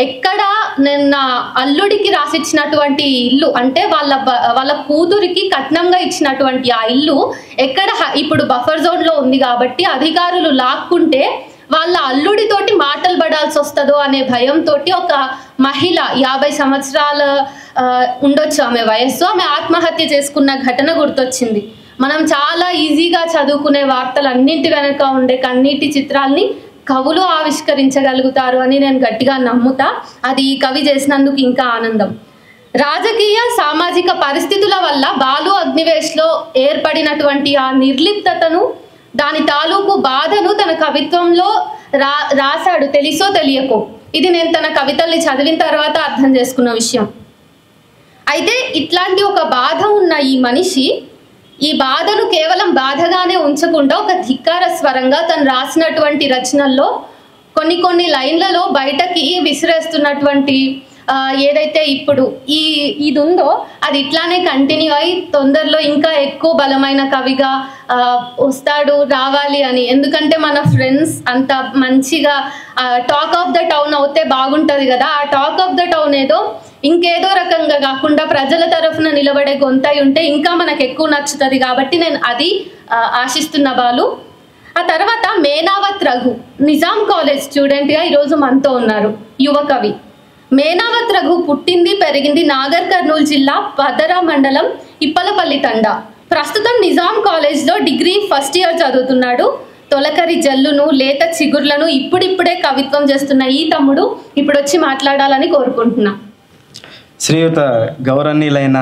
ఎక్కడ నేను నా అల్లుడికి రాసిచ్చినటువంటి ఇల్లు అంటే వాళ్ళ కూతురికి కట్నంగా ఇచ్చినటువంటి ఆ ఇల్లు ఎక్కడ ఇప్పుడు బఫర్ జోన్లో ఉంది కాబట్టి అధికారులు లాక్కుంటే వాళ్ళ అల్లుడితోటి మాటలు పడాల్సి వస్తుందో అనే భయంతో ఒక మహిళ 50 సంవత్సరాల ఉండొచ్చు ఆమె వయస్సు, ఆమె ఆత్మహత్య చేసుకున్న ఘటన గుర్తొచ్చింది. మనం చాలా ఈజీగా చదువుకునే వార్తలు అన్నింటి వెనక ఉండే కన్నీటి చిత్రాల్ని కవులు ఆవిష్కరించగలుగుతారు అని నేను గట్టిగా నమ్ముతా. అది ఈ కవి చేసినందుకు ఇంకా ఆనందం. రాజకీయ సామాజిక పరిస్థితుల వల్ల బాలు అగ్నివేష్లో ఏర్పడినటువంటి ఆ నిర్లిప్తతను, దాని తాలూకు బాధను తన కవిత్వంలో రాశాడు తెలిసో తెలియకో. ఇది నేను తన కవితల్ని చదివిన తర్వాత అర్థం చేసుకున్న విషయం. అయితే ఇట్లాంటి ఒక బాధ ఉన్న ఈ మనిషి ఈ బాధను కేవలం బాధగానే ఉంచకుండా ఒక ధిక్కార స్వరంగా తను రాసినటువంటి రచనల్లో కొన్ని లైన్లలో బయటకి విసిరేస్తున్నటువంటి ఏదైతే ఇప్పుడు ఇది ఉందో అది ఇట్లానే కంటిన్యూ అయి తొందరలో ఇంకా ఎక్కువ బలమైన కవిగా రావాలి అని. ఎందుకంటే మన ఫ్రెండ్స్ అంత మంచిగా టాక్ ఆఫ్ ద టౌన్ అవుతే బాగుంటుంది కదా. ఆ టాక్ ఆఫ్ ద టౌన్ ఏదో ఇంకేదో రకంగా కాకుండా ప్రజల తరఫున నిలబడే గొంతై ఉంటే ఇంకా మనకు ఎక్కువ నచ్చుతుంది. కాబట్టి నేను అది ఆశిస్తున్న బాలు. ఆ తర్వాత మేనావత్ రఘు నిజాం కాలేజ్ స్టూడెంట్గా ఈరోజు మనతో ఉన్నారు. యువ కవి మేనావత్ రఘు పుట్టింది పెరిగింది నాగర్ కర్నూలు జిల్లా పదరా మండలం ఇప్పలపల్లి తండా. ప్రస్తుతం నిజాం కాలేజ్లో డిగ్రీ ఫస్ట్ ఇయర్ చదువుతున్నాడు. తొలకరి జల్లును లేత చిగుర్లను ఇప్పుడిప్పుడే కవిత్వం చేస్తున్న ఈ తమ్ముడు ఇప్పుడు వచ్చి మాట్లాడాలని కోరుకుంటున్నా. శ్రీయుత గౌరవనీయులైన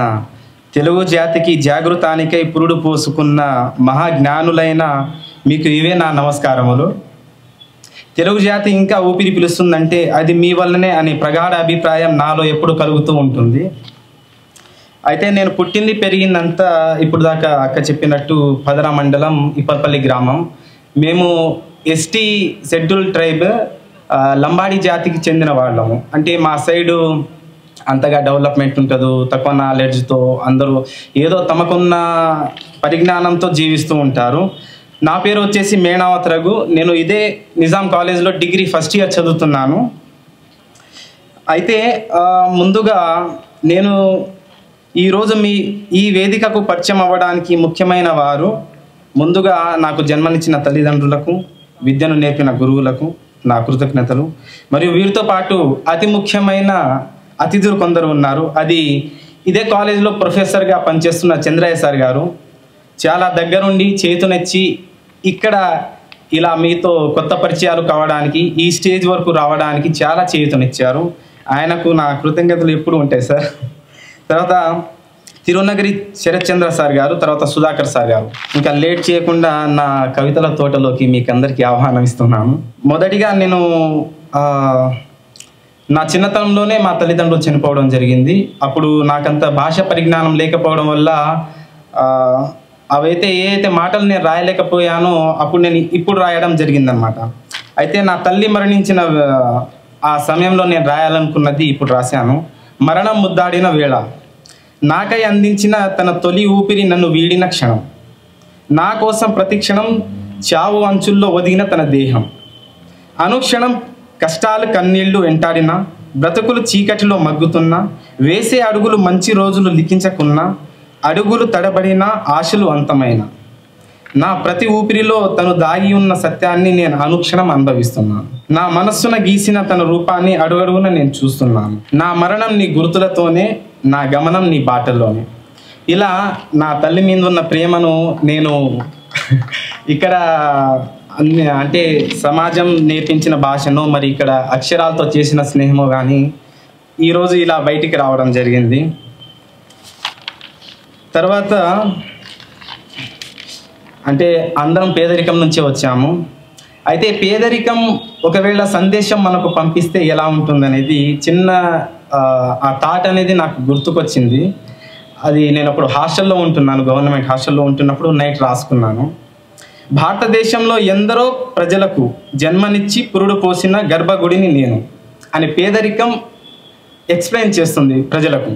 తెలుగు జాతికి జాగృతానికై పురుడు పోసుకున్న మహాజ్ఞానులైన మీకు ఇవే నా నమస్కారములు. తెలుగు జాతి ఇంకా ఊపిరి పిలుస్తుందంటే అది మీ వల్లనే అనే ప్రగాఢ అభిప్రాయం నాలో ఎప్పుడు కలుగుతూ ఉంటుంది. అయితే నేను పుట్టింది పెరిగిందంతా ఇప్పుడు దాకా అక్క చెప్పినట్టు పదరా మండలం ఇప్పలపల్లి గ్రామం. మేము ఎస్టీ షెడ్యూల్ ట్రైబ్ లంబాడి జాతికి చెందిన వాళ్ళము. అంటే మా సైడు అంతగా డెవలప్మెంట్ ఉంటుంది, తక్కువ నాలెడ్జ్తో అందరూ ఏదో తమకున్న పరిజ్ఞానంతో జీవిస్తూ ఉంటారు. నా పేరు వచ్చేసి మేనావత్ రఘు. నేను ఇదే నిజాం కాలేజ్లో డిగ్రీ ఫస్ట్ ఇయర్ చదువుతున్నాను. అయితే ముందుగా నేను ఈరోజు ఈ వేదికకు పరిచయం అవ్వడానికి ముఖ్యమైన వారు ముందుగా నాకు జన్మనిచ్చిన తల్లిదండ్రులకు, విద్యను నేర్పిన గురువులకు నా కృతజ్ఞతలు. మరియు వీరితో పాటు అతి ముఖ్యమైన అతిథులు కొందరు ఉన్నారు. అది ఇదే కాలేజీలో ప్రొఫెసర్గా పనిచేస్తున్న చంద్రయ్య సార్ గారు. చాలా దగ్గరుండి చేతునెచ్చి ఇక్కడ ఇలా మీతో కొత్త పరిచయాలు కావడానికి, ఈ స్టేజ్ వరకు రావడానికి చాలా చేతునిచ్చారు. ఆయనకు నా కృతజ్ఞతలు ఎప్పుడు ఉంటాయి సార్. తర్వాత తిరునగిరి శరత్ చంద్ర సార్ గారు, తర్వాత సుధాకర్ సార్ గారు. ఇంకా లేట్ చేయకుండా నా కవితల తోటలోకి మీకు అందరికీ ఆహ్వానం ఇస్తున్నాను. మొదటిగా నేను నా చిన్నతనంలోనే మా తల్లిదండ్రులు చనిపోవడం జరిగింది. అప్పుడు నాకంత భాష పరిజ్ఞానం లేకపోవడం వల్ల అవైతే ఏదైతే మాటలు నేను రాయలేకపోయానో అప్పుడు నేను ఇప్పుడు రాయడం జరిగిందనమాట. అయితే నా తల్లి మరణించిన ఆ సమయంలో నేను రాయాలనుకున్నది ఇప్పుడు రాశాను. మరణం ముద్దాడిన వేళ, నాకై అందించిన తన తొలి ఊపిరి నన్ను వీడిన క్షణం, నా కోసం ప్రతిక్షణం చావు అంచుల్లో ఒదిగిన తన దేహం, అనుక్షణం కష్టాలు కన్నీళ్లు వెంటాడిన, బ్రతుకులు చీకటిలో మగ్గుతున్నా, వేసే అడుగులు మంచి రోజులు లిఖించకున్నా, అడుగులు తడబడిన ఆశలు అంతమైన, నా ప్రతి ఊపిరిలో తను దాగి ఉన్న సత్యాన్ని నేను అనుక్షణం అనుభవిస్తున్నాను. నా మనస్సున గీసిన తన రూపాన్ని అడుగడుగున నేను చూస్తున్నాను. నా మరణం నీ గుర్తులతోనే, నా గమనం నీ బాటల్లోనే. ఇలా నా తల్లి మీద ఉన్న ప్రేమను నేను ఇక్కడ అంటే సమాజం నేర్పించిన భాషను, మరి ఇక్కడ అక్షరాలతో చేసిన స్నేహము కానీ ఈరోజు ఇలా బయటికి రావడం జరిగింది. తర్వాత అంటే అందరం పేదరికం నుంచే వచ్చాము. అయితే పేదరికం ఒకవేళ సందేశం మనకు పంపిస్తే ఎలా ఉంటుందనేది చిన్న ఆ థాట్ అనేది నాకు గుర్తుకొచ్చింది. అది నేను అప్పుడు హాస్టల్లో ఉంటున్నాను, గవర్నమెంట్ హాస్టల్లో ఉంటున్నప్పుడు నైట్ రాసుకున్నాను. భారతదేశంలో ఎందరో ప్రజలకు జన్మనిచ్చి పురుడు పోసిన గర్భగుడిని నేను అని పేదరికం ఎక్స్ప్లెయిన్ చేస్తుంది ప్రజలకు.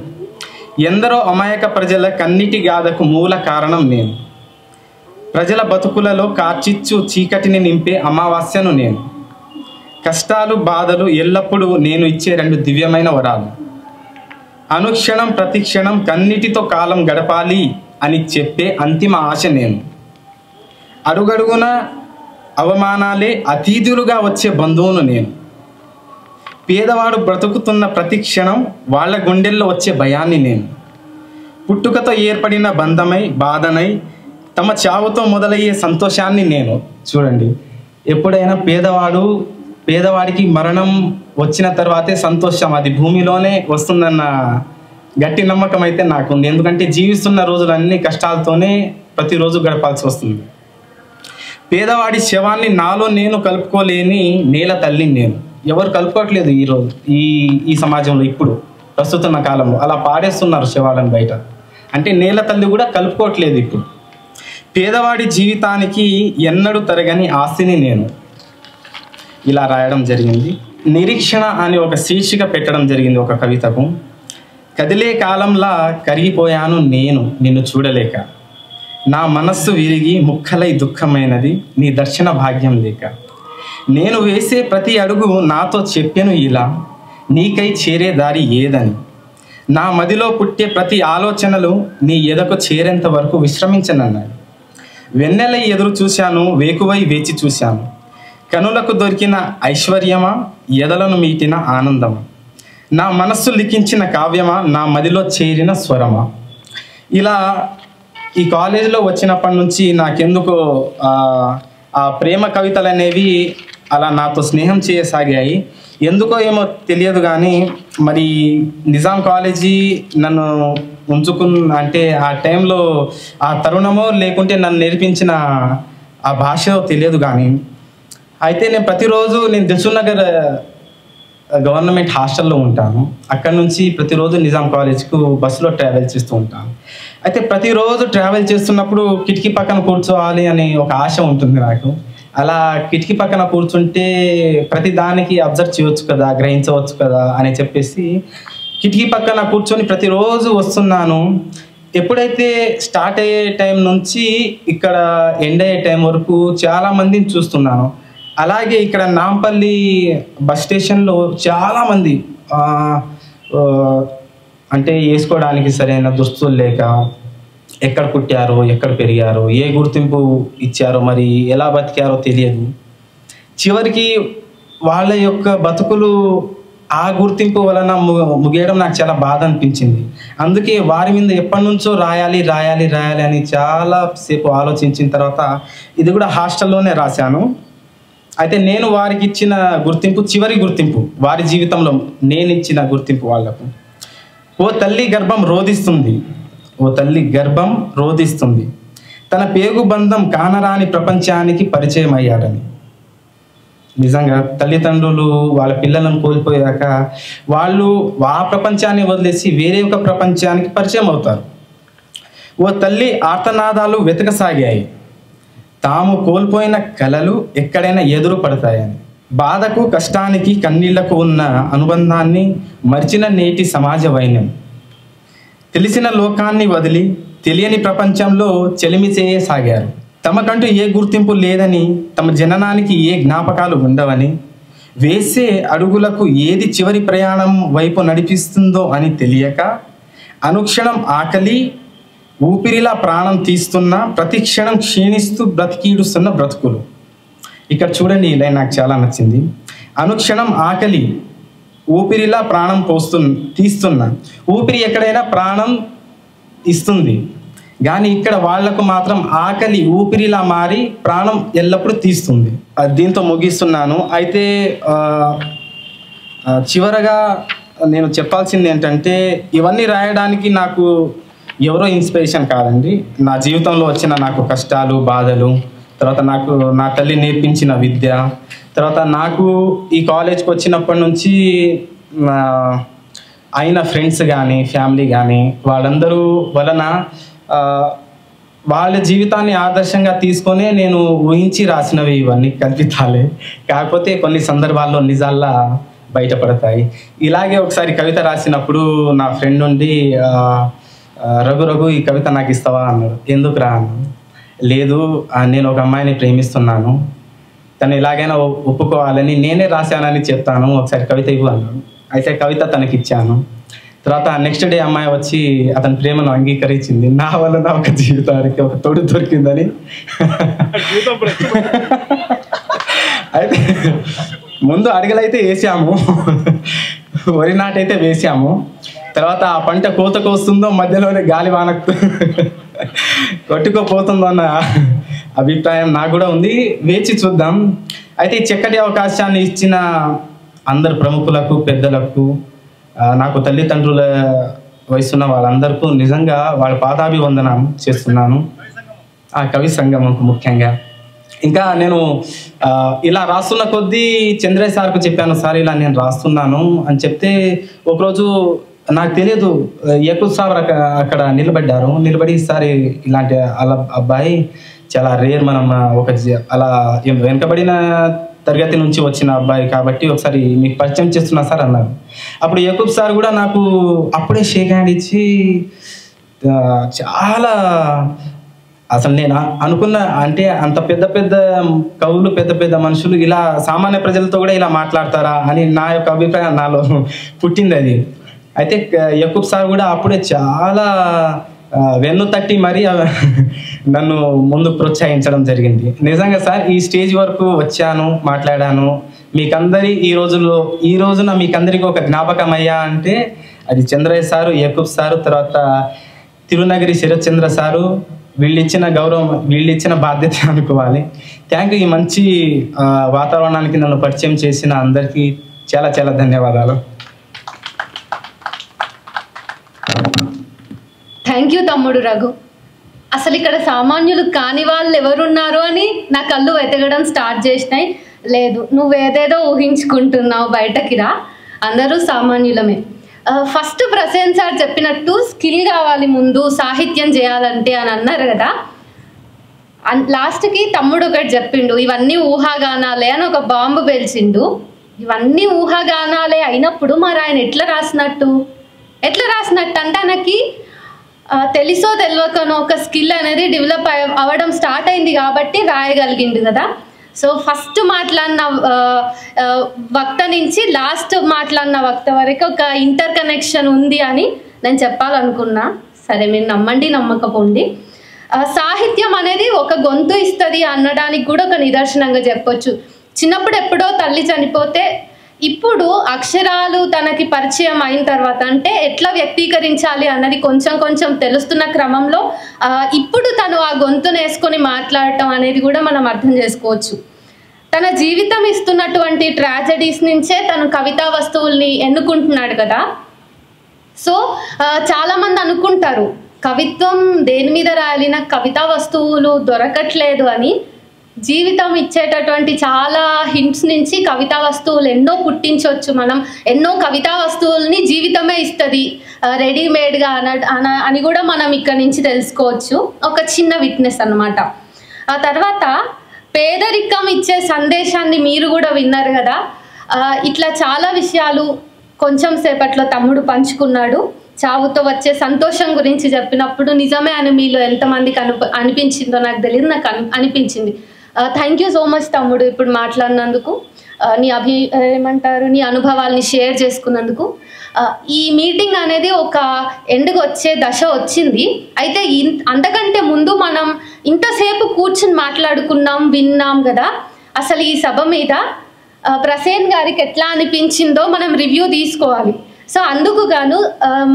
ఎందరో అమాయక ప్రజల కన్నిటి గాథకు మూల కారణం నేను. ప్రజల బతుకులలో కార్చిచ్చు చీకటిని నింపే అమావాస్యను నేను. కష్టాలు బాధలు ఎల్లప్పుడూ నేను ఇచ్చే 2 దివ్యమైన వరాలు. అనుక్షణం ప్రతిక్షణం కన్నిటితో కాలం గడపాలి అని చెప్పే అంతిమ ఆశ నేను. అడుగడుగున అవమానాలే అతిథులుగా వచ్చే బంధువును నేను. పేదవాడు బ్రతుకుతున్న ప్రతి క్షణం వాళ్ళ గుండెల్లో వచ్చే భయాన్ని నేను. పుట్టుకతో ఏర్పడిన బంధమై బాధనై తమ చావుతో మొదలయ్యే సంతోషాన్ని నేను. చూడండి, ఎప్పుడైనా పేదవాడికి మరణం వచ్చిన తర్వాతే సంతోషం అది భూమిలోనే వస్తుందన్న గట్టి నమ్మకం అయితే నాకుంది. ఎందుకంటే జీవిస్తున్న రోజులన్నీ కష్టాలతోనే ప్రతిరోజు గడపాల్సి వస్తుంది. పేదవాడి శవాన్ని నాలో నేను కలుపుకోలేని నేల తల్లిని నేను. ఎవరు కలుపుకోవట్లేదు ఈరోజు ఈ సమాజంలో. ఇప్పుడు ప్రస్తుత కాలంలో అలా పాడేస్తున్నారు శవాలను బయట. అంటే నేల తల్లి కూడా కలుపుకోవట్లేదు ఇప్పుడు. పేదవాడి జీవితానికి ఎన్నడూ తరగని ఆస్తిని నేను. ఇలా రాయడం జరిగింది. నిరీక్షణ అని ఒక శీర్షిక పెట్టడం జరిగింది ఒక కవితకు. కదిలే కాలంలా కరిగిపోయాను నేను నిన్ను చూడలేక. నా మనస్సు విరిగి ముక్కలై దుఃఖమైనది నీ దర్శన భాగ్యం లేక. నేను వేసే ప్రతి అడుగు నాతో చెప్పెను ఇలా, నీకై చేరే దారి ఏదని. నా మదిలో పుట్టే ప్రతి ఆలోచనలు నీ ఎదకు చేరేంత వరకు విశ్రమించనన్నాడు. వెన్నెలై ఎదురు చూశాను, వేకువై వేచి చూశాను. కనులకు దొరికిన ఐశ్వర్యమా, ఎదలను మీటిన ఆనందమా, నా మనస్సు లిఖించిన కావ్యమా, నా మదిలో చేరిన స్వరమా. ఇలా ఈ కాలేజీలో వచ్చినప్పటి నుంచి నాకెందుకో ఆ ప్రేమ కవితలు అనేవి అలా నాతో స్నేహం చేయసాగాయి. ఎందుకో ఏమో తెలియదు కానీ మరి నిజాం కాలేజీ నన్ను అంటే ఆ టైంలో ఆ తరుణమో లేకుంటే నన్ను నేర్పించిన ఆ భాష తెలియదు కానీ అయితే నేను ప్రతిరోజు దిల్సుఖ్ నగర్ గవర్నమెంట్ హాస్టల్లో ఉంటాను. అక్కడ నుంచి ప్రతిరోజు నిజాం కాలేజ్కు బస్సులో ట్రావెల్ చేస్తూ ఉంటాను. అయితే ప్రతిరోజు ట్రావెల్ చేస్తున్నప్పుడు కిటికీ పక్కన కూర్చోవాలి అనే ఒక ఆశ ఉంటుంది నాకు. అలా కిటికీ పక్కన కూర్చుంటే ప్రతి దానికి అబ్జర్వ్ చేయవచ్చు కదా, గ్రహించవచ్చు కదా అని చెప్పేసి కిటికీ పక్కన కూర్చొని ప్రతిరోజు వస్తున్నాను. ఎప్పుడైతే స్టార్ట్ అయ్యే టైం నుంచి ఇక్కడ ఎండ్ అయ్యే టైం వరకు చాలామందిని చూస్తున్నాను. అలాగే ఇక్కడ నాంపల్లి బస్ స్టేషన్లో చాలామంది అంటే వేసుకోవడానికి సరైన దుస్తులు లేక ఎక్కడ పుట్టారో, ఎక్కడ పెరిగారో, ఏ గుర్తింపు ఇచ్చారో, మరి ఎలా బతికారో తెలియదు. చివరికి వాళ్ళ యొక్క బతుకులు ఆ గుర్తింపు వలన ముగియడం నాకు చాలా బాధ అనిపించింది. అందుకే వారి మీద ఎప్పటి నుంచో రాయాలి అని చాలా సేపు ఆలోచించిన తర్వాత ఇది కూడా హాస్టల్లోనే రాశాను. అయితే నేను వారికి ఇచ్చిన గుర్తింపు చివరి గుర్తింపు, వారి జీవితంలో నేను ఇచ్చిన గుర్తింపు వాళ్లకు. ఓ తల్లి గర్భం రోధిస్తుంది, ఓ తల్లి గర్భం రోధిస్తుంది, తన పేగు బంధం కానరాని ప్రపంచానికి పరిచయం అయ్యాడని. నిజంగా తల్లిదండ్రులు వాళ్ళ పిల్లలను కోల్పోయాక వాళ్ళు ఆ ప్రపంచాన్ని వదిలేసి వేరే ఒక ప్రపంచానికి పరిచయం అవుతారు. ఓ తల్లి ఆర్తనాదాలు వెతకసాగాయి, తాము కోల్పోయిన కలలు ఎక్కడైనా ఎదురు పడతాయని. బాధకు కష్టానికి కన్నీళ్లకు ఉన్న అనుబంధాన్ని మరిచిన నేటి సమాజ వైన్యం. తెలిసిన లోకాన్ని వదిలి తెలియని ప్రపంచంలో చెలిమి చేయసాగారు. తమకంటూ ఏ గుర్తింపు లేదని, తమ జననానికి ఏ జ్ఞాపకాలు ఉండవని, వేసే అడుగులకు ఏది చివరి ప్రయాణం వైపు నడిపిస్తుందో అని తెలియక అనుక్షణం ఆకలి, ఊపిరిలా ప్రాణం తీస్తున్న ప్రతి క్షణం క్షీణిస్తూ బ్రతికీడుస్తున్న బ్రతుకులు. ఇక్కడ చూడండి, ఈ లైన్ నాకు చాలా నచ్చింది. అనుక్షణం ఆకలి ఊపిరిలా ప్రాణం తీస్తున్న. ఊపిరి ఎక్కడైనా ప్రాణం ఇస్తుంది, కానీ ఇక్కడ వాళ్లకు మాత్రం ఆకలి ఊపిరిలా మారి ప్రాణం ఎల్లప్పుడూ తీస్తుంది. దీంతో ముగిస్తున్నాను. అయితే చివరగా నేను చెప్పాల్సింది ఏంటంటే, ఇవన్నీ రాయడానికి నాకు ఎవరో ఇన్స్పిరేషన్ కాదండి. నా జీవితంలో వచ్చిన నాకు కష్టాలు, బాధలు, తర్వాత నాకు నా తల్లి నేర్పించిన విద్య, తర్వాత నాకు ఈ కాలేజ్కి వచ్చినప్పటి నుంచి అయిన ఫ్రెండ్స్ కానీ ఫ్యామిలీ కానీ వాళ్ళందరూ వలన వాళ్ళ జీవితాన్ని ఆదర్శంగా తీసుకొని నేను ఊహించి రాసినవి ఇవన్నీ కల్పితాలే. కాకపోతే కొన్ని సందర్భాల్లో నిజాల్లా బయటపడతాయి. ఇలాగే ఒకసారి కవిత రాసినప్పుడు నా ఫ్రెండ్ నుండి రఘు ఈ కవిత నాకు ఇస్తావా అన్నాడు. ఎందుకు రా అన్నాను. లేదు, నేను ఒక అమ్మాయిని ప్రేమిస్తున్నాను, తను ఎలాగైనా ఒప్పుకోవాలని నేనే రాశానని చెప్తాను, ఒకసారి కవిత ఇవ్వు అన్నాడు. అయితే కవిత తనకి ఇచ్చాను. తర్వాత నెక్స్ట్ డే అమ్మాయి వచ్చి అతని ప్రేమను అంగీకరించింది. నా వల్ల నా ఒక జీవితానికి ఒక తోడు దొరికిందని. అయితే ముందు అడుగులైతే వేసాము, వరి నాటైతే వేసాము. తర్వాత ఆ పంట కోతకు వస్తుందో మధ్యలోనే గాలి వాన కొట్టుకోపోతుందో అన్న అభిప్రాయం నాకు కూడా ఉంది. వేచి చూద్దాం. అయితే ఈ చక్కటి అవకాశాన్ని ఇచ్చిన అందరు ప్రముఖులకు, పెద్దలకు, నాకు తల్లిదండ్రుల వయసున్న వాళ్ళందరికీ నిజంగా వాళ్ళ పాదాభివందనం చేస్తున్నాను. ఆ కవి సంగమంకు ముఖ్యంగా. ఇంకా నేను ఇలా రాస్తున్న కొద్దీ చంద్రయ్య సార్కు చెప్పాను, సార్ ఇలా నేను రాస్తున్నాను అని చెప్తే ఒకరోజు నాకు తెలియదు, యకూబ్ సార్ అక్కడ నిలబడి సార్ ఇలాంటి అలా అబ్బాయి చాలా రేర్, మనం ఒక అలా వెనుకబడిన తరగతి నుంచి వచ్చిన అబ్బాయి కాబట్టి ఒకసారి మీకు పరిచయం చేస్తున్నా సార్ అన్నారు. అప్పుడు యకూబ్ సార్ కూడా నాకు అప్పుడే షేక్ హ్యాండ్ ఇచ్చి చాలా, అసలు నేను అనుకున్న అంటే అంత పెద్ద పెద్ద కవులు, పెద్ద పెద్ద మనుషులు ఇలా సామాన్య ప్రజలతో కూడా ఇలా మాట్లాడతారా అని నా యొక్క అభిప్రాయం నాలో పుట్టింది అది. అయితే యకూబ్ సార్ కూడా అప్పుడే చాలా వెన్ను తట్టి మరీ నన్ను ముందు ప్రోత్సహించడం జరిగింది. నిజంగా సార్ ఈ స్టేజ్ వరకు వచ్చాను, మాట్లాడాను. మీకందరి ఈ రోజున మీకందరికీ ఒక జ్ఞాపకం అయ్యా అంటే అది చంద్రయ్య సారు, యకూబ్ సారు, తర్వాత తిరునగిరి శరత్చంద్ర సారు, వీళ్ళిచ్చిన గౌరవం, వీళ్ళిచ్చిన బాధ్యత అనుకోవాలి. Thank you. ఈ మంచి వాతావరణానికి నన్ను పరిచయం చేసిన అందరికీ చాలా చాలా ధన్యవాదాలు. థ్యాంక్ యూ తమ్ముడు రఘు. అసలు ఇక్కడ సామాన్యులు కాని వాళ్ళు ఎవరున్నారు అని నా కళ్ళు వెతకడం స్టార్ట్ చేసినాయి. లేదు, నువ్వు ఏదేదో ఊహించుకుంటున్నావు, బయటకి రా, అందరూ సామాన్యులమే. ఫస్ట్ ప్రసేన్ సార్ చెప్పినట్టు స్కిల్ కావాలి ముందు సాహిత్యం చేయాలంటే అని అన్నారు కదా. లాస్ట్కి తమ్ముడు ఒకటి చెప్పిండు, ఇవన్నీ ఊహాగానాలే అని ఒక బాంబు పేల్చిండు. ఇవన్నీ ఊహాగానాలే అయినప్పుడు మరి ఆయన ఎట్లా రాసినట్టు అంటే ఆయనకి తెలుసో తెలియకనో ఒక స్కిల్ అనేది డెవలప్ అవ్వడం స్టార్ట్ అయింది కాబట్టి రాయగలిగిండు కదా. సో ఫస్ట్ మాట్లాడిన వక్త నుంచి లాస్ట్ మాట్లాడిన వక్త వరకు ఒక ఇంటర్ కనెక్షన్ ఉంది అని నేను చెప్పాలనుకున్నా. సరే, మీరు నమ్మండి నమ్మకపోండి. సాహిత్యం అనేది ఒక గొంతు ఇస్తుంది అనడానికి కూడా ఒక నిదర్శనంగా చెప్పొచ్చు. చిన్నప్పుడు ఎప్పుడో తల్లి చనిపోతే ఇప్పుడు అక్షరాలు తనకి పరిచయం అయిన తర్వాత అంటే ఎట్లా వ్యక్తీకరించాలి అన్నది కొంచెం కొంచెం తెలుస్తున్న క్రమంలో ఇప్పుడు తను ఆ గొంతును వేసుకొని మాట్లాడటం అనేది కూడా మనం అర్థం చేసుకోవచ్చు. తన జీవితం ఇస్తున్నటువంటి ట్రాజడీస్ నుంచే తను కవితా వస్తువుల్ని ఎన్నుకుంటున్నాడు కదా. సో చాలామంది అనుకుంటారు కవిత్వం దేని మీద రాయాలి, నాకు కవితా వస్తువులు దొరకట్లేదు అని. జీవితం ఇచ్చేటటువంటి చాలా హింట్స్ నుంచి కవితా వస్తువులు ఎన్నో పుట్టించవచ్చు మనం. ఎన్నో కవితా వస్తువుల్ని జీవితమే ఇస్తుంది రెడీమేడ్గా అని కూడా మనం ఇక్కడ నుంచి తెలుసుకోవచ్చు. ఒక చిన్న విట్నెస్ అన్నమాట. ఆ తర్వాత పేదరికం ఇచ్చే సందేశాన్ని మీరు కూడా విన్నారు కదా. ఇట్లా చాలా విషయాలు కొంచెం సేపట్లో తమ్ముడు పంచుకున్నాడు. చావుతో వచ్చే సంతోషం గురించి చెప్పినప్పుడు నిజమే అని మీలో ఎంతమందికి అనిపించిందో నాకు తెలియదు, నాకు అనిపించింది. థ్యాంక్ యూ సో మచ్ తమ్ముడు ఇప్పుడు మాట్లాడినందుకు. నీ అనుభవాల్ని షేర్ చేసుకున్నందుకు. ఈ మీటింగ్ అనేది ఒక ఎండ్కి వచ్చే దశ వచ్చింది. అయితే అంతకంటే ముందు మనం ఇంతసేపు కూర్చుని మాట్లాడుకున్నాం, విన్నాం కదా. అసలు ఈ సభ మీద ప్రసేన్ గారికి ఎట్లా అనిపించిందో మనం రివ్యూ తీసుకోవాలి. సో అందుకు గాను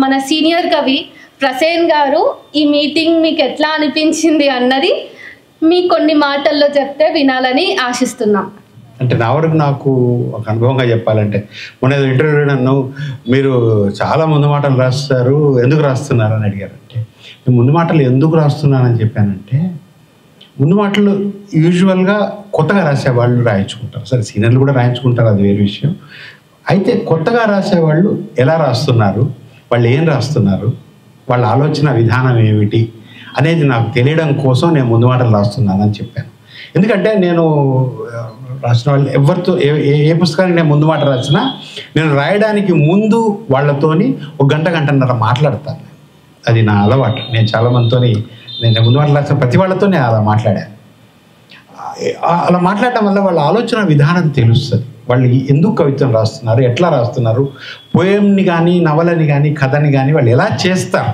మన సీనియర్ కవి ప్రసేన్ గారు ఈ మీటింగ్ మీకు ఎట్లా అనిపించింది అన్నది మీ కొన్ని మాటల్లో చెప్తే వినాలని ఆశిస్తున్నాం. అంటే నా వరకు నాకు ఒక అనుభవంగా చెప్పాలంటే, మొన్న ఇంటర్వ్యూ నన్ను మీరు చాలా ముందు మాటలు రాస్తారు, ఎందుకు రాస్తున్నారు అని అడిగారంటే, నేను ముందు మాటలు ఎందుకు రాస్తున్నానని చెప్పానంటే, ముందు మాటలు యూజువల్గా కొత్తగా రాసేవాళ్ళు రాయించుకుంటారు. సరే సీనియర్లు కూడా రాయించుకుంటారు, అది వేరే విషయం. అయితే కొత్తగా రాసేవాళ్ళు ఎలా రాస్తున్నారు, వాళ్ళు ఏం రాస్తున్నారు, వాళ్ళ ఆలోచన విధానం ఏమిటి అనేది నాకు తెలియడం కోసం నేను ముందు మాటలు రాస్తున్నానని చెప్పాను. ఎందుకంటే నేను రాసిన వాళ్ళు ఎవరితో ఏ పుస్తకానికి నేను ముందు మాట రాసినా నేను రాయడానికి ముందు వాళ్ళతోని ఒక గంటన్నర మాట్లాడతాను. అది నా అలవాటు. నేను చాలామందితో నేను ముందు మాట రాసిన ప్రతి వాళ్ళతో నేను అలా మాట్లాడాను. అలా మాట్లాడటం వల్ల వాళ్ళ ఆలోచన విధానం తెలుస్తుంది. వాళ్ళు ఎందుకు కవిత్వం రాస్తున్నారు, ఎట్లా రాస్తున్నారు, పోయంని కానీ నవలని కానీ కథని కానీ వాళ్ళు ఎలా చేస్తారు,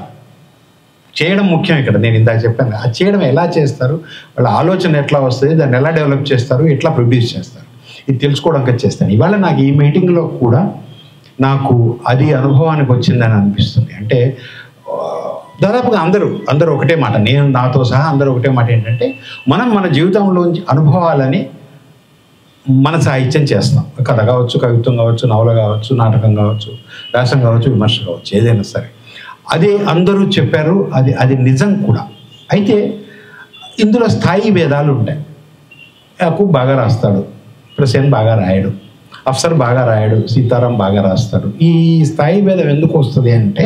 చేయడం ముఖ్యం ఇక్కడ. నేను ఇందాక చెప్పాను, అది చేయడం ఎలా చేస్తారు, వాళ్ళ ఆలోచన ఎట్లా వస్తుంది, దాన్ని ఎలా డెవలప్ చేస్తారు, ఎట్లా ప్రొడ్యూస్ చేస్తారు, ఇది తెలుసుకోవడానికి చేస్తాను. ఇవాళ నాకు ఈ మీటింగ్లో కూడా నాకు అది అనుభవానికి వచ్చిందని అనిపిస్తుంది. అంటే దాదాపుగా అందరూ ఒకటే మాట, నేను నాతో సహా అందరూ ఒకటే మాట ఏంటంటే, మనం మన జీవితంలోంచి అనుభవాలని మన సాహిత్యం చేస్తాం. కథ కావచ్చు, కవిత్వం కావచ్చు, నవల కావచ్చు, నాటకం కావచ్చు, వ్యాసం కావచ్చు, విమర్శ కావచ్చు, ఏదైనా సరే. అదే అందరూ చెప్పారు, అది నిజం కూడా. అయితే ఇందులో స్థాయి భేదాలు ఉంటాయి. యాకూబ్ బాగా రాస్తాడు, ప్రసేన్ బాగా రాయడు, అఫ్సర్ బాగా రాయడు, సీతారాం బాగా రాస్తాడు. ఈ స్థాయి భేదం ఎందుకు వస్తుంది అంటే,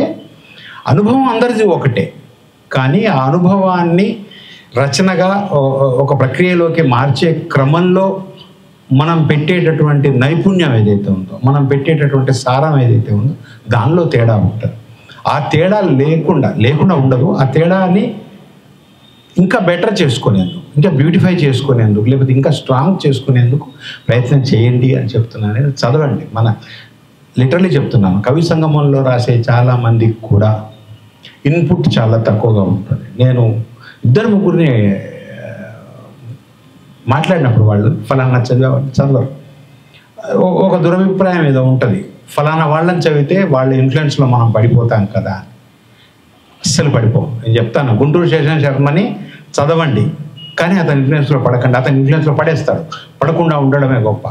అనుభవం అందరిది ఒకటే, కానీ ఆ అనుభవాన్ని రచనగా ఒక ప్రక్రియలోకి మార్చే క్రమంలో మనం పెట్టేటటువంటి నైపుణ్యం ఏదైతే ఉందో, మనం పెట్టేటటువంటి సారం ఏదైతే ఉందో, దానిలో తేడా ఉంటుంది. ఆ తేడా లేకుండా ఉండదు. ఆ తేడాని ఇంకా బెటర్ చేసుకునేందుకు, ఇంకా బ్యూటిఫై చేసుకునేందుకు, లేకపోతే ఇంకా స్ట్రాంగ్ చేసుకునేందుకు ప్రయత్నం చేయండి అని చెప్తున్నాను. చదవండి. మన లిటరలీ చెప్తున్నాను, కవి సంగమంలో రాసే చాలామందికి కూడా ఇన్పుట్ చాలా తక్కువగా ఉంటుంది. నేను 2-3 మాట్లాడినప్పుడు వాళ్ళు ఫలానా చదవరు. ఒక దురభిప్రాయం ఏదో ఉంటుంది, ఫలానా వాళ్ళని చదివితే వాళ్ళ ఇన్ఫ్లుయెన్స్లో మనం పడిపోతాం కదా. అస్సలు పడిపోం. నేను చెప్తాను, గుంటూరు శేషన్ శర్మని చదవండి, కానీ అతని ఇన్ఫ్లుయెన్స్లో పడకండి. అతని ఇన్ఫ్లుయెన్స్లో పడేస్తాడు. పడకుండా ఉండడమే గొప్ప.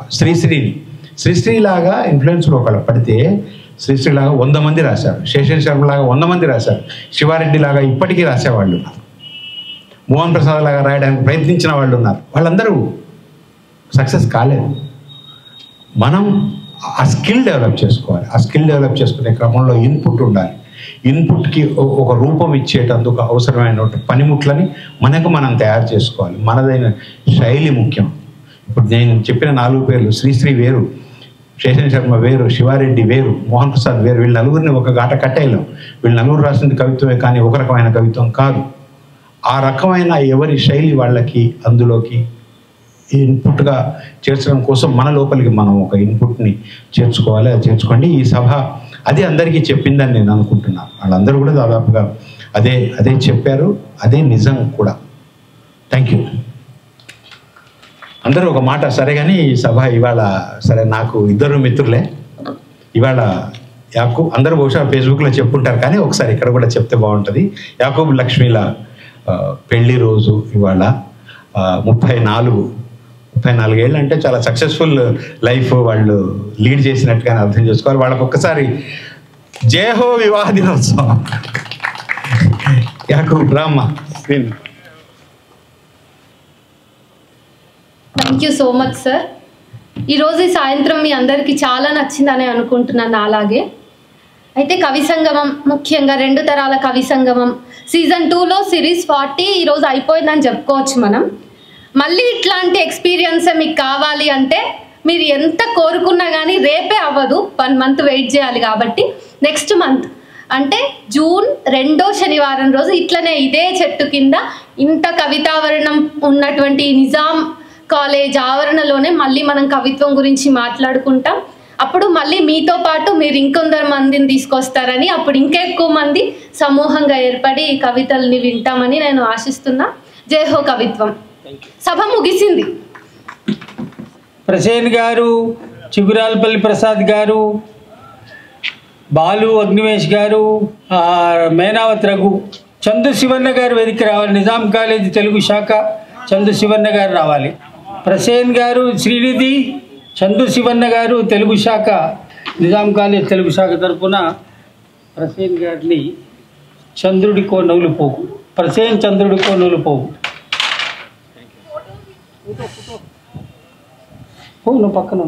శ్రీశ్రీలాగా ఇన్ఫ్లుయెన్స్లో ఒకళ్ళు పడితే, శ్రీశ్రీలాగా 100 మంది రాశారు, శేషన్ శర్మలాగా 100 మంది రాశారు, శివారెడ్డిలాగా ఇప్పటికీ రాసేవాళ్ళు ఉన్నారు, మోహన్ ప్రసాద్ లాగా రాయడానికి ప్రయత్నించిన వాళ్ళు ఉన్నారు. వాళ్ళందరూ సక్సెస్ కాలేదు. మనం ఆ స్కిల్ డెవలప్ చేసుకోవాలి. ఆ స్కిల్ డెవలప్ చేసుకునే క్రమంలో ఇన్పుట్ ఉండాలి. ఇన్పుట్కి ఒక రూపం ఇచ్చేటందుకు అవసరమైన పనిముట్లని మనం తయారు చేసుకోవాలి. మనదైన శైలి ముఖ్యం. ఇప్పుడు నేను చెప్పిన 4 పేర్లు, శ్రీశ్రీ వేరు, శేషన్ శర్మ వేరు, శివారెడ్డి వేరు, మోహన్ ప్రసాద్ వేరు. వీళ్ళ నలుగురిని ఒక గాట కట్టేయలేం. వీళ్ళ నలుగురు రాసింది కవిత్వమే, కానీ ఒక రకమైన కవిత్వం కాదు. ఆ రకమైన ఎవరి శైలి వాళ్ళకి అందులోకి ఇన్పుట్గా చేర్చడం కోసం మన లోపలికి మనం ఒక ఇన్పుట్ని చేర్చుకోవాలి. అది చేర్చుకోండి. ఈ సభ అదే అందరికీ చెప్పిందని నేను అనుకుంటున్నాను. వాళ్ళందరూ కూడా దాదాపుగా అదే చెప్పారు, అదే నిజం కూడా. Thank you. అందరూ ఒక మాట సరే. కానీ ఈ సభ ఇవాళ సరే, నాకు 2 మిత్రులే. ఇవాళ యాకూబ్, అందరూ బహుశా ఫేస్బుక్లో చెప్పుంటారు, కానీ ఒకసారి ఇక్కడ కూడా చెప్తే బాగుంటుంది. యాకూబ్ లక్ష్మీల పెళ్లి రోజు ఇవాళ. 34 ఏళ్ళు అంటే చాలా సక్సెస్ఫుల్ లైఫ్ వాళ్ళు లీడ్ చేసినట్టుగానే అర్థం చేసుకోవాలి. వాళ్ళకు ఒక్కసారి జయహో వివాహ దినోత్సవం. యాకూబ్ రామ్మా. Thank you so much sir. ఈరోజు ఈ సాయంత్రం మీ అందరికీ చాలా నచ్చిందని అనుకుంటున్నాను. అలాగే అయితే కవి సంగమం, ముఖ్యంగా 2 తరాల కవి సంగమం సీజన్ 2లో సిరీస్ 40 ఈరోజు అయిపోయిందని చెప్పుకోవచ్చు మనం. మళ్ళీ ఇట్లాంటి ఎక్స్పీరియన్స్ మీకు కావాలి అంటే మీరు ఎంత కోరుకున్నా కానీ రేపే అవ్వదు, 1 మంత్ వెయిట్ చేయాలి. కాబట్టి నెక్స్ట్ మంత్ అంటే జూన్ 2వ శనివారం రోజు ఇట్లనే ఇదే చెట్టు కింద ఇంత కవితావరణం ఉన్నటువంటి నిజాం కాలేజ్ ఆవరణలోనే మళ్ళీ మనం కవిత్వం గురించి మాట్లాడుకుంటాం. అప్పుడు మళ్ళీ మీతో పాటు మీరు ఇంకొందరు మందిని తీసుకొస్తారని, అప్పుడు ఇంకా ఎక్కువ మంది సమూహంగా ఏర్పడి ఈ కవితల్ని వింటామని నేను ఆశిస్తున్నా. జై హో కవిత్వం. సభ ముగిసింది. ప్రసేన్ గారు, చిగురాలపల్లి ప్రసాద్ గారు, బాలు అగ్నివేష్ గారు, మేనావత్ రఘు, చందు శివన్న గారు వేదిక రావాలి. నిజాం కాలేజీ తెలుగు శాఖ చందు శివన్న గారు రావాలి. ప్రసేన్ గారు, శ్రీనిధి, చందు శివన్న గారు తెలుగు శాఖ, నిజాం కాలేజ్ తెలుగు శాఖ తరఫున ప్రసేన్ గారిని చంద్రుడికో నవ్వులు పోగు, ప్రసేన్ చంద్రుడికో నవ్వులు పోగు. నువ్వు పక్కన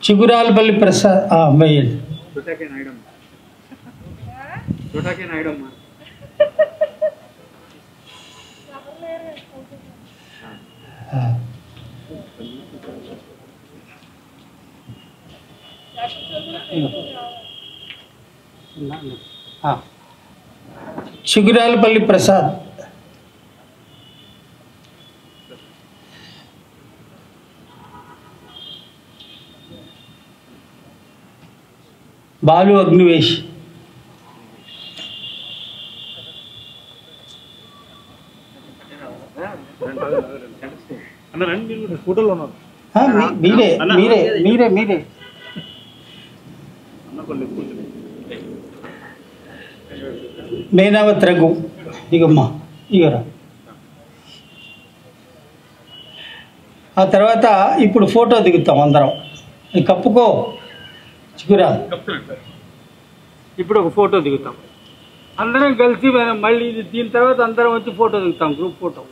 చిగురాలపల్లి ప్రసాద్ వేయండి. చిగురాలపల్లి ప్రసాద్, బాలు అగ్నివేష్, మీరే మీరే మీరే మీరే మేనావత్ రఘు, ఇగమ్మా ఇగరా. ఆ తర్వాత ఇప్పుడు ఫోటో దిగుతాం అందరం. కప్పుకో చిగురా. ఇప్పుడు ఒక ఫోటో దిగుతాం అందరం కలిసి. మళ్ళీ దీని తర్వాత అందరం వచ్చి ఫోటో దిగుతాం, గ్రూప్ ఫోటో.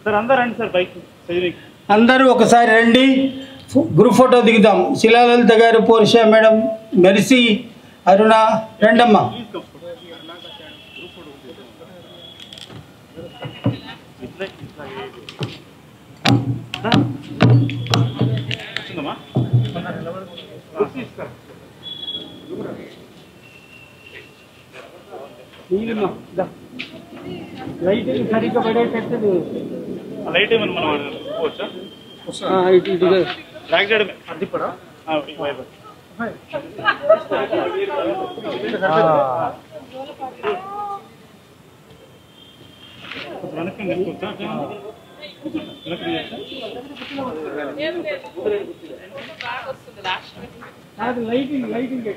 సార్ అందరూ రండి సార్, బైక్ అందరూ ఒకసారి రండి, గ్రూప్ ఫోటో దిగుదాం. శిలాలలిత గారు, పోర్షా మేడం, మెర్సీ, అరుణ, రండమ్మా. లైట్ సరిగ్గా పడేటట్టు లైట్ ఏమన్నా మనం పోవచ్చా? బ్యాక్ సైడ్ అది కూడా లైటింగ్ లైటింగ్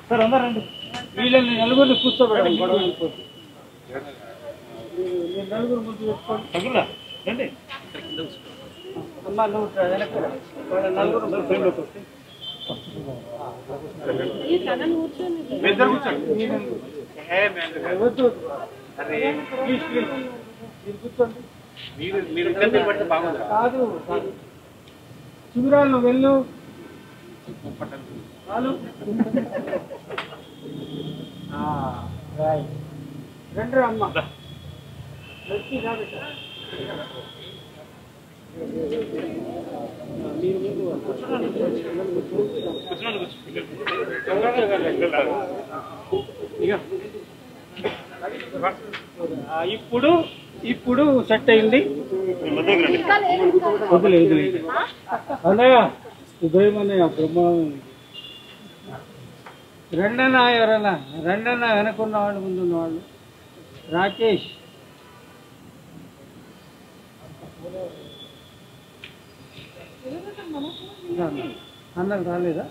సార్ అందరూ రండి. వీళ్ళని నలుగురిని కూర్చోబెట్టండి. గొడవ అయిపోతుంది. నలుగురు ముందు పెట్టుకోండి. రండి అమ్మా, నువ్వు వెనక్కి రా. వాళ్ళ నలుగురు వద్దు. ప్లీజ్ ప్లీజ్ మీరు కూర్చోండి. కాదు చిగురాలు నువ్వు వెళ్ళు. రండి అమ్మ. ఇప్పుడు ఇప్పుడు సెట్ అయింది. వదిలేదు అన్నయ్య, ఉదయమన్నయ్య, బ్రహ్మాండం. రెండన్నా ఎవరన్నా రెండన్నా, వెనకున్న వాళ్ళు, ముందున్న వాళ్ళు. రాకేష్, అన్నకు రాలేదా?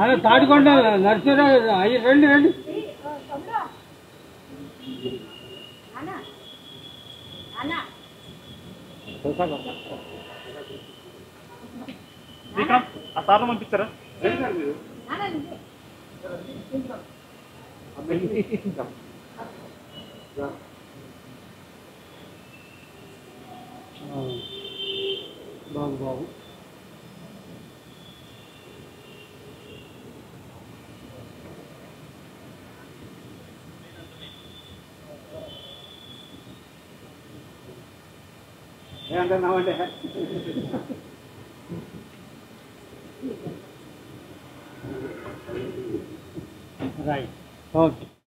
అన్న తాడికొండ నరసింహరావు అయ్యి రండి రండి. ఆ సార్లు పంపించారా? బాబు బాబు ఏమంటున్నామంటే రైట్ ఓకే